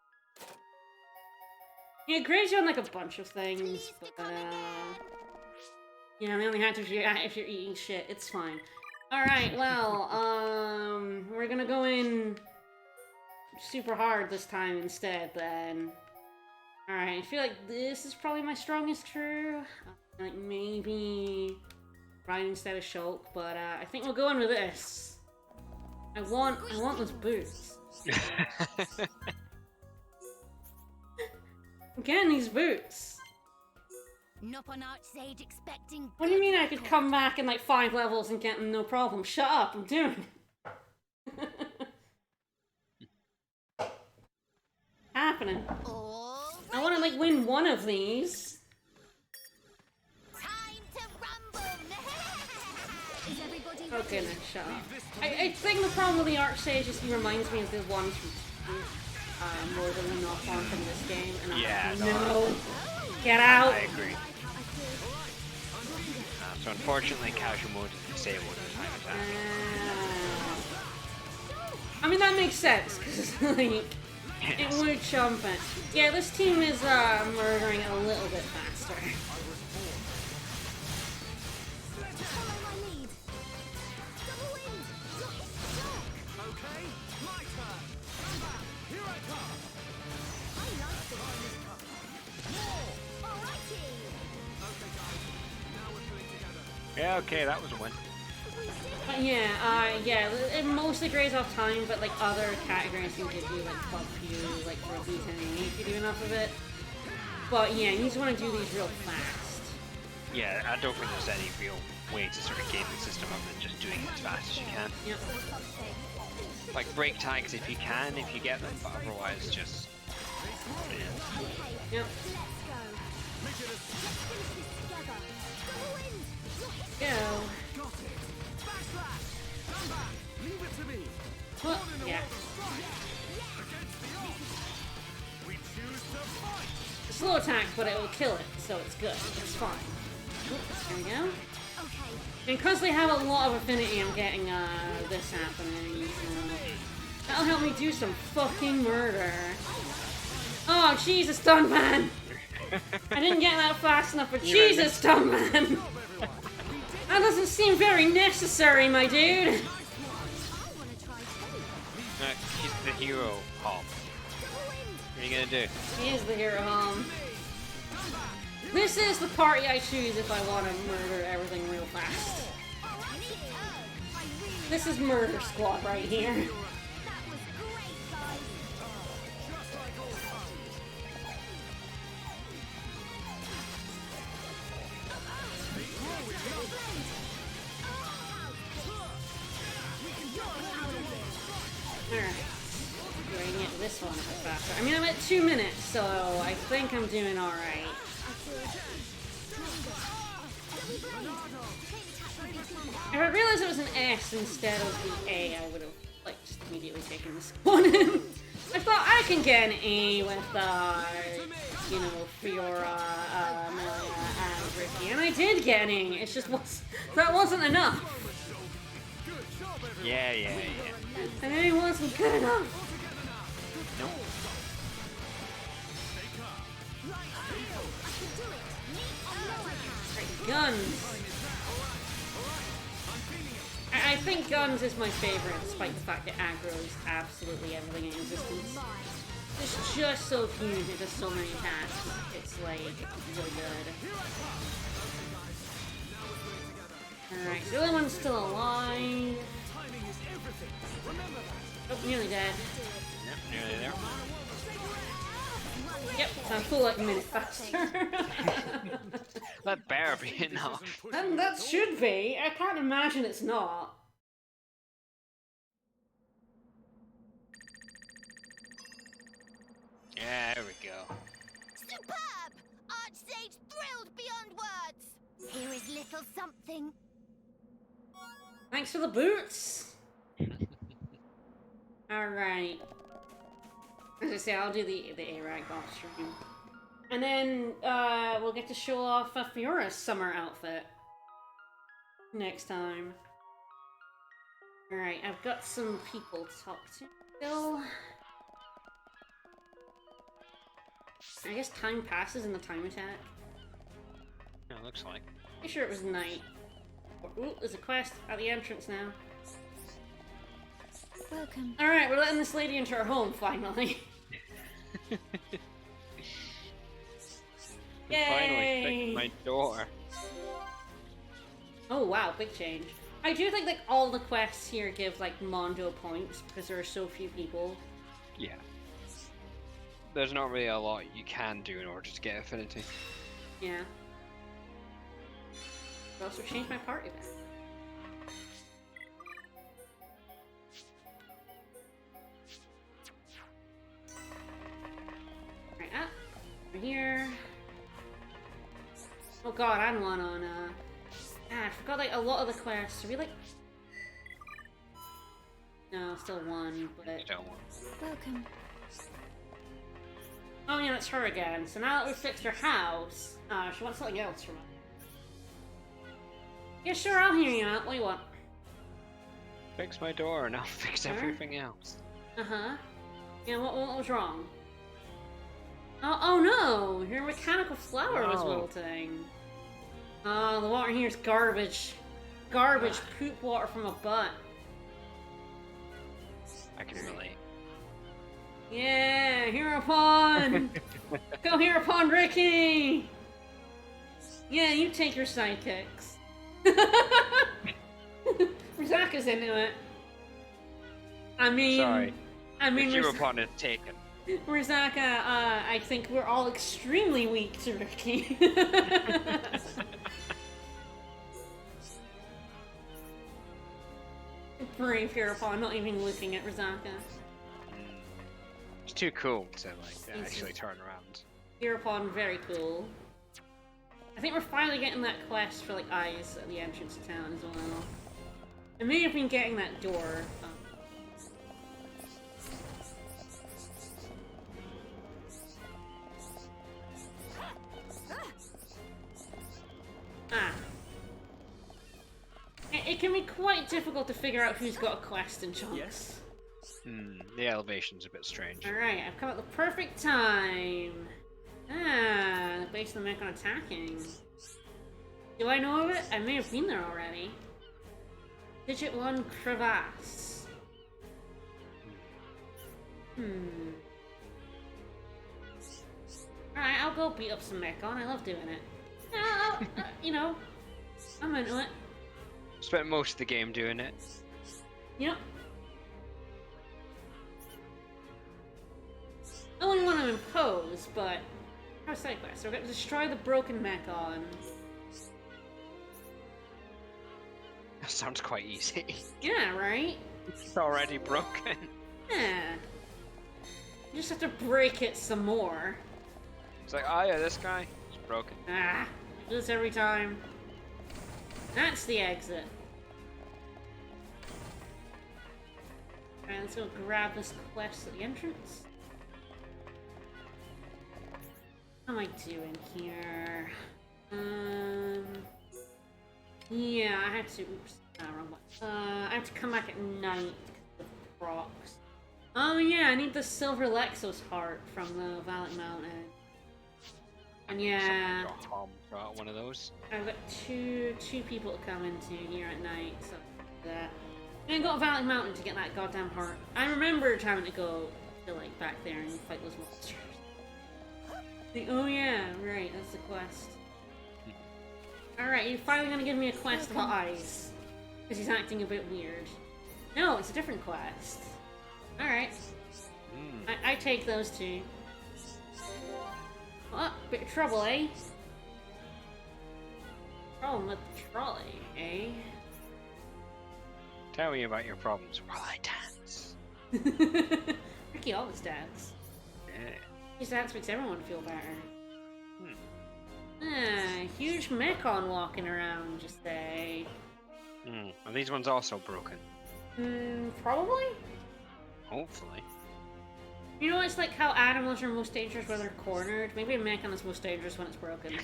Yeah, it grades you on like a bunch of things, but you know, they only have to if you're eating shit. It's fine. All right, well, we're gonna go in super hard this time instead. Then. All right, I feel like this is probably my strongest crew. Like maybe Ryan instead of Shulk, but I think we'll go in with this. I want those boots. I'm getting these boots. What do you mean I could come back in like 5 levels and get them no problem? Shut up, I'm doing it. Happening. I want to like win one of these. Okay, then shut up. I think the problem with the Archsage is he reminds me of the ones from more than enough on from this game, and I'm Yeah, like, no, get out. I agree. So unfortunately, casual mode is disabled at the time attack. I mean that makes sense because like it would jump it. Yeah, this team is murdering it a little bit faster. Yeah, okay, that was a win. Yeah, it mostly grades off time, but like other categories can give you like buff you, like for a B10 if you do enough of it. But yeah, you just want to do these real fast. Yeah, I don't think there's any real way to sort of game the system other than just doing it as fast as you can. Yep. Like break tags if you can, if you get them, but otherwise just... Yep. Go. Well, yeah. Slow attack, but it will kill it, so it's good. It's fine. Oops, there we go. And because they have a lot of affinity, I'm getting this happening. So that'll help me do some fucking murder. Oh, Jesus, Stuntman! I didn't get that fast enough, but Jesus, Stuntman! That doesn't seem very necessary, my dude! He's the hero, Hom. What are you gonna do? He is the hero, Hom. This This is the party I choose if I want to murder everything real fast. This is Murder Squad right here. That was great, guys. Alright. Do I get this one a bit faster? I mean, I'm at 2 minutes, so I think I'm doing alright. If I realized it was an S instead of the A, I would have like just immediately taken this one in. I thought I can get an A with you know, Fiora, Amelia, and Ricky, and I did get an A. It's just that wasn't enough. Yeah. And it wasn't good enough. Nope. Right, guns. I think guns is my favorite, despite the fact that aggro's absolutely everything in existence. It's just so huge, it does so many attacks. It's like really good. Alright, the other one's still alive. Oh, nearly dead. Yep, nearly there. Yep, I'm full like a minute faster. That better be enough. And that should be. I can't imagine it's not. Yeah, there we go. Superb! Archsage thrilled beyond words. Here is little something. Thanks for the boots. Alright. As I say, I'll do the A-Rag off stream. And then we'll get to show off Fiora's summer outfit next time. Alright, I've got some people to talk to still. I guess time passes in the time attack. Yeah, looks like. Pretty sure it was night. Ooh, there's a quest at the entrance now. Welcome. Alright, we're letting this lady into her home, finally. Finally Yay! fixed my door. Oh wow, big change. I do think like all the quests here give like Mondo points because there are so few people. Yeah. There's not really a lot you can do in order to get affinity. Yeah. I also changed my party back. Right up. Over here. Oh god, I had one on I forgot like a lot of the quests. Are we like no, still one, but Still one. Welcome. oh yeah, it's her again. So now that we've fixed her house, she wants something else from us. Yeah, sure, I'll hear you out. What do you want? Fix my door and I'll fix Sure. everything else. Uh-huh. Yeah, what was wrong? Oh no! Your mechanical flower was No. wilting. Oh, the water here is garbage. Garbage poop water from a butt. I can relate. Yeah, Heropon! Go Heropon, Ricky! Yeah, you take your sidekicks. Rizaka's into it. I mean... Sorry. I mean, the Heropon is taken. Rizaka, I think we're all extremely weak to Ricky. Brave Heropon, not even looking at Rizaka. It's too cool to like He's actually just- turn around. Heropon, very cool. I think we're finally getting that quest for like eyes at the entrance to town as well. I may have been getting that door. Ah. It can be quite difficult to figure out who's got a quest in chunks. Yes. The elevation's a bit strange. Alright, I've come at the perfect time. Ah, the base of the mech on attacking. Do I know of it? I may have been there already. Digit 1 crevasse. Alright, I'll go beat up some mech on. I love doing it. Well, you know, I'm into it. Spent most of the game doing it. Yep. I wouldn't want to impose, but our side quest. So we're going to destroy the broken Mechon. That sounds quite easy. Yeah, right? It's already broken. Yeah. You just have to break it some more. It's like, oh yeah, this guy is broken. Ah, I do this every time. That's the exit. Alright, let's go grab this quest at the entrance. What am I doing here? Yeah, I had to. Oops, wrong one. I have to come back at night because of the procs. Oh yeah, I need the Silver Lexos heart from the Valiant Mountain. And yeah, Tom got one of those. I've got two people to come into here at night, so that. And I got Valiant Mountain to get that goddamn heart. I remember having to go to like back there and fight those monsters. Oh yeah, right, that's the quest. Alright, you're finally gonna give me a quest about Ice. Because he's acting a bit weird. No, it's a different quest. Alright. I take those two. Oh, bit of trouble, eh? Problem with the trolley, eh? Tell me about your problems while I dance. Ricky always dance. Yeah. His dance makes everyone feel better. Huge Mechon walking around, you say? Are these ones also broken? Probably? Hopefully. You know, it's like how animals are most dangerous when they're cornered. Maybe a Mechon is most dangerous when it's broken.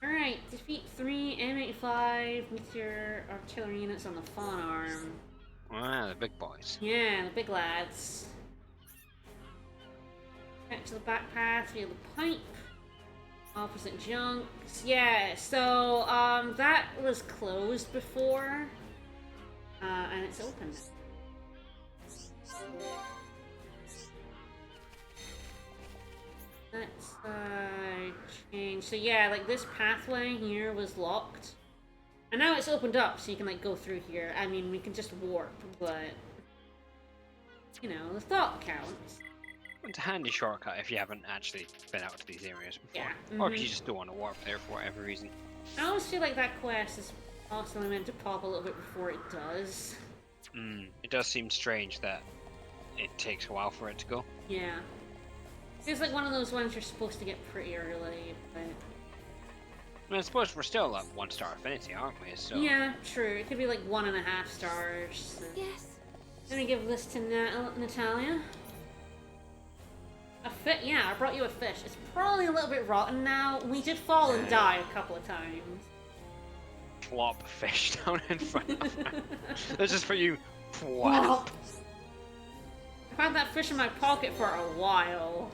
Alright, defeat 3 M85 meteor artillery units on the Fawn Arm. Wow, the big boys. Yeah, the big lads. Back to the back path via the pipe. Opposite junks. Yeah, so, that was closed before. And it's open. Let's, change. So yeah, like this pathway here was locked. And now it's opened up, so you can, like, go through here. I mean, we can just warp, but... You know, the thought counts. It's a handy shortcut if you haven't actually been out to these areas before. Yeah. Or if you just don't want to warp there for whatever reason. I always feel like that quest is possibly meant to pop a little bit before it does. It does seem strange that it takes a while for it to go. Yeah. It's like one of those ones you're supposed to get pretty early, but... I mean, I suppose we're still at 1-star affinity, aren't we? So Yeah, true. It could be like 1.5 stars. So. Yes. Let me give this to Natalia. A fish? Yeah, I brought you a fish. It's probably a little bit rotten now. We did fall and die a couple of times. plop a fish down in front of her. This is for you. Plop. I've had that fish in my pocket for a while.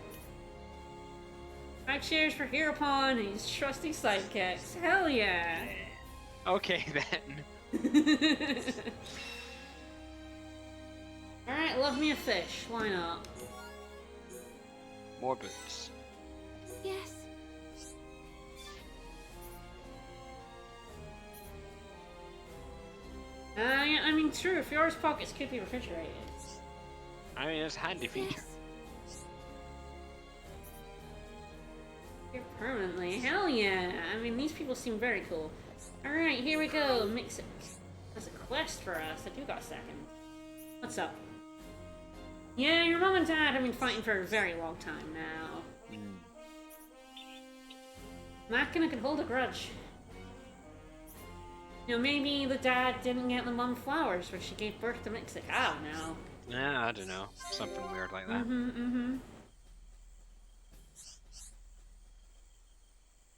I cheers for Hereupon and his trusty sidekicks. Hell yeah! Okay then. Alright, love me a fish. Why not? More boots. Yes. Yeah, I mean, true. Fiora's pockets could be refrigerated. I mean, it's a handy feature. Yes. Here permanently. Hell yeah! I mean, these people seem very cool. Alright, here we go. Mix it. That's a quest for us. I do got a second. What's up? Yeah, your mom and dad have been fighting for a very long time now. Makina could hold a grudge. You know, maybe the dad didn't get the mom flowers when she gave birth to Mixik. I don't know. Yeah, I don't know. Something weird like that.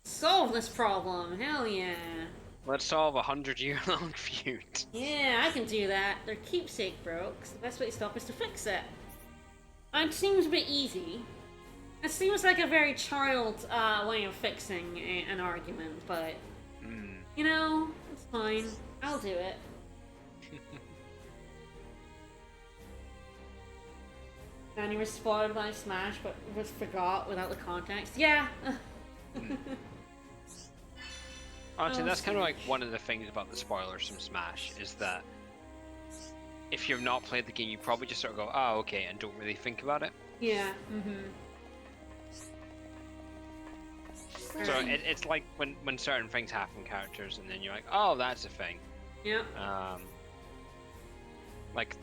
Solve this problem. Hell yeah. Let's solve a 100-year-long feud. Yeah, I can do that. Their keepsake broke, so the best way to stop is to fix it. It seems a bit easy. It seems like a very child way of fixing an argument, but... You know, it's fine. I'll do it. And he was spotted by Smash, but was forgot without the context. Yeah. Honestly, that's kind of like one of the things about the spoilers from Smash is that if you've not played the game, you probably just sort of go, "Oh, okay," and don't really think about it. Yeah. So it's like when certain things happen to characters, and then you're like, "Oh, that's a thing." Yeah. Like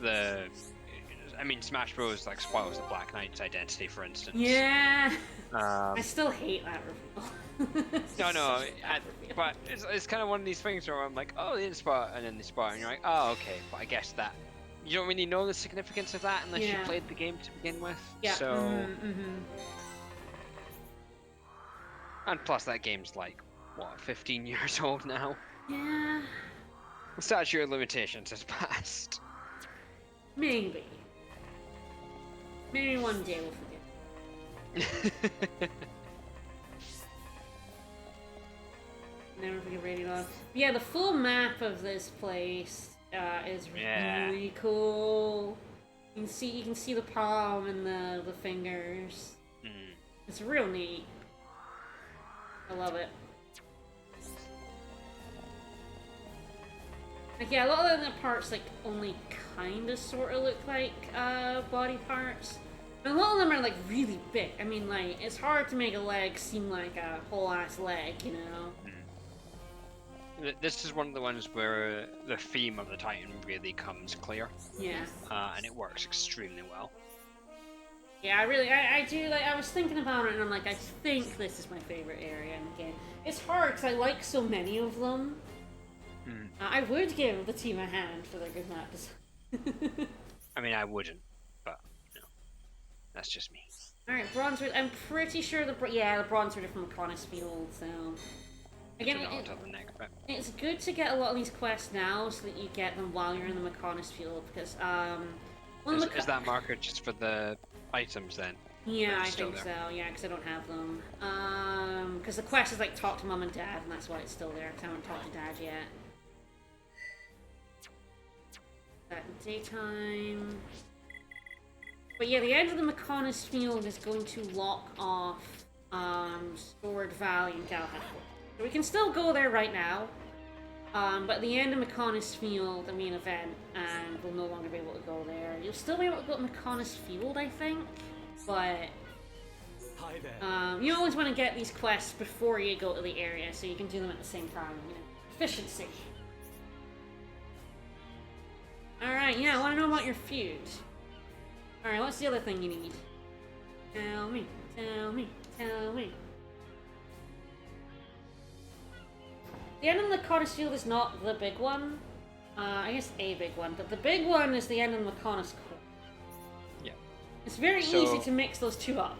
Smash Bros. Like spoils the Black Knight's identity, for instance. Yeah. I still hate that reveal. No, but it's kind of one of these things where I'm like, oh, they didn't spot, and then they spot, and you're like, oh, okay, but I guess that you don't really know the significance of that unless you played the game to begin with. Yeah. So, and plus that game's like what, 15 years old now. Yeah. The statute of limitations has passed. Maybe one day we'll forget. Never forget Radio Dog. Yeah, the full map of this place is really cool. You can see the palm and the fingers. It's real neat. I love it. Like, yeah, a lot of the parts like only kind of sort of look like body parts. And a lot of them are like really big. I mean, like, it's hard to make a leg seem like a whole ass leg, you know? This is one of the ones where the theme of the Titan really comes clear. Yeah. And it works extremely well. Yeah, I do, like, I was thinking about it and I'm like, I think this is my favorite area in the game. It's hard because I like so many of them. I would give the team a hand for their good map design. I mean, I wouldn't, but, you know, that's just me. Alright, Bronzewood, I'm pretty sure the Bronzewood are from Conus Field, so... Again, it's good to get a lot of these quests now so that you get them while you're in the Mechonis Field, because, is that marker just for the items then? Yeah, I think so, yeah, because I don't have them. Because the quest is like talk to mom and dad, and that's why it's still there, because I haven't talked to dad yet. That in daytime. But yeah, the end of the Mechonis Field is going to lock off Sword Valley and Galahad. So we can still go there right now, but at the end of Mechonis Field, the main event, and we'll no longer be able to go there. You'll still be able to go to Mechonis Field, I think, but you always want to get these quests before you go to the area, so you can do them at the same time, you know, efficiency. Alright, yeah, I want to know about your feud. Alright, what's the other thing you need? Tell me, tell me, tell me. The end of the Mechonis Field is not the big one. I guess a big one, but the big one is the end of the Mechonis Core. Yeah. It's very easy to mix those two up.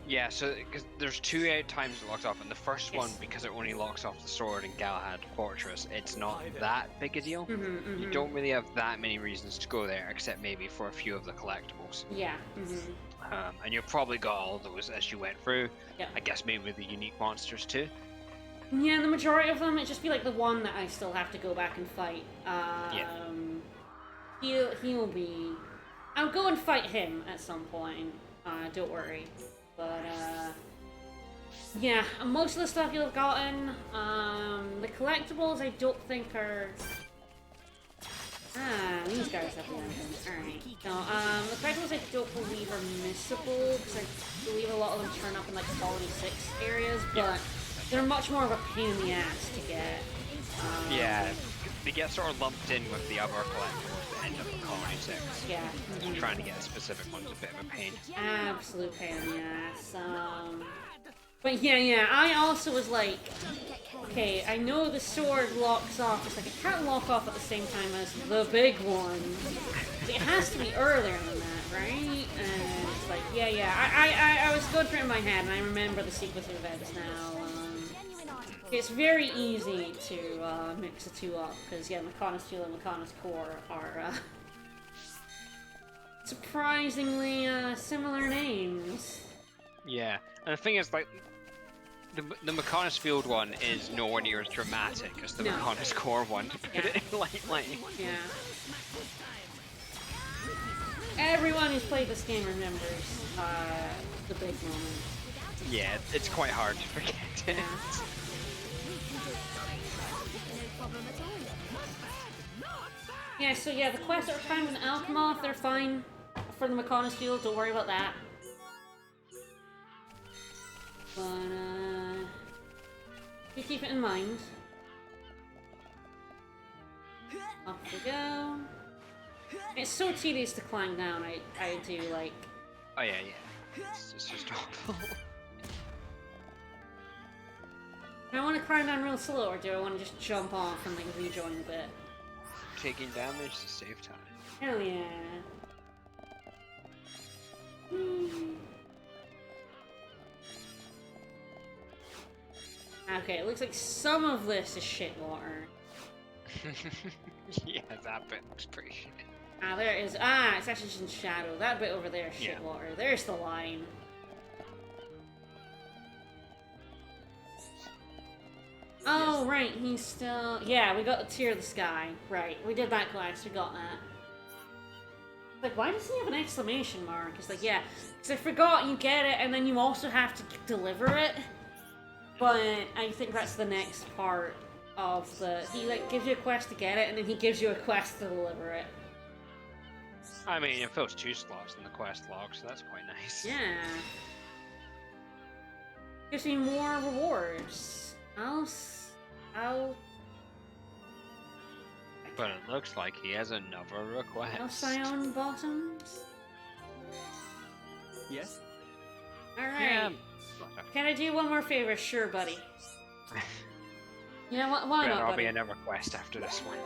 Yeah, so cause there's 2 times it locks off, and the first one, because it only locks off the sword in Galahad Fortress, it's not that big a deal. You don't really have that many reasons to go there, except maybe for a few of the collectibles. Yeah. And you've probably got all those as you went through. Yeah. I guess maybe the unique monsters too. Yeah, the majority of them, it'd just be like the one that I still have to go back and fight. He'll be... I'll go and fight him at some point, don't worry. But, yeah, most of the stuff you'll have gotten, the collectibles I don't think are... these guys have the items. Alright. No, the collectibles I don't believe are missable, because I believe a lot of them turn up in, like, Quality 6 areas, but... They're much more of a pain in the ass to get. Yeah, they get sort of lumped in with the other collectibles that end up in Colony 6. Yeah. Trying to get a specific one's a bit of a pain. Absolute pain in the ass. But yeah, I also was like, okay, I know the sword locks off. It's like it can't lock off at the same time as the big one. It has to be earlier than that, right? And it's like, yeah. I was going through it in my head, and I remember the sequence of events now. It's very easy to mix the two up, because yeah, Mechonis Field and Mechonis Core are surprisingly similar names. Yeah, and the thing is, like, the Mechonis Field one is nowhere near as dramatic as the Mechonis Core one, to put it lightly. Yeah. Everyone who's played this game remembers the big moment. Yeah, it's quite hard to forget it. Yeah. Yeah, so yeah, the quests that are found in Alchemoth, they're fine for the Mechonis field, don't worry about that. But, you keep it in mind. Off we go. It's so tedious to climb down, I do like... Oh yeah, yeah. It's just awful. Do I want to climb down real slow, or do I want to just jump off and like rejoin a bit? Taking damage to save time. Hell yeah. Okay, it looks like some of this is shit water. Yeah, that bit looks pretty shit. Ah, there it is. Ah, it's actually just in shadow. That bit over there is shit Yeah. water. There's the line. Oh, right, he's still... Yeah, we got the Tear of the Sky. Right, we did that quest, we got that. Like, why does he have an exclamation mark? It's like, yeah, because I forgot you get it, and then you also have to deliver it. But I think that's the next part of the... He, like, gives you a quest to get it, and then he gives you a quest to deliver it. I mean, it fills 2 slots in the quest log, so that's quite nice. Yeah. Gives me more rewards. I'll... But it looks like he has another request. Alcyon Bottoms? Yes? Alright. Yeah. Can I do one more favor? Sure, buddy. You know what? Why But not, there'll buddy? be another quest after this one.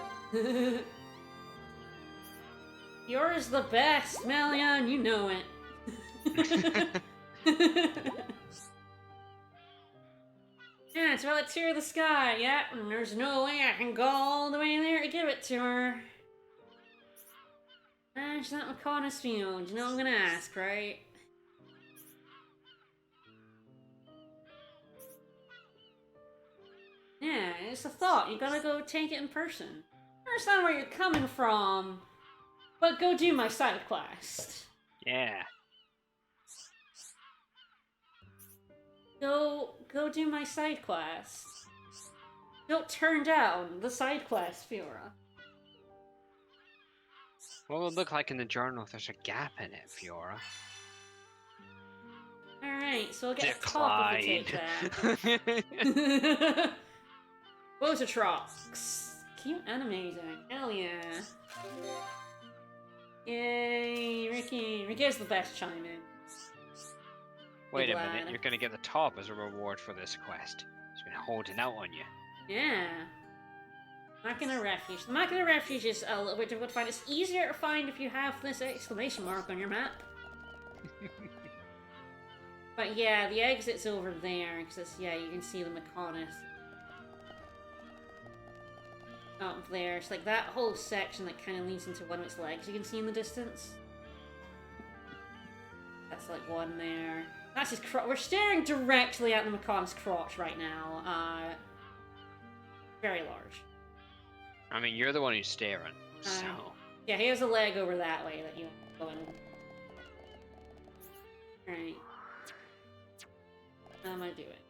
Yours the best, Melion, you know it. Yeah, it's about the Tear of the Sky, yeah, and there's no way I can go all the way there to give it to her. She's not Mechonis field, you know I'm gonna ask, right? Yeah, it's a thought, you gotta go take it in person. I understand where you're coming from, but go do my side quest. Yeah. Go do my side quest. Don't turn down the side quest, Fiora. What will it look like in the journal if there's a gap in it, Fiora? Alright, so I'll get a top if you take that. Bosatrox. Cute and amazing. Hell yeah. Yay, Ricky. Ricky has the best chime in. Wait a Glad. minute, you're gonna get the top as a reward for this quest. He's been holding out on you. Yeah. Machina Refuge. The Machina Refuge is a little bit difficult to find. It's easier to find if you have this exclamation mark on your map. But yeah, the exit's over there, because yeah, you can see the Mechonis. Up there. It's like that whole section that kind of leads into one of its legs you can see in the distance. That's like one there. That's his crotch. We're staring directly at the Mechonis crotch right now. Very large. I mean, you're the one who's staring, so... Yeah, he has a leg over that way that you go in. Alright. I'm gonna do it.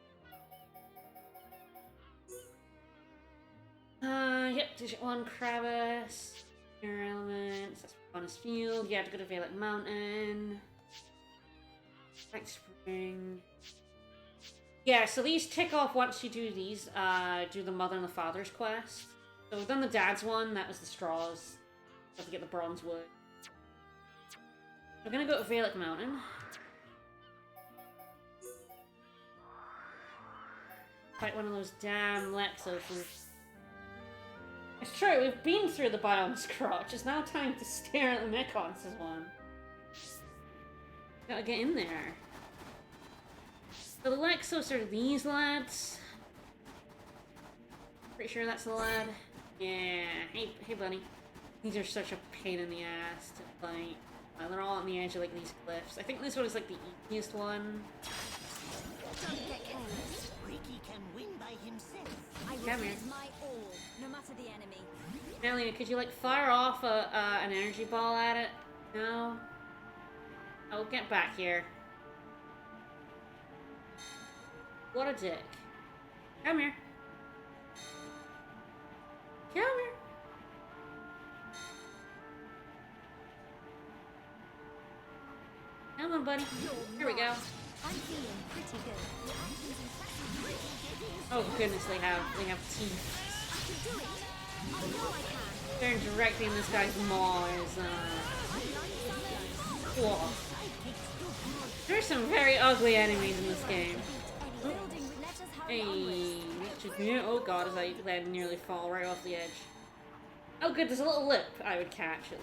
Yep, digit 1 Krabbus. Your elements. That's Mechonis field. You have to go to Valak Mountain. Back to Spring. Yeah, so these tick off once you do these. Do the Mother and the Father's quest. So we've done the Dad's one, that was the straws. Have to get the bronze wood. We're gonna go to Valak Mountain. Fight one of those damn Lexos. It's true, we've been through the biome's crotch. It's now time to stare at the Mechons as one. Gotta get in there. So the Lexos are these lads. Pretty sure that's the lad. Yeah, hey buddy. These are such a pain in the ass to fight. They're all on the edge of like these cliffs. I think this one is like the easiest one. Don't get careless. Ricky can win by himself. I will Come here. use my all, no matter the enemy. Elliot, could you like fire off an energy ball at it? No. Oh, get back here. What a dick. Come here. Come here. Come on, buddy. Here we go. I'm feeling pretty good. Your acting's impressive. Oh goodness, we have teeth. I can do it. I know I can. Staring directly in this guy's maw is cool. There's some very ugly enemies in this game. Hey, oh god, as I then nearly fall right off the edge. Oh good, there's a little lip I would catch it.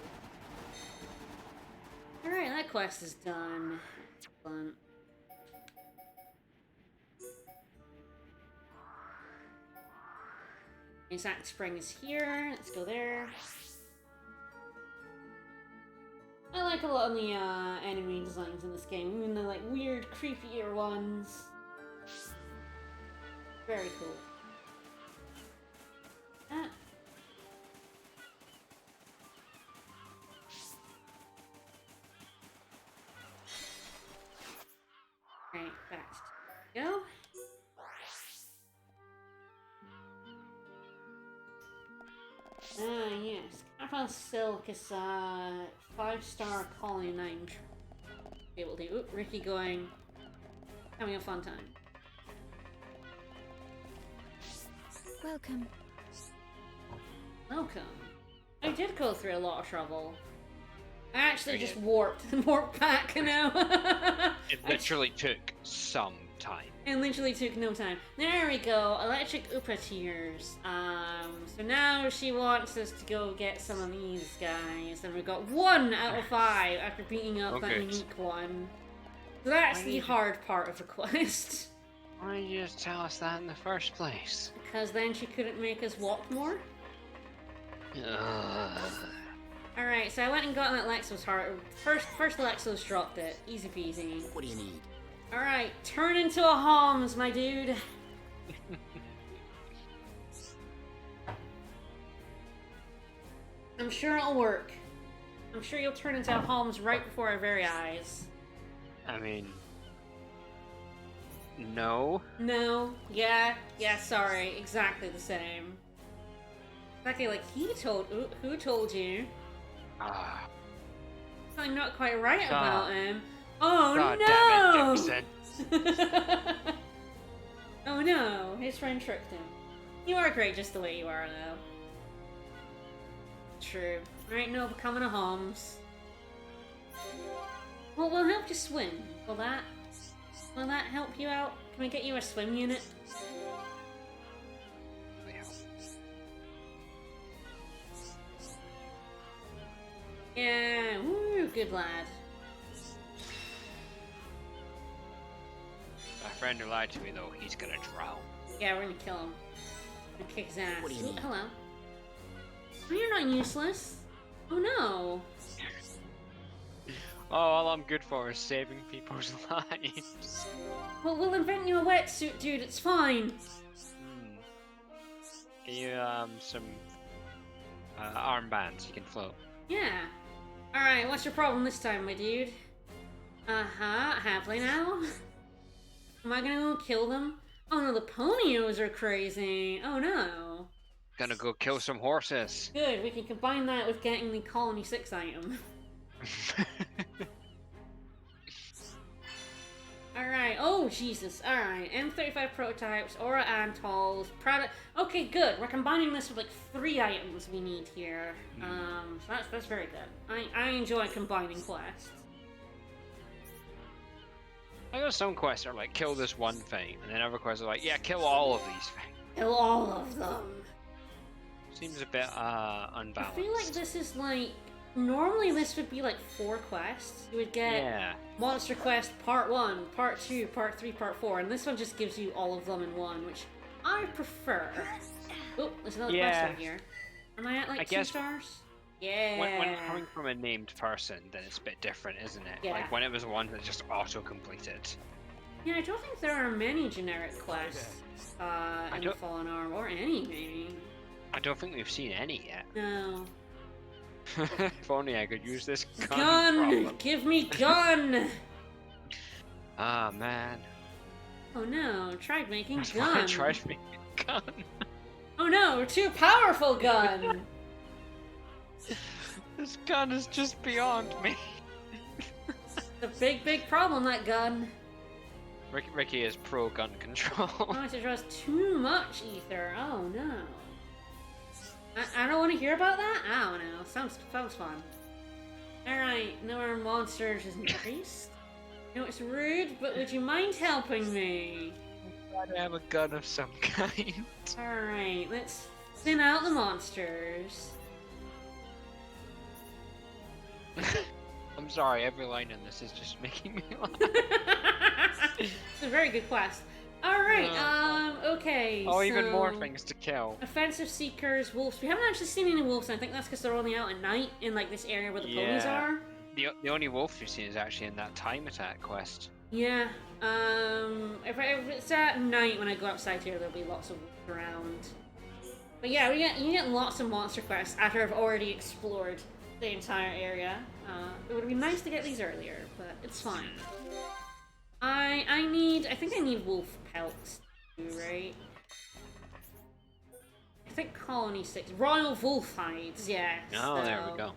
Alright, that quest is done. Fun. Exact Spring is here. Let's go there. I like a lot of the enemy designs in this game, even the like weird, creepier ones. Very cool. Ah. Right, back. Go. Ah, yes. Kappa Silk is 5-star colony 9. Be able to. Oop, Ricky going. Having a fun time. Welcome. Welcome. I did go through a lot of trouble. I actually just Okay. warped back now. It literally took some time. It literally took no time. There we go. Electric Upa tears. So now she wants us to go get some of these guys, and we got 1 out of 5 after beating up that Okay. unique one. So that's Why the did you- hard part of the quest. Why did you just tell us that in the first place? Because then she couldn't make us walk more. Ugh. Alright, so I went and got that Lexos heart. First Lexos dropped it. Easy peasy. What do you need? Alright, turn into a Homs, my dude. I'm sure it'll work. I'm sure you'll turn into a Homs right before our very eyes. I mean, no. No, yeah, sorry, exactly the same. Exactly like who told you? Ah, I'm not quite right God. about him. Oh God no! damn it, Jackson. Oh no, his friend tricked him. You are great just the way you are, though. True. Right, no, becoming a Homs. Well, we'll help you swim. Will that help you out? Can we get you a swim unit? Yeah, woo, good lad. My friend who lied to me though, he's gonna drown. Yeah, we're gonna kill him. We're gonna kick his ass. What do you Ooh, need? hello. Oh, you're not useless. Oh no. Oh, all I'm good for is saving people's lives. Well, we'll invent you a wetsuit, dude. It's fine. Get you some armbands you can float. Yeah. Alright, what's your problem this time, my dude? Halfway now? Am I gonna go kill them? Oh no, the ponios are crazy. Oh no. Gonna go kill some horses. Good, we can combine that with getting the Colony 6 item. Alright, oh Jesus, alright. M35 prototypes, Aura Antols, product. Okay, good. We're combining this with like 3 items we need here. So that's very good. I enjoy combining quests. I know some quests are like kill this one thing, and then other quests are like, yeah, kill all of these things. Kill all of them. Seems a bit unbalanced. I feel like this is like normally this would be like 4 quests. You would get Yeah. Monster Quest Part 1, Part 2, Part 3, Part 4, and this one just gives you all of them in one, which I prefer. Oh, there's another quest Yeah. over here. Am I at like I 2 guess stars? Yeah. When coming from a named person, then it's a bit different, isn't it? Yeah. Like when it was one that just auto-completed. Yeah, I don't think there are many generic quests in don't- Fallen Arm, or any maybe. I don't think we've seen any yet. No. If only I could use this gun. Gun! Problem. Give me gun! Ah, man. Oh no, tried making That's why I gun. tried to make a gun. Oh no, we're too powerful gun! This gun is just beyond me. The big problem, that gun. Ricky is pro gun control. Oh, it draws too much ether. Oh no. I don't want to hear about that? I don't know. Sounds fun. Alright, no more monsters is increased. No, it's rude, but would you mind helping me? I'm glad I have a gun of some kind. Alright, let's thin out the monsters. I'm sorry, every line in this is just making me laugh. It's a very good quest. Alright, okay. Oh, even more so- things to kill. Offensive seekers, wolves. We haven't actually seen any wolves, and I think that's because they're only out at night in like this area where the ponies Yeah. are. The only wolf we've seen is actually in that time attack quest. Yeah. If it's at night when I go outside here, there'll be lots of wolves around. But yeah, you get lots of monster quests after I've already explored the entire area. It would be nice to get these earlier, but it's fine. I think I need wolf pelts too, right? I think Colony 6. Royal wolf hides, yes. Oh, there we so go.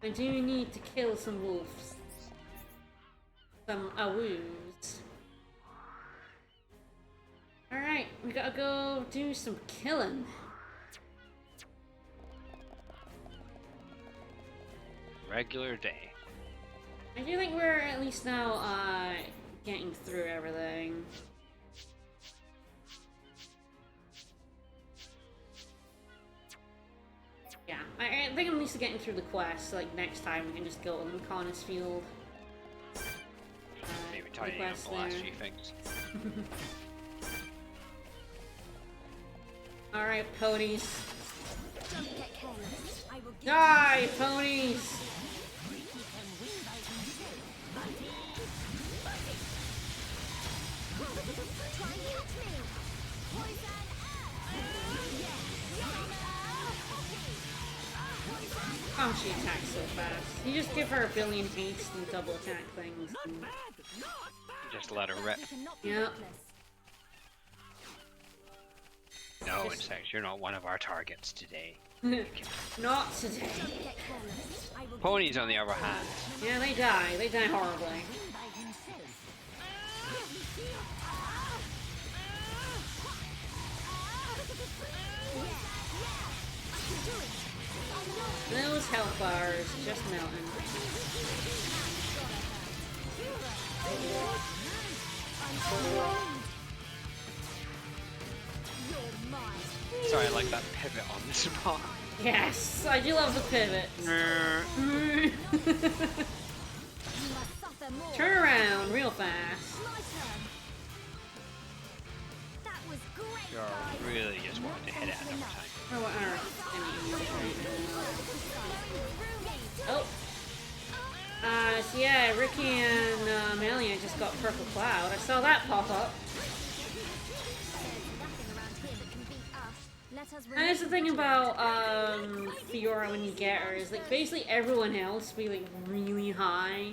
I do need to kill some wolves. Some awoos. Alright, we gotta go do some killing. Regular day. I do think we're at least now, getting through everything. Yeah, I think I'm at least getting through the quest, so like next time we can just go to the Conus Field. Maybe tidying up the last few things. Alright, ponies. Don't get careless. I will give Die, ponies! Try and catch me. Poison Oh, she attacks so fast. You just give her a billion haste and double attack things. and- Just let her rip. You cannot be Yeah. reckless. No, Just- insects, you're not one of our targets today. Not today. Don't get careless. I will Ponies, on the other hand, Yeah, they die. They die horribly. by himself. Those health bars just melting. You're mine. sorry, I like that pivot on the spot. Yes, I do love the pivot. You must suffer more. Turn around real fast. My turn. That was great. You're really just wanting to hit it another time. Oh, what are any Oh. So yeah, Ricky and Amelia just got Purple Cloud. I saw that pop up. Nothing around here that can beat us. Let us And that's the thing about Fiora when you get her is like basically everyone else be like really high.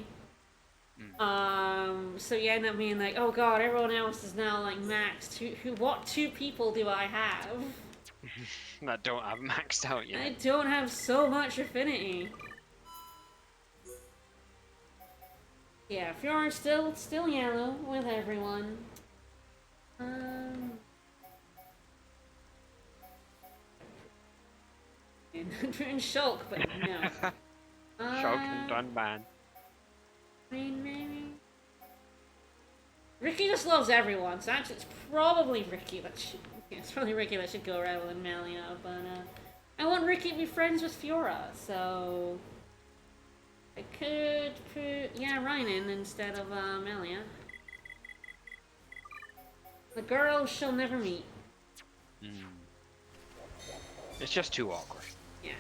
So you end up being like, oh god, everyone else is now like maxed. What two people do I have? That don't have maxed out yet. I don't have so much affinity. Yeah, Fiora's still yellow with everyone. And Shulk, but no. Shulk and Dunban. I mean, maybe. Ricky just loves everyone, so actually it's probably Ricky that should. Yeah, it's probably Ricky that should go rather than Melia, but I want Ricky to be friends with Fiora, so I could put Ryan instead of Melia. The girls shall never meet. It's just too awkward. Yeah.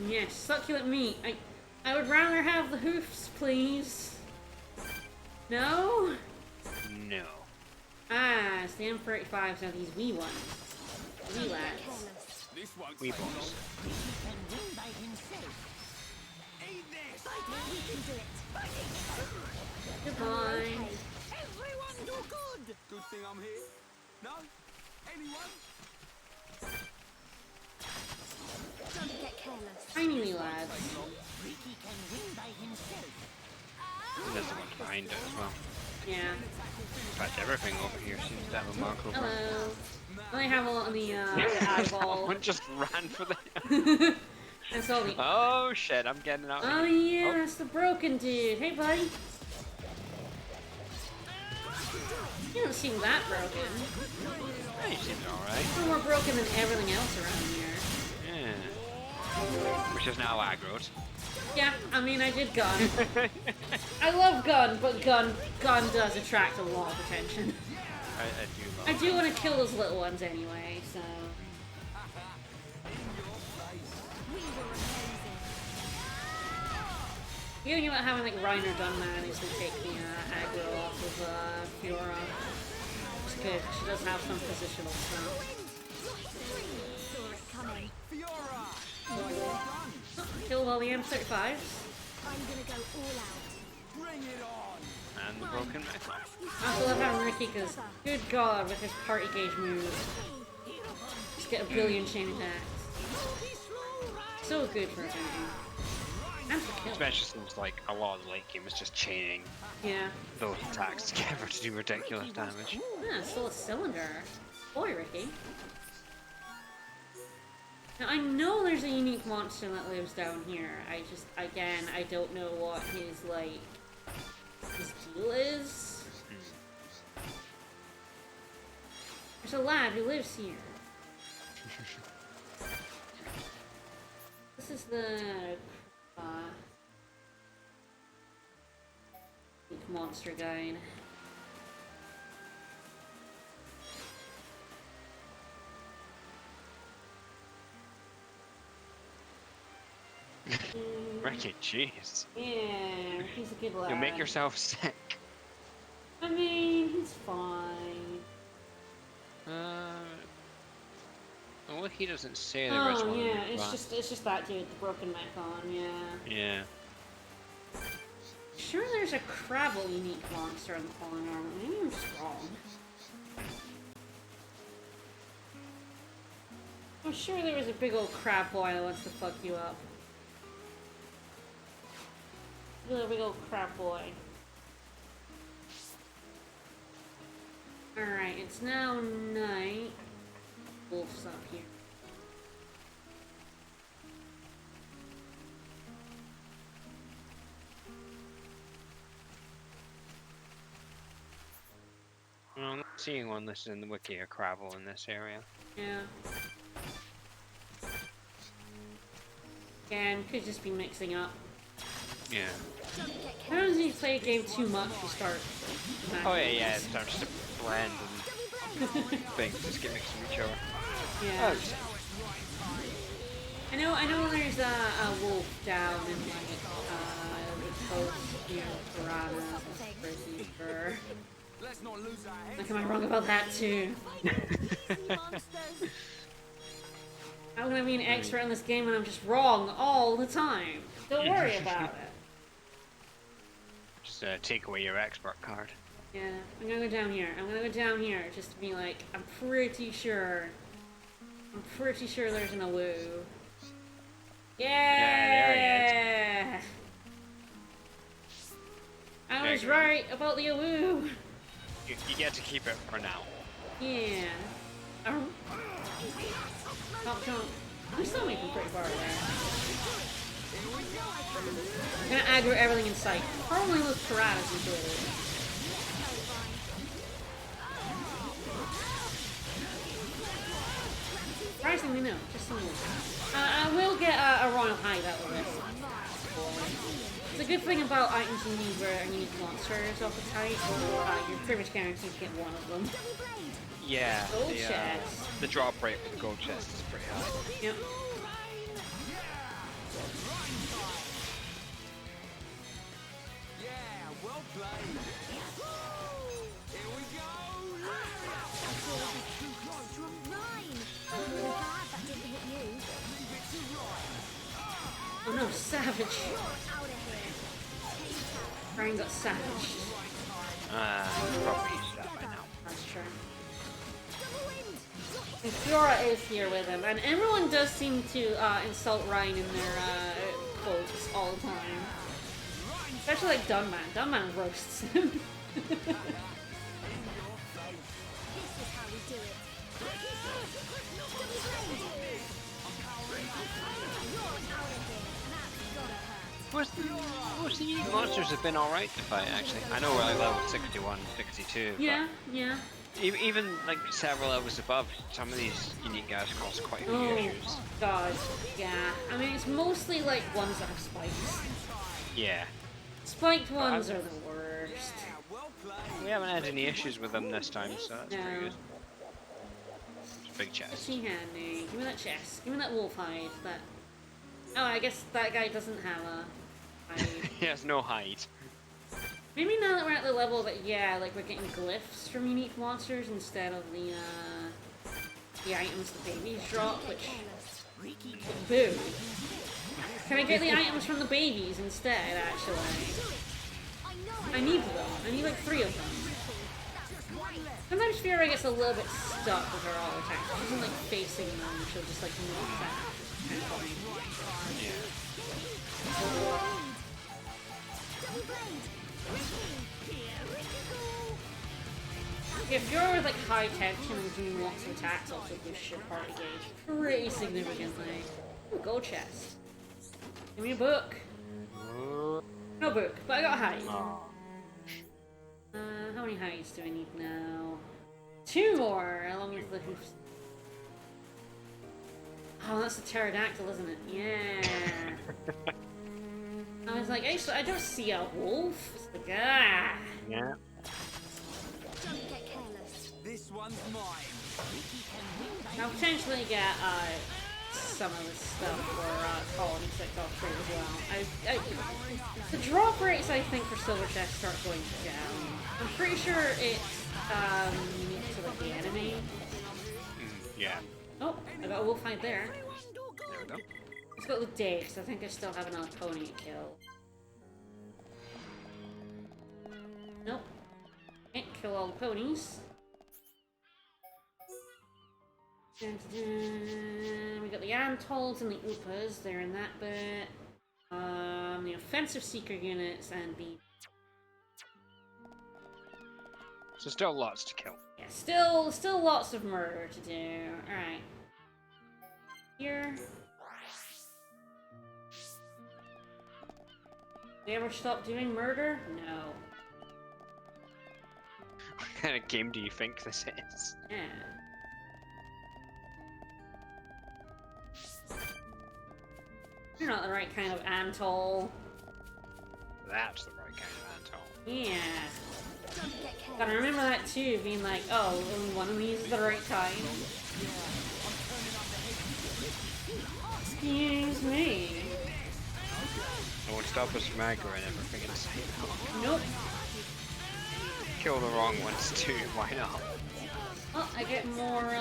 Yes, succulent meat. I would rather have the hoofs, please. No? No. Ah, it's the M35s are these wee ones. Relax. This won't We take boss. long. Can win by himself. Eat this! We can do it. Goodbye. Okay. Everyone do good. Good thing I'm here. No? Anyone? Don't get careless. Tiny lads. Ricky can win by himself. There's the one behind it as well. Yeah. In fact, everything over here seems to have a mark over it. Hello. I have a lot on the eyeball. Someone just ran for the. And so the. Oh shit! I'm getting out. Oh of here. yeah, that's the broken dude. Hey, buddy. You don't seem that broken. He seems alright. You're more broken than everything else around here. Yeah. Which is now aggroed. Yeah, I mean, I did gun. I love gun, but gun does attract a lot of attention. I I do want to kill those little ones anyway, so. We were amazing. The other thing about having like Reiner Gunman is to take the aggro off of Fiora. It's good. She does have some positional stuff. Saw it coming. Fiora! Kill all the M35s. I'm gonna go all out. Bring it on! And the broken metal. I also love having Ricky because, good god, with his party gauge moves, just get a billion chain attacks. So good for a game. And for kills. Especially seems like a lot of the late game is just chaining Yeah. those attacks together to do ridiculous damage. Yeah, still a cylinder. Boy, Ricky. Now, I know there's a unique monster that lives down here. I just, again, I don't know what his, like, his deal is. There's a lad who lives here. This is the unique monster guide. Ricky, jeez. Yeah, he's a good lad. You'll make yourself sick. I mean, he's fine. Well, he doesn't say there is Oh one. yeah, but- it's just that dude, the broken mech on. Yeah. Yeah. Sure, there's a Crabble unique monster in the fallen armor. Maybe I'm just wrong. I'm sure there was a big old crab boy that wants to fuck you up. Little big old crab boy. Alright, it's now night. Wolf's up here. Well, I'm not seeing one listed in the wiki or Crabble in this area. Yeah. Again, could just be mixing up. Yeah. Sometimes when you play a game too much, you start. Oh yeah, it starts to blend and things just get mixed with each other. Yeah. Oh, I know. There's a wolf down in like the coast, you know, piranhas and crazy fur. Let's not lose our heads. Like, am I wrong about that too? How can I be an expert in this game when I'm just wrong all the time? Don't worry about it. just take away your expert card. Yeah, I'm gonna go down here. I'm gonna go down here just to be like, I'm pretty sure there's an awoo. Yeah! there I was Okay. right about the awoo. You get to keep it for now. Yeah. Top jump. You saw me from pretty far away. I'm gonna aggro everything in sight. Probably those piranhas enjoy it. Surprisingly, no. Just some wolves. I will get a royal hide out of this. The good thing about items you need where you need monsters off the type, you're pretty much guaranteed to get one of them. Yeah. Gold chest. The drop rate for the gold chest is pretty high. Yep. Yeah, well played. Here we go. Too close. Nine. Glad that didn't hit you. Oh no, savage. Out of here. Ryan got savaged. Probably used to that by now. That's true. Double wind. And Fiora is here with him, and everyone does seem to insult Ryan in their quotes all the time. Especially like Dunman. Dunman roasts him. This is how we do it. Double blade. You're out of here. That's gotta hurt. Most of the monsters have been alright to fight, actually. I know we're like level 61, 62, Yeah, yeah. but even like several levels above, some of these unique guys cause quite a few Oh issues. god, yeah. I mean, it's mostly like ones that have spikes. Yeah. Spiked ones are the worst. We haven't had any issues with them this time, so that's No. pretty good. It's a big What's chest. he handy? Give me that chest. Give me that wolf hide. That. Oh, I guess that guy doesn't have a hide. He has no hide. Maybe now that we're at the level that, yeah, like we're getting glyphs from unique monsters instead of the items the babies drop, which... Boo. Can I get the items from the babies instead, actually? I need them. I need like 3 of them. Sometimes Fiora gets a little bit stuck with her all attacks. She isn't like facing them, she'll just like move back. Kind of funny. If you're with like high tension and doing lots of attacks, also boosts your party gauge pretty significantly. Ooh, gold chest. Give me a book. No book, but I got a hide. How many hides do I need now? 2 more, along with the hoofs. Oh, that's a pterodactyl, isn't it? Yeah. I was like, I don't see a wolf. It's like, ah. Yeah. Don't get careless. This one's mine. I'll potentially get some of this stuff for colony 6 off trade as well. The drop rates I think for silver chests start going down. I'm pretty sure it's unique to like the enemy. Yeah. Oh, I got a wolf hide there. There we go. Let's go with day, because I think I still have another pony to kill. Nope. Can't kill all the ponies. Dun, dun, dun. We got the Antolls and the Upas, they're in that bit. The offensive seeker units and the... So still lots to kill. Yeah, still lots of murder to do. Alright. Here. They ever stop doing murder? No. What kind of game do you think this is? Yeah. You're not the right kind of Antoll. That's the right kind of Antoll. Yeah. Don't get careless. Gotta remember that too, being like, oh, only one of these is the right kind. Excuse me. No one stop us from aggroing everything in sight now. Nope. Kill the wrong ones too, why not? Oh, I get more,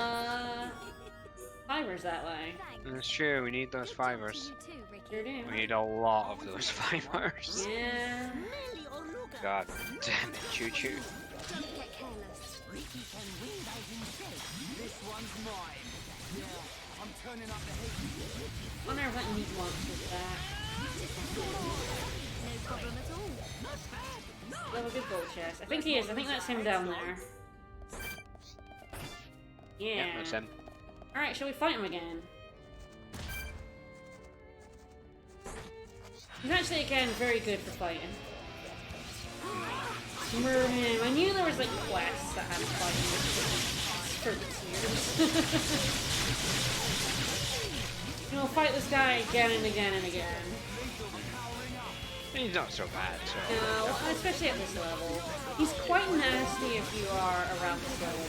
fibers that way. That's true, we need those fibers. You too, Ricky. Sure do. We need a lot of those fibers. Yeah. God damn it, choo choo. Don't get careless. This one's mine. Yeah, I'm turning up the heat. Wonder if that neat monster's back. No problem at all. Level good gold chest. I think he is. I think that's him down there. Yeah. Yeah, that's him. Alright, shall we fight him again? He's actually, again, very good for fighting. Murder him. I knew there was, like, quests that had fighting for the tears. You know, fight this guy again and again and again. He's not so bad, so... No, especially at this level. He's quite nasty if you are around this level.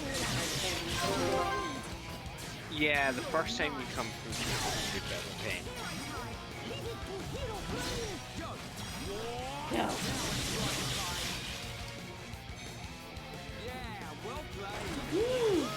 Yeah, the first time you come through is a good bit of pain. No. Yeah, well played.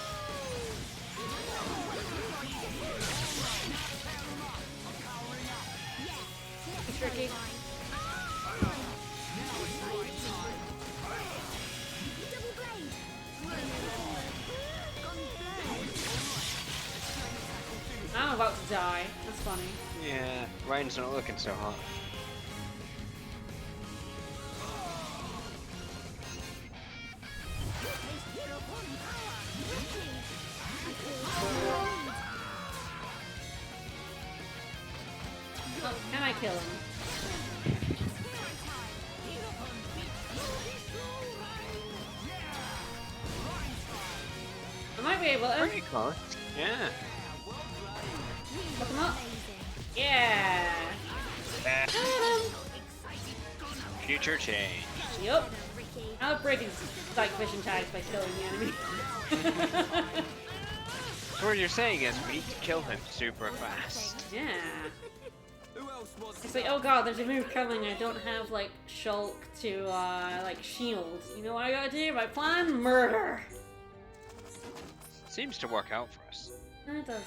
die. That's funny. Yeah, Ryan's not looking so hot. Oh, can I kill him? I might be able to. Pretty close. Yeah. Look him up. Yeah. Got him. Future change. Yup. I'll break his like fishing tags by killing the enemy. So what you're saying is we need to kill him super fast. Yeah. Who else wants It's like, oh god, there's a move coming. I don't have like Shulk to like shield. You know what I gotta do? My plan? Murder. Seems to work out for us. It does.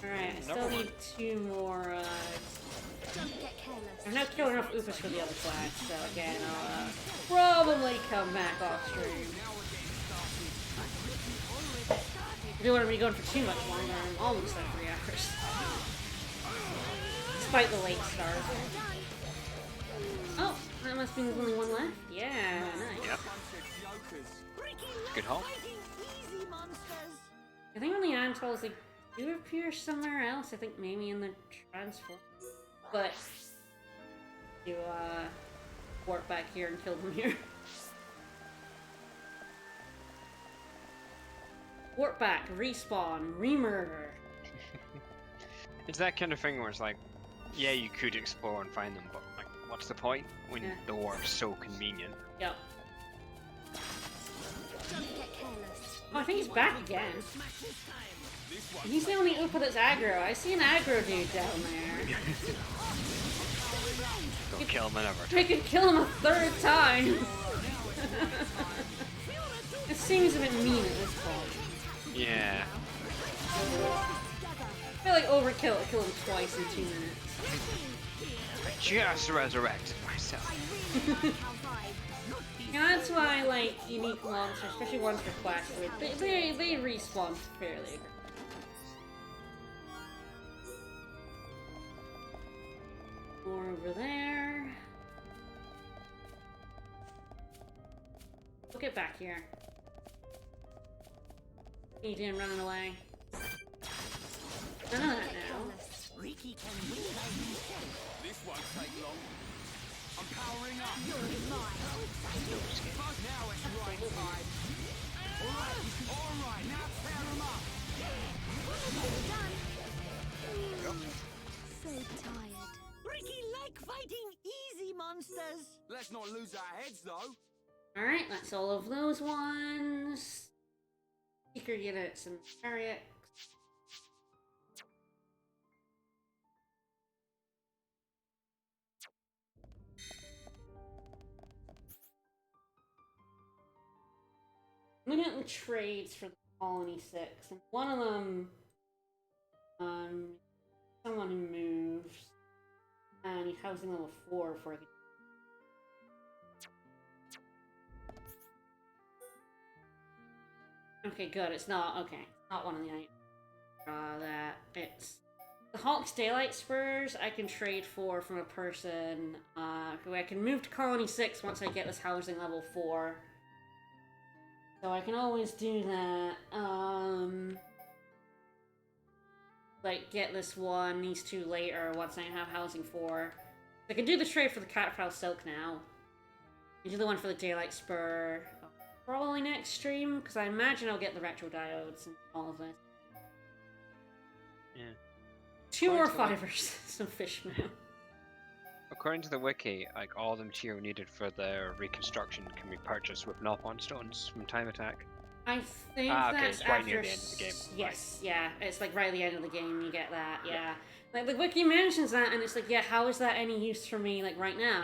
Alright, I still Number need 2 more. Don't get careless. I've not killed enough Oofus for the other flag, so again, I'll probably come back off stream. I don't want to be going for too much longer. I'm almost at 3 hours. Despite the late start. Oh, that must be there's only one left. Yeah, nice. Yep. Good haul. I think on the Antols they do appear somewhere else. I think maybe in the transform. But you warp back here and kill them here. Warp back, respawn, remurder. It's that kind of thing where it's like, yeah, you could explore and find them, but like, what's the point when Yeah. the warp's so convenient? Yep. Don't get careless. Oh, I think he's back again. He's the only Oopa that's aggro. I see an aggro dude down there. Don't kill him another I time. could kill him a 3rd time. It seems a bit mean at this point. Yeah. I feel like overkill to kill him twice in 2 minutes. I just resurrected myself. And that's why, like, unique monsters, especially ones for Quest, they respawn fairly aggressively. More over there. We'll get back here. What are you doing running away? I know that now. Ricky can win. This won't take long. I'm powering up. But now it's right time. Alright, now tear them up. So tired. Ricky like fighting easy monsters. Let's not lose our heads though. Alright, that's all of those ones. Seeker units and chariots. I'm looking at the trades for the Colony 6, and one of them, someone who moves, and he's housing level 4 for the. Okay, good. It's not okay. It's not one of the items. That it's the Hawk's Daylight Spurs. I can trade for from a person who I can move to Colony 6 once I get this housing level 4. So I can always do that. Like get this one, these 2 later once I have housing 4. I can do the trade for the Catfrow Silk now. I do the one for the Daylight Spur. Probably next stream, because I imagine I'll get the retro diodes and all of this. Yeah. 2 more Quite a lot. fivers, some fish now. According to the wiki, like all the material needed for the reconstruction can be purchased with knock-on stones from Time Attack. I think Okay, that's it's right after near the end of the game. Yes, yeah, it's like right at the end of the game you get that. Yeah, like the wiki mentions that, and it's like, yeah, how is that any use for me? Like right now,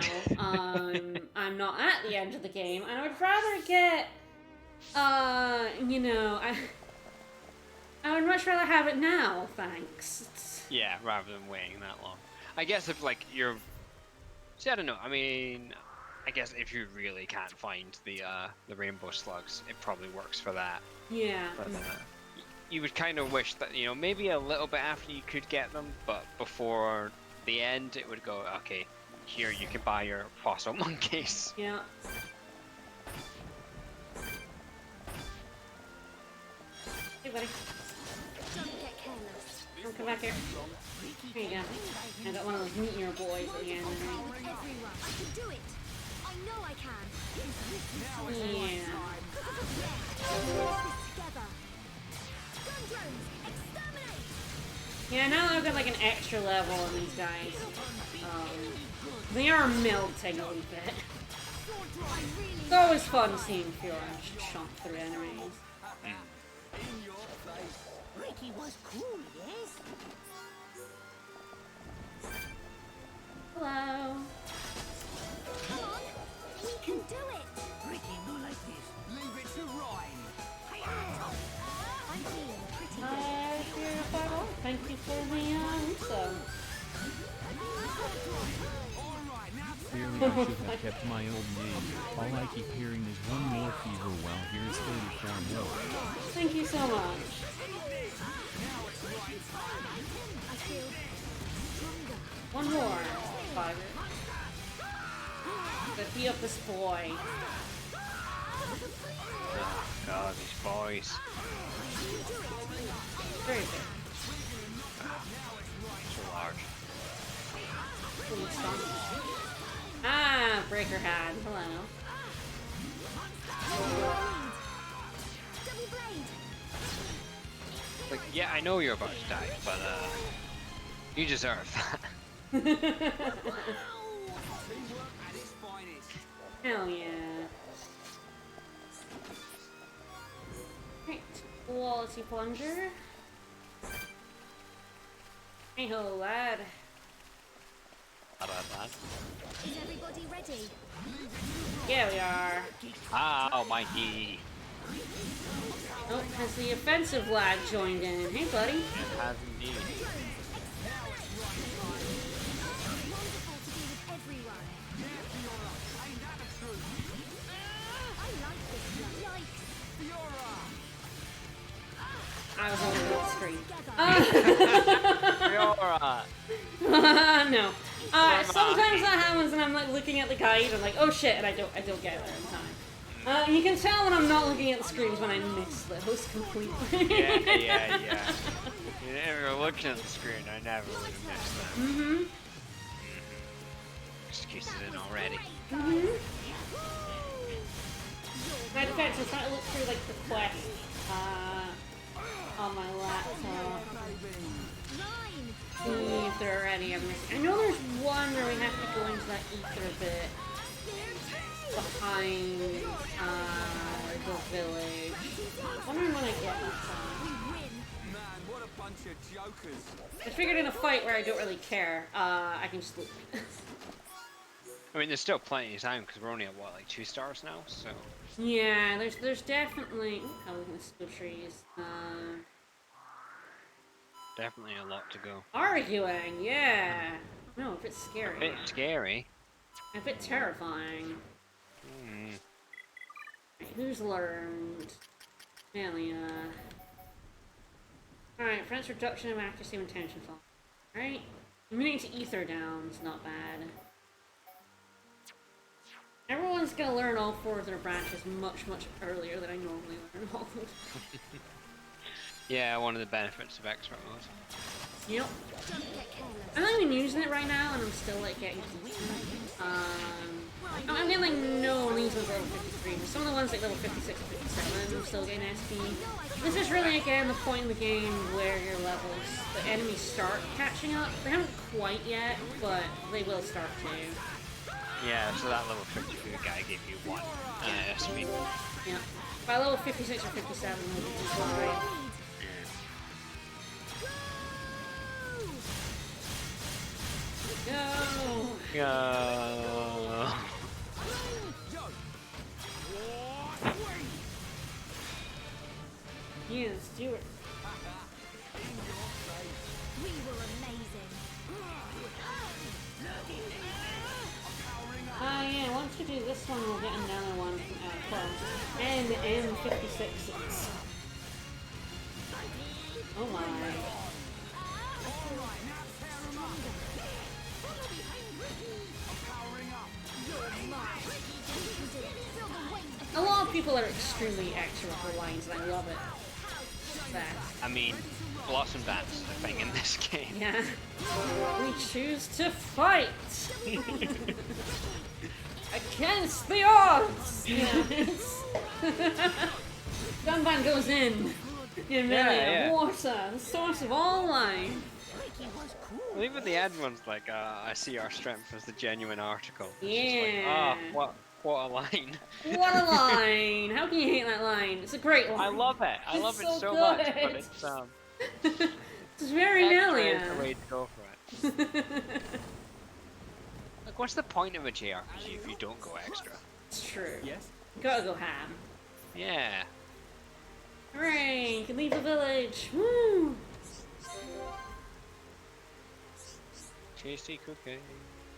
I'm not at the end of the game, and I would rather get, you know, I would much rather have it now. Thanks. Yeah, rather than waiting that long. I guess if like you're, see, I don't know. I mean, I guess if you really can't find the rainbow slugs, it probably works for that. Yeah. But you would kind of wish that, you know, maybe a little bit after you could get them, but before the end it would go, okay, here you can buy your fossil monkeys. Yeah. Hey, buddy. Don't get careless. Come back here. Here you go. I got one of those meteor boys at the end. With everyone. I can do it. I know I can. Yeah. Together. Gun drones, exterminate. Yeah, now that I've got like an extra level on these guys. They are melting a little bit. It's always fun seeing Fiora chomp through enemies. Ricky was cool, yes? Hello. Come on, we can do it. Ricky, not like this. Leave it to Ryan. I'm feeling pretty good. Thank you for the so. Clearly I should have kept my old name. All I keep hearing is one more fever while here's 34 more. Thank you so much. I feel stronger. One more. Fiver. Let's beat up this boy. Oh god, these boys. Very big. So large. Ah, breaker hand. Hello. Double blade. Like, yeah, I know you're about to die, but you deserve that. Hell yeah. Right. Quality plunger. Hey ho, lad. How about that? Is everybody ready? Yeah, we are. Oh, Mikey. Oh, has the offensive lad joined in? Hey, buddy. It has indeed. Wonderful to be with everyone. I like this one. Yikes. I was on the real screen. Fiora! No. Sometimes that happens and I'm like looking at the guide and I'm like, oh shit, and I don't get there in time. You can tell when I'm not looking at the screens when I miss those completely. Yeah. You never looking at the screen, I never would have missed that. Mm-hmm. Excuses in already. Mm-hmm. Matter of fact, I'm trying to look through like the quest on my laptop. See if there are any I'm missing. I know there's one where we have to go into that ether bit behind the village. I'm wondering when I get that time. Man, what a bunch of jokers. I figured in a fight where I don't really care, I can just look. I mean, there's still plenty of time because we're only at what, like 2 stars now, so. Yeah, there's definitely. Oh, look at the school trees. Definitely a lot to go. Arguing, yeah. No, a bit scary. A bit scary. A bit terrifying. Who's learned? Amelia. Alright, friends reduction of accuracy and tension fall. Alright. Moving to ether down is not bad. Everyone's gonna learn all 4 of their branches much earlier than I normally learn all of them. Yeah, one of the benefits of expert mode. Yep. I'm not even using it right now, and I'm still like getting decent. I'm getting like no on these ones level 53. Some of the ones like level 56 and 57 I'm still getting SP. This is really again the point in the game where your levels, the enemies start catching up. They haven't quite yet, but they will start to. Yeah, so that level 52 guy gave you 1 SP. Yeah. By level 56 or 57 will be just fine. Go! Go! Yes, do it. We were amazing. Yeah, once we do this one, we'll get another one from Clone. And M56. Oh my. Alright, now tear 'em up. I'm powering up. A lot of people are extremely extra with their lines, and I love it. That. I mean, Blossom Dance is a thing in this game. Yeah. We choose to fight! Against the odds! Yeah, Gunban goes in. Yeah. Water, the source of all life. Well, even the end one's like, I see our strength as the genuine article. It's Yeah. just like, what a line. What a line! How can you hate that line? It's a great line. I love it. I love it so so much, but good. it's It's very extra is Melia. the way to go for it. Like, what's the point of a JRPG if you don't go extra? It's true. Yes? Gotta go ham. Yeah. Hooray! You can leave the village. Woo! Tasty cooking.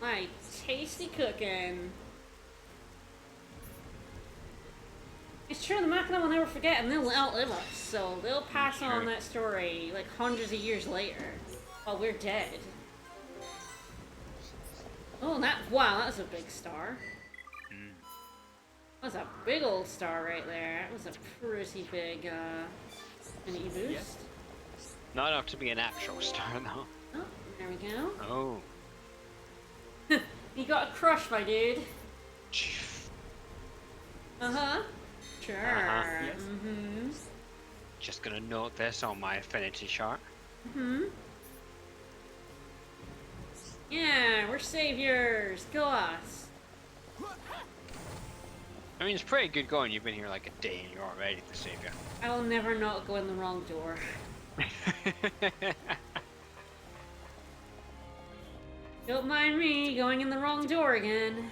My tasty cooking. It's true, the Machina will never forget, and they'll outlive us, so they'll pass on Sure. that story like hundreds of years later, while we're dead. Oh, wow, that was a big star. That was a big old star right there. That was a pretty big, mini boost. Yes. Not enough to be an actual star, though. Oh, there we go. Oh. You got a crush, my dude. Uh-huh. Sure. Yes. Mm-hmm. Just gonna note this on my affinity chart. Mm-hmm. Yeah, we're saviors. Go us. I mean, it's pretty good going. You've been here like a day and you're already the savior. I will never not go in the wrong door. Don't mind me going in the wrong door again.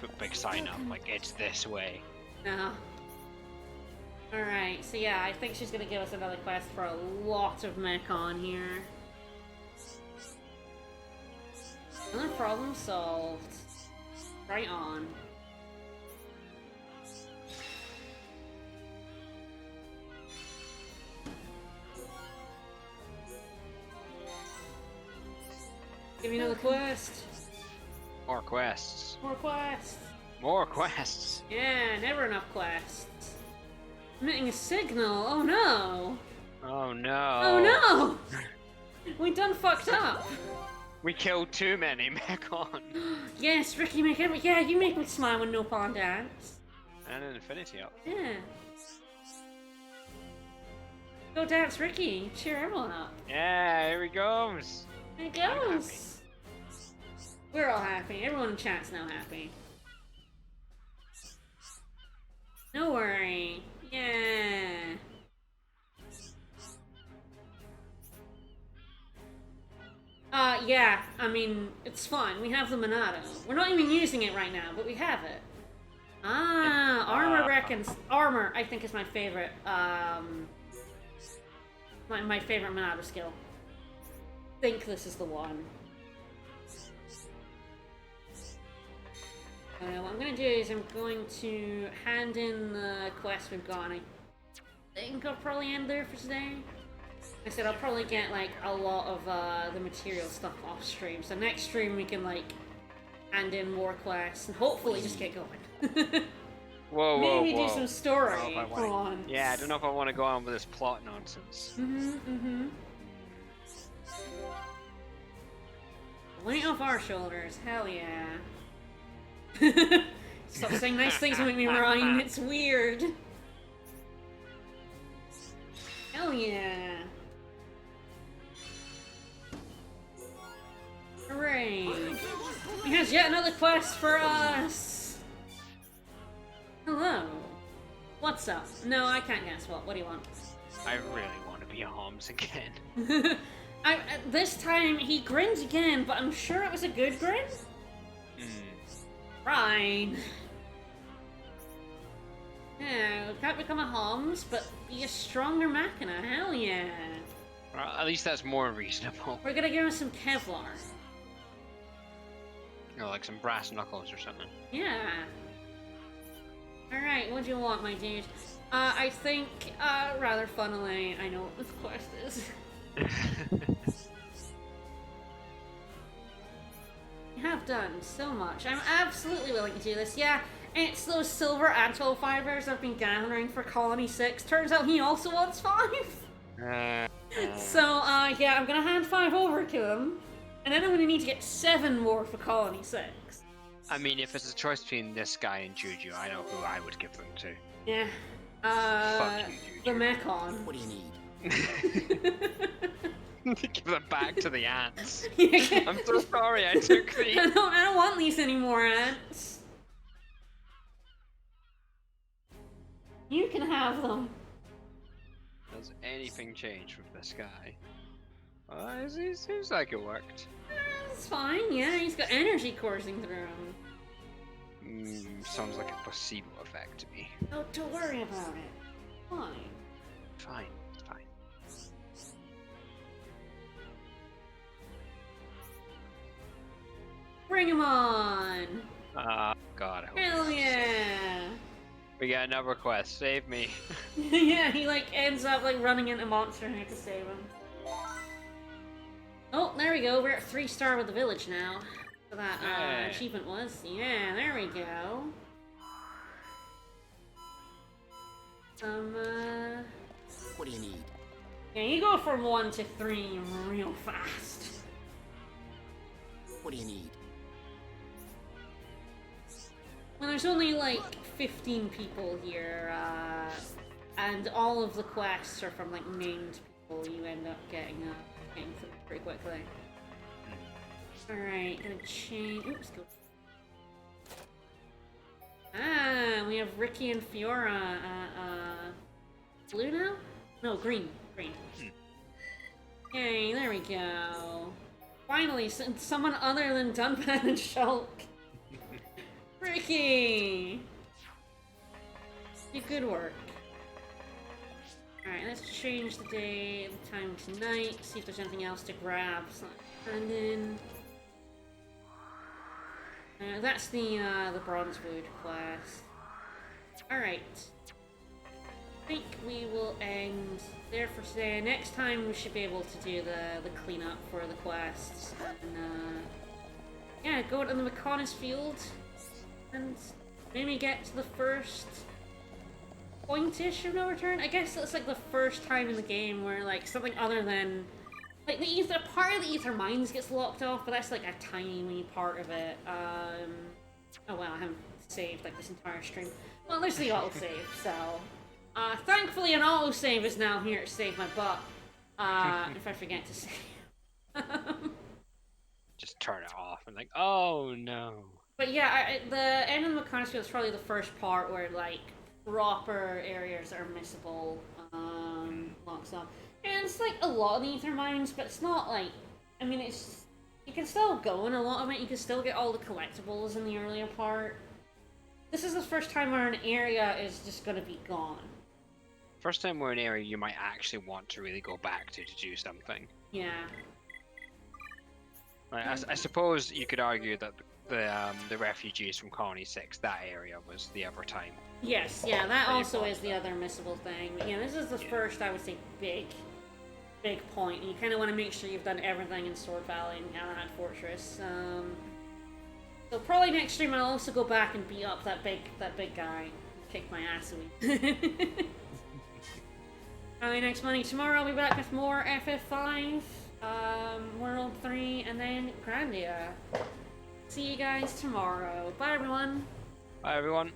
Put a big sign up, like, it's this way. No. Alright, so yeah, I think she's gonna give us another quest for a lot of mech on here. Another problem solved. Right on. Give me another quest. More quests. More quests. More quests. Yeah, never enough quests. Emitting a signal. Oh no. Oh no. Oh no. We done fucked up. We killed too many Mechon. Yes, Ricky, yeah, you make me smile when no pawn dance. And an infinity up. Yeah. Go dance, Ricky. Cheer everyone up. Yeah, here he goes. There it goes. We're all happy. Everyone in chat's now happy. No worry. Yeah. Yeah, I mean, it's fine. We have the Monado. We're not even using it right now, but we have it. Armor reckons. Armor, I think, is my favorite, my favorite Monado skill. Think this is the one. What I'm gonna do is I'm going to hand in the quest we've got, and I think I'll probably end there for today. I said I'll probably get like a lot of the material stuff off stream, so next stream we can like hand in more quests and hopefully just get going. Whoa, Maybe do some story I don't know if I for wanna- once. Yeah, I don't know if I want to go on with this plot nonsense. Weight off our shoulders, hell yeah. Stop saying nice things to make me rhyme, it's weird. Hell yeah. Hooray. He has yet another quest for us. Hello. What's up? No, I can't guess what. What do you want? I really want to be Holmes again. This time he grins again, but I'm sure it was a good grin. Fine. Yeah, can't become a Homs, but be a stronger Machina. Hell yeah. Well, at least that's more reasonable. We're gonna give him some Kevlar. You know, like some brass knuckles or something. Yeah. Alright, what do you want, my dude? I think, rather funnily, I know what this quest is. You have done so much. I'm absolutely willing to do this. Yeah, it's those silver atoll fibers I've been gathering for Colony 6. Turns out he also wants 5. So, yeah, I'm gonna hand 5 over to him. And then I'm gonna need to get 7 more for Colony 6. I mean, if it's a choice between this guy and Juju, I know who I would give them to. Yeah. Fuck you, the Juju. Mechon. What do you need? Give them back to the ants. Yeah. I'm so sorry I took these. I don't want these anymore, ants. You can have them. Has anything changed with this guy? It seems like it worked. It's fine, yeah, he's got energy coursing through him. Sounds like a placebo effect to me. Oh, don't worry about it. Fine. Fine, it's fine. Bring him on! God, I hope Hell this is- yeah! We got another quest. Save me. Yeah, he like ends up like running into monster and I have to save him. Oh, there we go. We're at 3-star with the village now. So that Yeah. achievement was. Yeah, there we go. What do you need? Yeah, you go from 1 to 3 real fast. What do you need? When there's only like 15 people here, and all of the quests are from like named people, you end up getting through pretty quickly. Alright, gonna change. Oops, go. We have Ricky and Fiora. Blue now? No, green. Green. Okay, there we go. Finally, someone other than Dunpad and Shulk. Ricky! You good work. Alright, let's change the day, the time to night, see if there's anything else to grab. And then... that's the Bronzewood quest. Alright. I think we will end there for today. Next time we should be able to do the cleanup for the quests. And, yeah, go to the McConaughey's field. And maybe get to the first point-ish of no return. I guess it's like the first time in the game where like something other than like the ether part of the ether mines gets locked off, but that's like a tiny wee part of it. Oh well, I haven't saved like this entire stream. Well, there's the autosave, so thankfully an autosave is now here to save my butt. If I forget to save. Just turn it off and like, oh no. But yeah, the end of the McConaughey's field is probably the first part where like proper areas are missable, locks off. And it's like a lot of the ether mines, but it's not like, I mean, it's, you can still go in a lot of it, you can still get all the collectibles in the earlier part. This is the first time where an area is just gonna be gone. First time we're in an area you might actually want to really go back to do something. Yeah. Like, I suppose you could argue that the refugees from Colony 6, that area was the other time. Yes, yeah, that Pretty also is fun the other missable thing. But yeah, this is the first, I would say, big point. You kind of want to make sure you've done everything in Sword Valley and Galahad Fortress. So probably next stream I'll also go back and beat up that big guy. Kick my ass a wee. Next Monday tomorrow I'll be back with more FF5, World 3, and then Grandia. See you guys tomorrow. Bye everyone. Bye everyone.